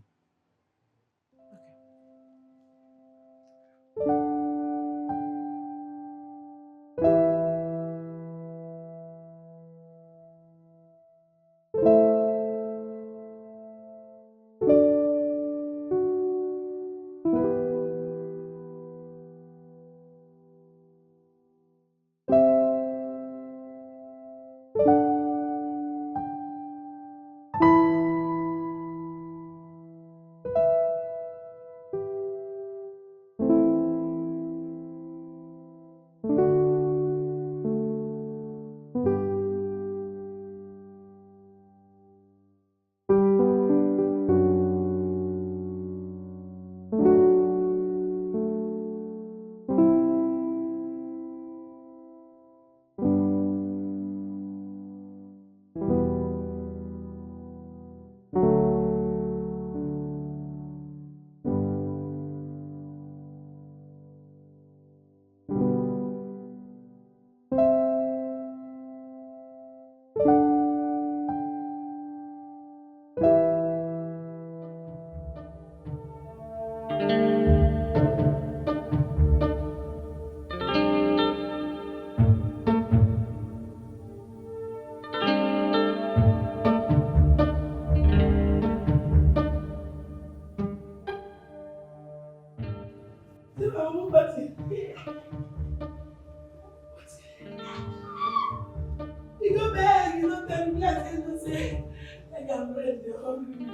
You go back, you don't tell me nothing to say. Like I'm ready to hug you.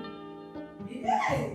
Yeah.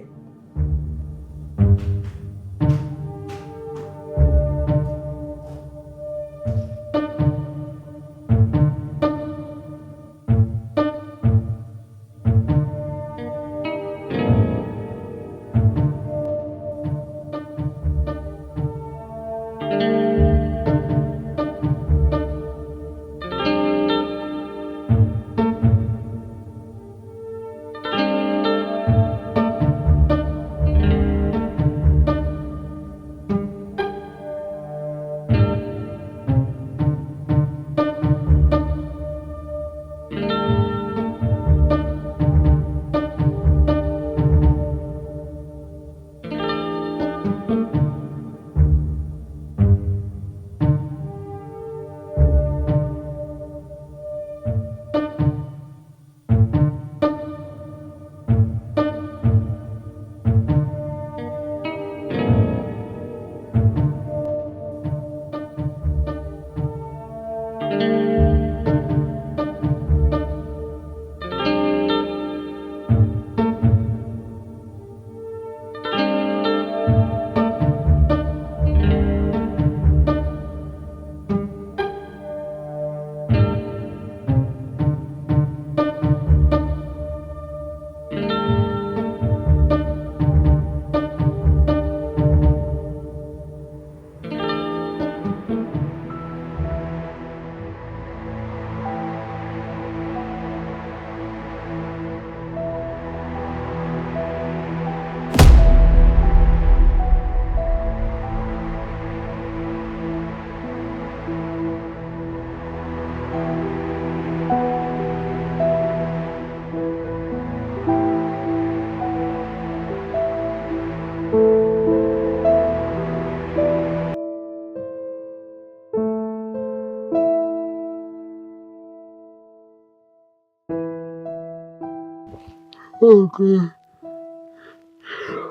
okay.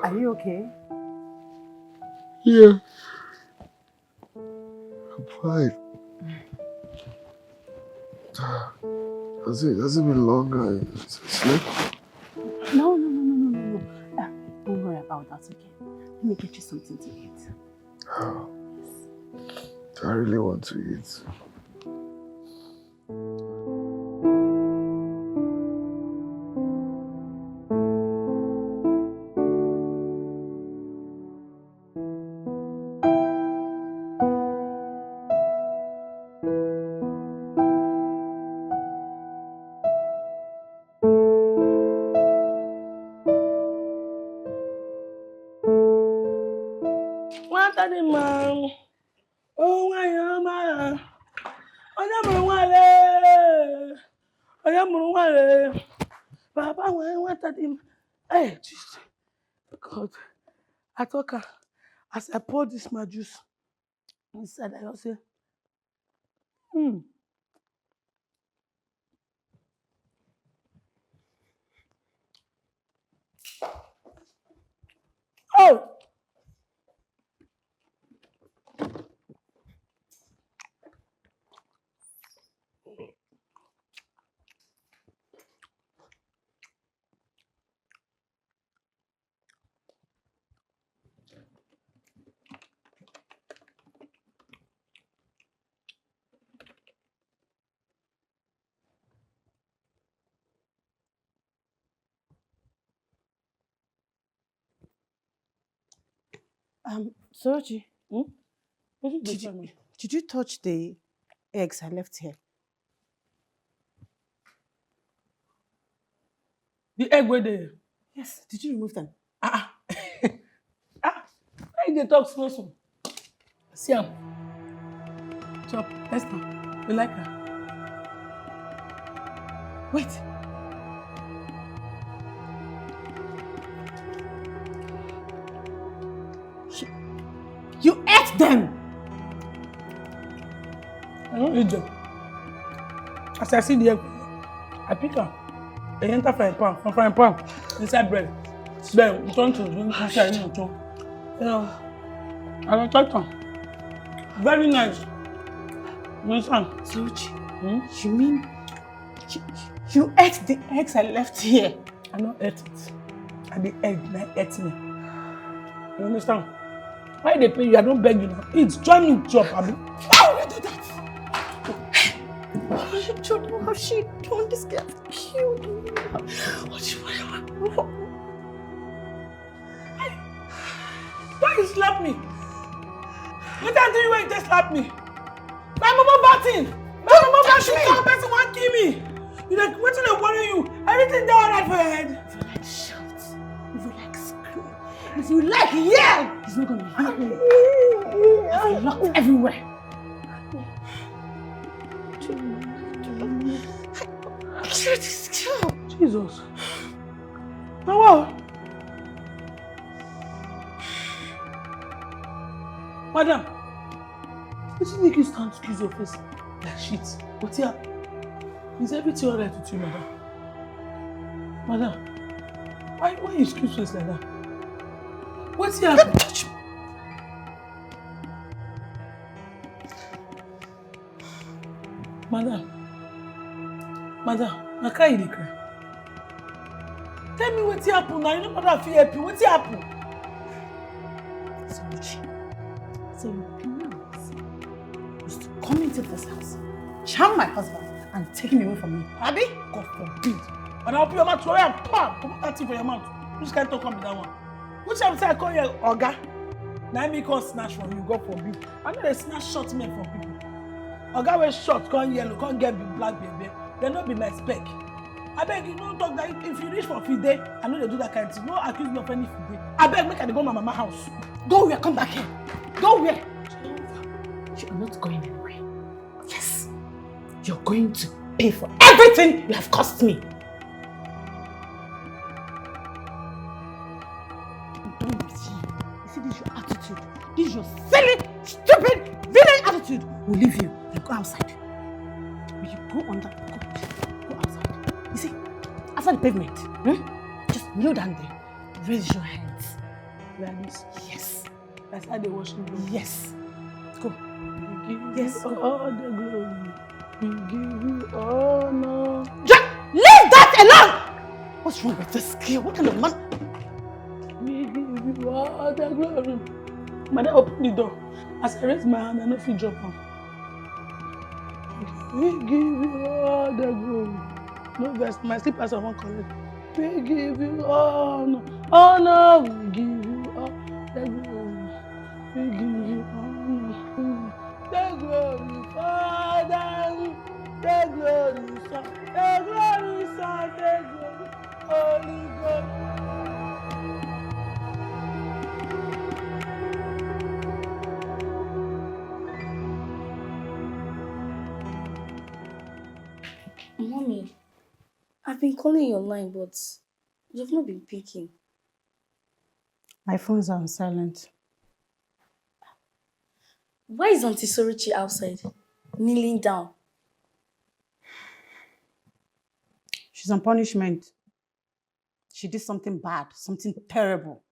Are you okay? Yeah. I'm fine. Has it been long? I slept? No. Don't worry about that, okay? Let me get you something to eat. Oh. I really want to eat. What are the man? Oh, my mama. Papa, what are the Hey, Jesus. God. I talk as I pour this my juice inside, I just say, Oh! Soji, What did you touch the eggs I left here? The egg were there. Yes, did you remove them? Why they talk slow? See him. Chop, Esther. You like her? Wait. You ate them! I don't eat them. As I see the egg, I pick them. They enter frying pan, from frying pan, inside bread. Then we turn to inside, you know, I don't touch them. Very nice. You understand? Soji, you mean you ate the eggs I left here? I don't eat it. And the egg ate me. You understand? Why they pay you? I don't beg you now. Eat, join me chop, Abi. Why would you do that? What has she done? This girl killed me. Why you slap me? What time do you when you just slap me? My mama batting! My mama batting! Some person want kill me! You like, what did I worry you? Everything down right for your head. If you like shout, if you like scream, if you like yell, it's not gonna happen. You're locked everywhere. Jesus. Now what? Madam, what make you stand to kiss your face like shit? What's here? Is everything alright with you, madam? Madam, why you squeeze face like that? What's here? Don't touch me. Madam, I cry you dey cry. Tell me what's happen now. You know what I feel happy. What's happen? So your plans was to come into this house, charm my husband, and take him away from me. Abi? God forbid. But I'll put your mouth to and pam! Come that thing for your mouth. Which kind of talk with that one? Which time say I call you Oga? Now me come snatch from you, God forbid. I know they snatch short men from people. Oga wey short, come yellow, come get big black baby. They not be my spec. I beg you, don't talk that if you reach for Fide, I know they do that kind of thing. No accuse me of any Fide. I beg, make I go to my mama house. Go where? Come back here. Go where? You're not going anywhere. Yes. You're going to pay for everything you have cost me. I'm done with you. You see, this is your attitude. This is your silly, stupid, villain attitude. We'll leave you and go outside. Will you go under? Go outside. You see, after the pavement, just Kneel down there. Raise your hands. Like this. Yes. That's how they worship God. Yes. Go. We give you all the glory. We give you honor. Leave that alone! What's wrong with this girl? What kind of man? We give you all the glory. Madam, open the door. As I raise my hand, I know if you drop on. We give you all the glory. No verse. My slippers are one correct. We give you honor. Honor. We give you all the glory. We give you honor. The glory, Father. The glory, Son. The glory, Son. The glory, Holy Ghost. Mommy, I've been calling your line, but you've not been picking. My phone's on silent. Why is Auntie Sorichi outside, kneeling down? She's on punishment. She did something bad, something terrible.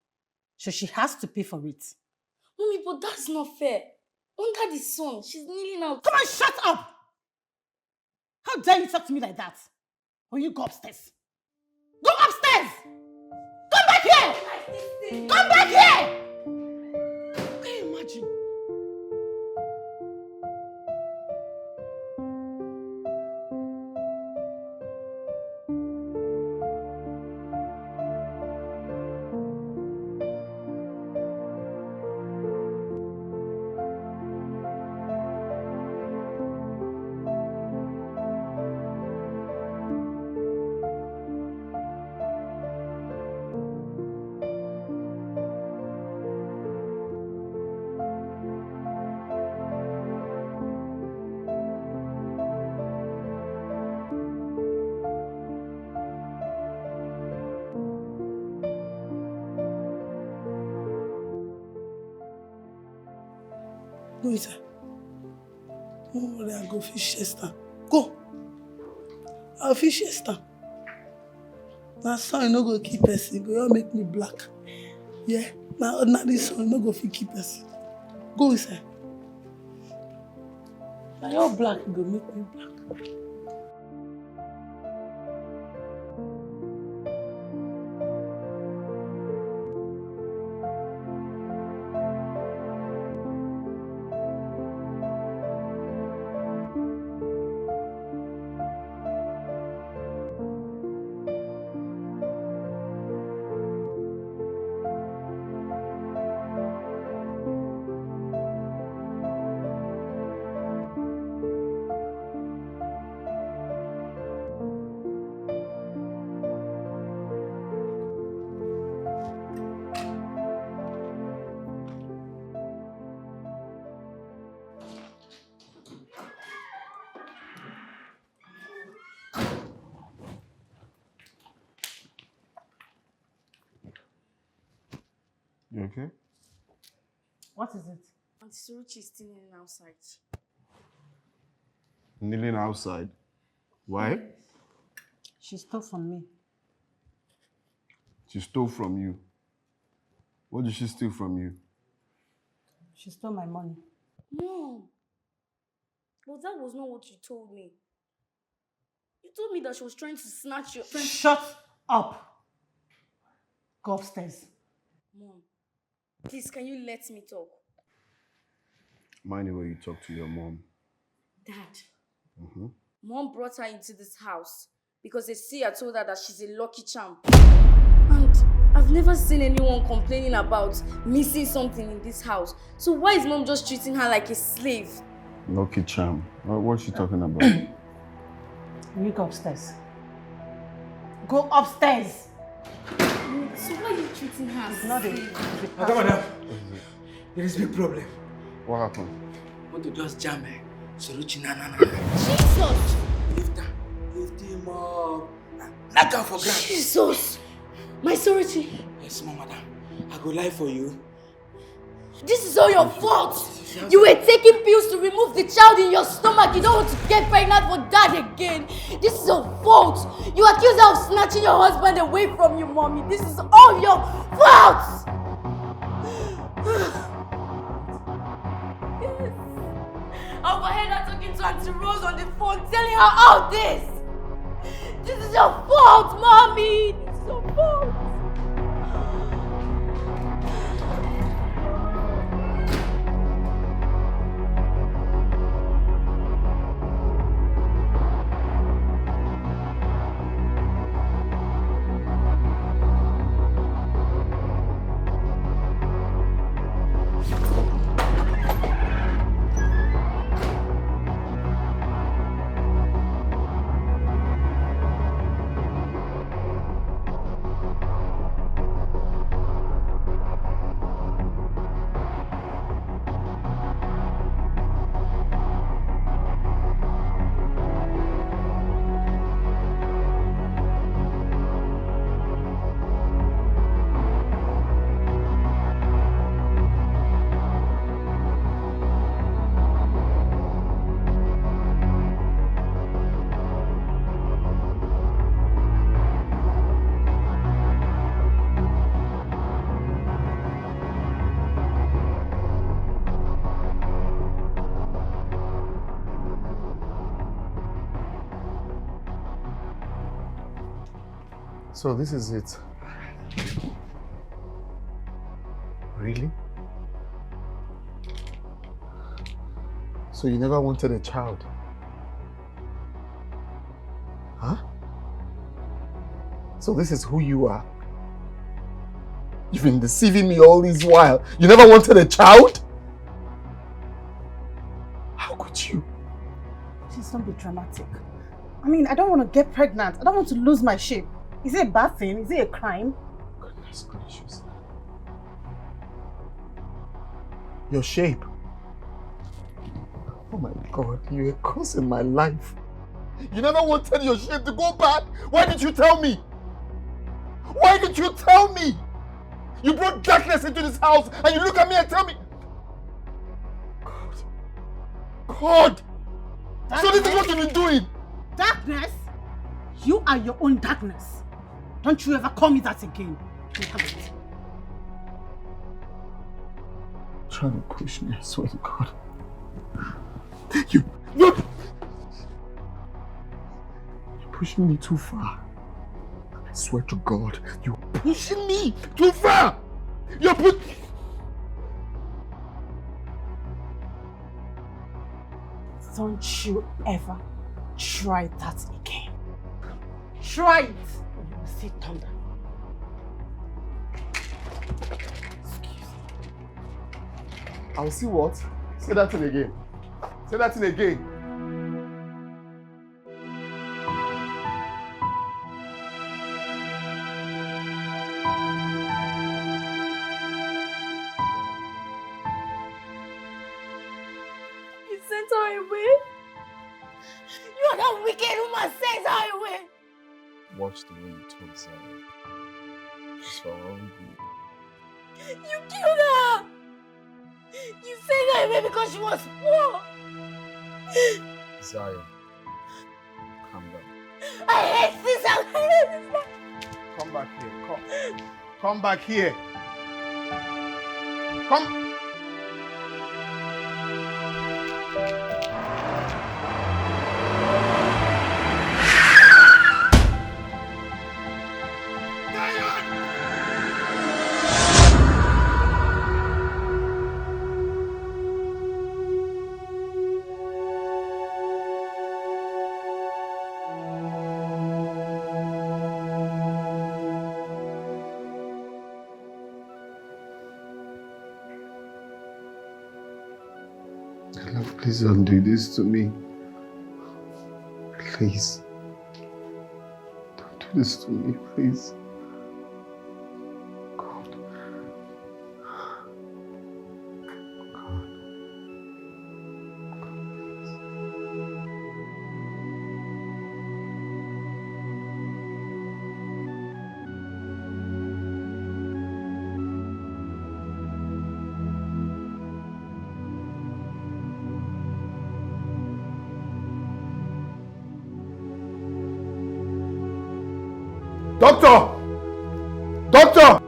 So she has to pay for it. Mommy, but that's not fair. Under the sun, she's kneeling out. Come on, shut up! How dare you talk to me like that? Or you go upstairs? Go upstairs! Come back here! Come back here! Can you imagine? Go inside. Don't worry, I'll go fish Chester. Go. I'll fish Chester. That's how you no go keep person. Go you make me black. Yeah. Now this song you no go fit keep person. Go inside. Now you're black, you go make me black. You okay? What is it? Auntie Sorichi is still kneeling outside. Kneeling outside. Why? She stole from me. She stole from you. What did she steal from you? She stole my money. No. But that was not what you told me. You told me that she was trying to snatch your... Shut up! Go upstairs. Mom, please, can you let me talk? Mind the way you talk to your mom. Dad, Mm-hmm. Mom brought her into this house because they see I told her that she's a lucky charm. And I've never seen anyone complaining about missing something in this house. So why is Mom just treating her like a slave? Lucky charm. What's she talking about? You go upstairs. Go upstairs! So why are you treating her as not a slave? Come on now. There is a big problem. What happened? Want to just jam her. Sorichi na. Jesus! Lift him up. Knock her for ground. Jesus! My Sorichi! Yes, madam. I go lie for you. This is all your fault! You were taking pills to remove the child in your stomach. You don't want to get pregnant for that again. This is your fault. You accuse her of snatching your husband away from you, mommy. This is all your fault. Yes. I overheard her talking to Auntie Rose on the phone, telling her all this. This is your fault, mommy. This is your fault. So this is it. Really? So you never wanted a child? Huh? So this is who you are? You've been deceiving me all this while. You never wanted a child? How could you? Please don't be dramatic. I mean, I don't want to get pregnant. I don't want to lose my shape. Is it a bad thing? Is it a crime? Goodness gracious. Your shape. Oh my God, you are causing my life. You never wanted your shape to go bad. Why did you tell me? Why did you tell me? You brought darkness into this house and you look at me and tell me. God. Darkness? So this is what you've been doing. Darkness? You are your own darkness. Don't you ever call me that again. Trying to push me, I swear to God. You're pushing me too far. I swear to God, you're pushing me too far. You're Don't you ever try that again. Try it. You will see thunder. I'll see what? Say that thing again. Say that thing again. You sent her away? You are that wicked woman sent her away. Watch the way you talk, Zion. It's for our own good. You killed her. You sent her away because she was poor. Zion, calm down. I hate this. I hate this. Come back here. Come back here. Come. Please don't do this to me. Please. Don't do this to me, please. God. Doctor! Doctor!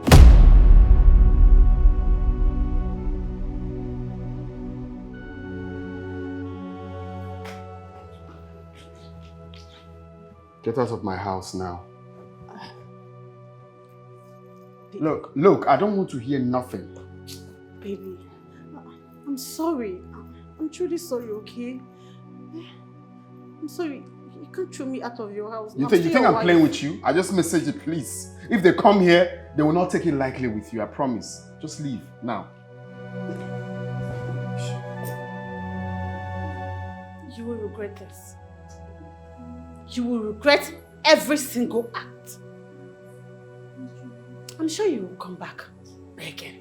Get out of my house now. Look, I don't want to hear nothing. Baby, I'm sorry. I'm truly sorry, okay? I'm sorry. You can't throw me out of your house. You think I'm playing with you? I just messaged you, please. If they come here, they will not take it lightly with you, I promise. Just leave, now. You will regret this. You will regret every single act. I'm sure you will come back again.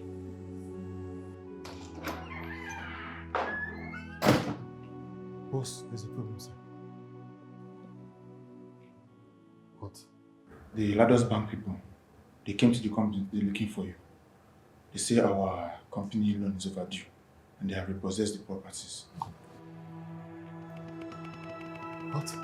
Boss, there's a problem, sir. What? The Ladders Bank people, they came to the company, they're looking for you. They say our company loan is overdue and they have repossessed the properties. What?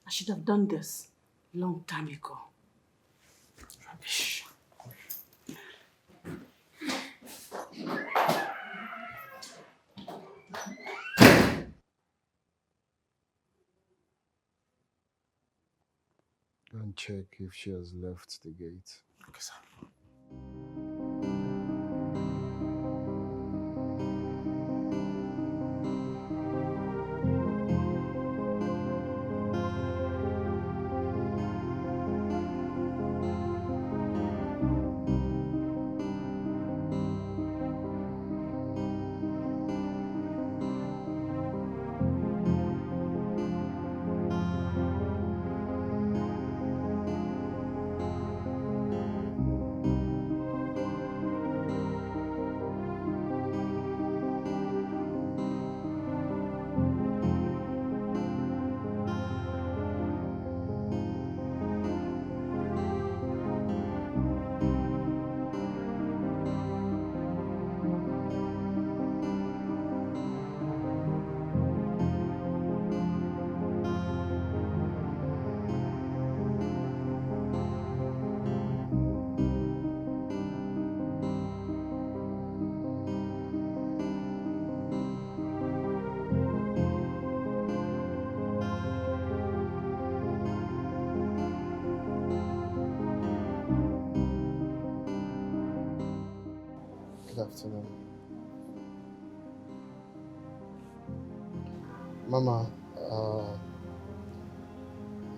I should have done this long time ago. Rubbish. Go and check if she has left the gate. Okay, sir. Good afternoon. Mama,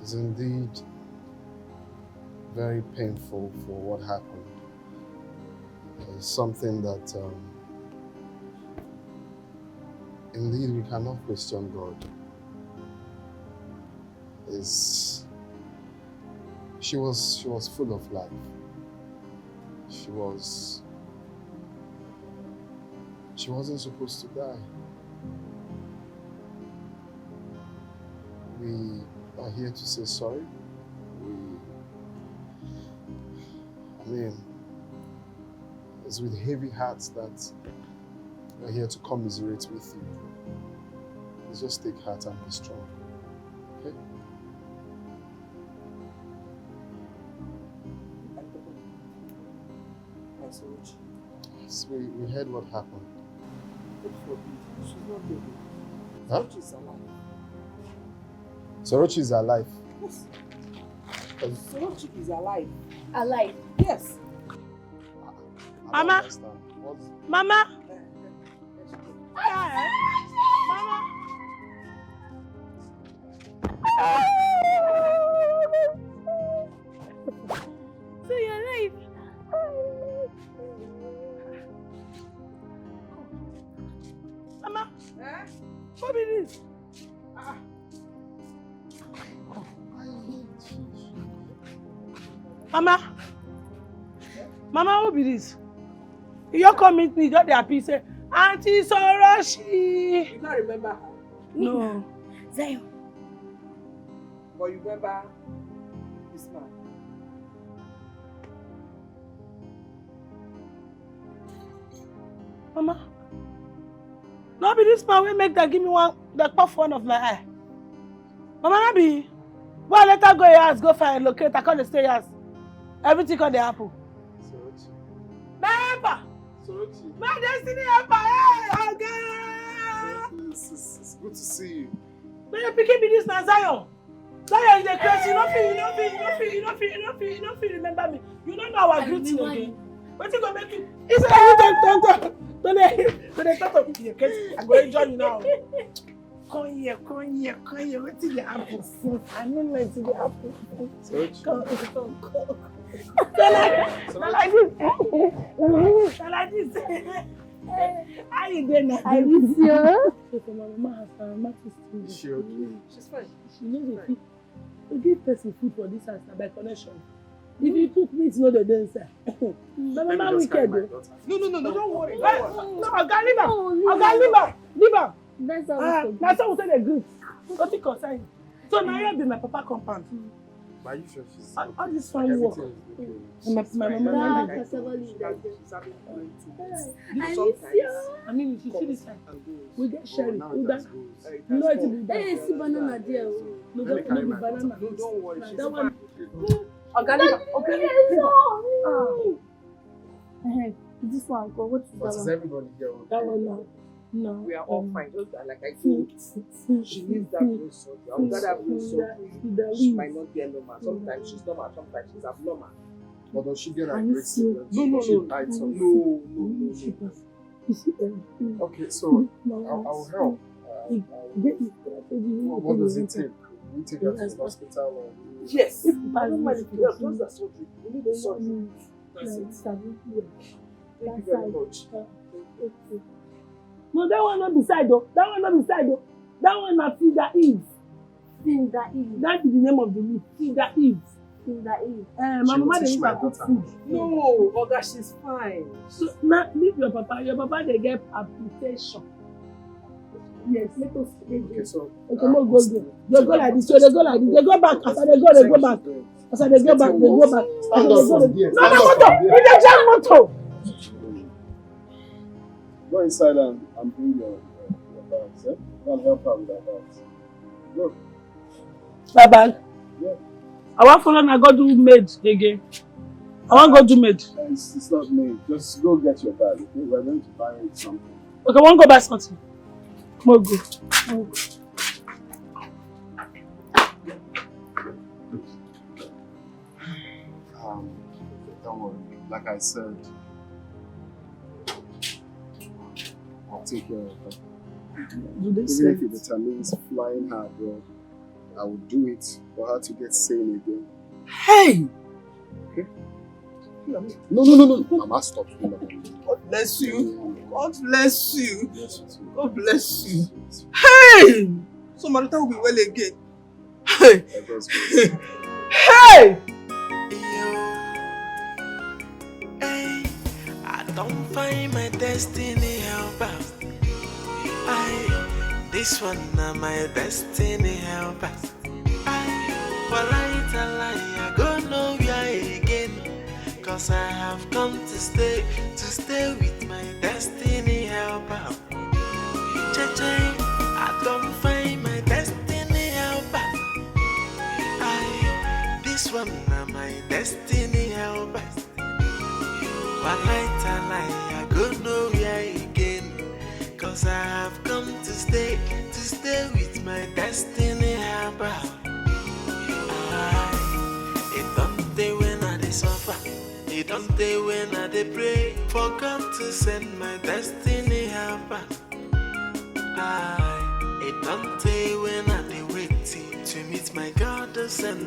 it's indeed very painful for what happened. It's something that indeed we cannot question God. She was full of life. She wasn't supposed to die. We are here to say sorry. It's with heavy hearts that we're here to commiserate with you. Let's just take heart and be strong. Okay? Yes, we heard what happened. She's not dead. Huh? She's alive. Sorochi is alive. Yes. Sorochi is alive. Alive? Yes. Mama? Mama? So you're alive? What be this? Mama, who be this? You come meet me, got the happy say, Auntie Soroshi. You can't remember her? No. Zion. But you remember this man? Mama, no be this man will make that give me the puff one of my eye. Mama, no be. Well, let her go your house, go find a locate. I can't stay house. Everything on the apple. My helper. My destiny helper. Hey, okay. It's good to see you. When you picking me this now, Zion. Zion is a crazy. You don't feel remember me. You don't know our greeting again. What you gonna make you? It's a don't talk of your case. I'm going to join you now. Come here. What is the apple food? I don't know it's the apple food. Come. Like this. How you doing now? I miss you. My mama has her mama to Is she okay? She's fine. She knows to give person food for this house by connection. If you cook meat, no the dancer. My mama wicked though. No, don't worry. No, I got leave her. That's how that's how we say the greet. Nothing concern. So now you be my papa compound. Are you sure she's all this fine work. My mama. I miss Sometimes. you. I mean, you see this time. We get sherry. now We it that. has goals. You know it be Hey, see banana there. No, Let me carry my banana. daughter. No, don't worry. She's That one. fine. Okay. This one, go. What is But is that one? everybody here? That one now. No. We are all fine. Just like I told you. She needs that brain surgery. I'm glad that brain surgery. She might not get normal. Sometimes she's normal. Sometimes she's abnormal. But does she get I a miss great you. signal? She bites something. No. Okay, so I'll help. What does it take? We take her to the hospital or? Yes. I don't mind if you help. Just the surgery. You need the surgery. That's it. Thank you very much. No, that one not beside though. That one not Finger Eve. That is the name of the leaf. Finger Eve. My mama dey use her cook food. No, Oga, she's fine. So now leave your papa. Your papa they get application. Yes, let us stay there. Okay, so Okay, no go there. They go like this. So they go like this. They go back. As they go back. As they go back, they go back. Stand up from here. No, no motor. We dey jam motor. Go inside and bring your bags. Eh? Go and help her with her bags. Go. My bag. Yeah. I want follow na go do maid again. I want go do maid. It's not me. Just go get your bag. Okay? We're going to buy something. Okay, I want go buy something. Come go. Don't worry. Like I said, I'll take care of her. Do they Even if it determines flying her abroad, I will do it for her to get sane again. Hey! Okay? No. Mama, stop. God bless you. God bless you. Yes, you too. God bless you. Hey! So Marita will be well again. Hey! Hey! I don't find my destiny helper. This one na my destiny helper. I go nowhere again. Cause I have come to stay with my destiny helper. I don't find my destiny helper. This one na my destiny helper. I go nowhere again. Cause I have come to stay with my destiny helper. It don't day when I dey suffer. It don't day when I dey pray for God to send my destiny helper. It don't day when I dey wait to meet my God to send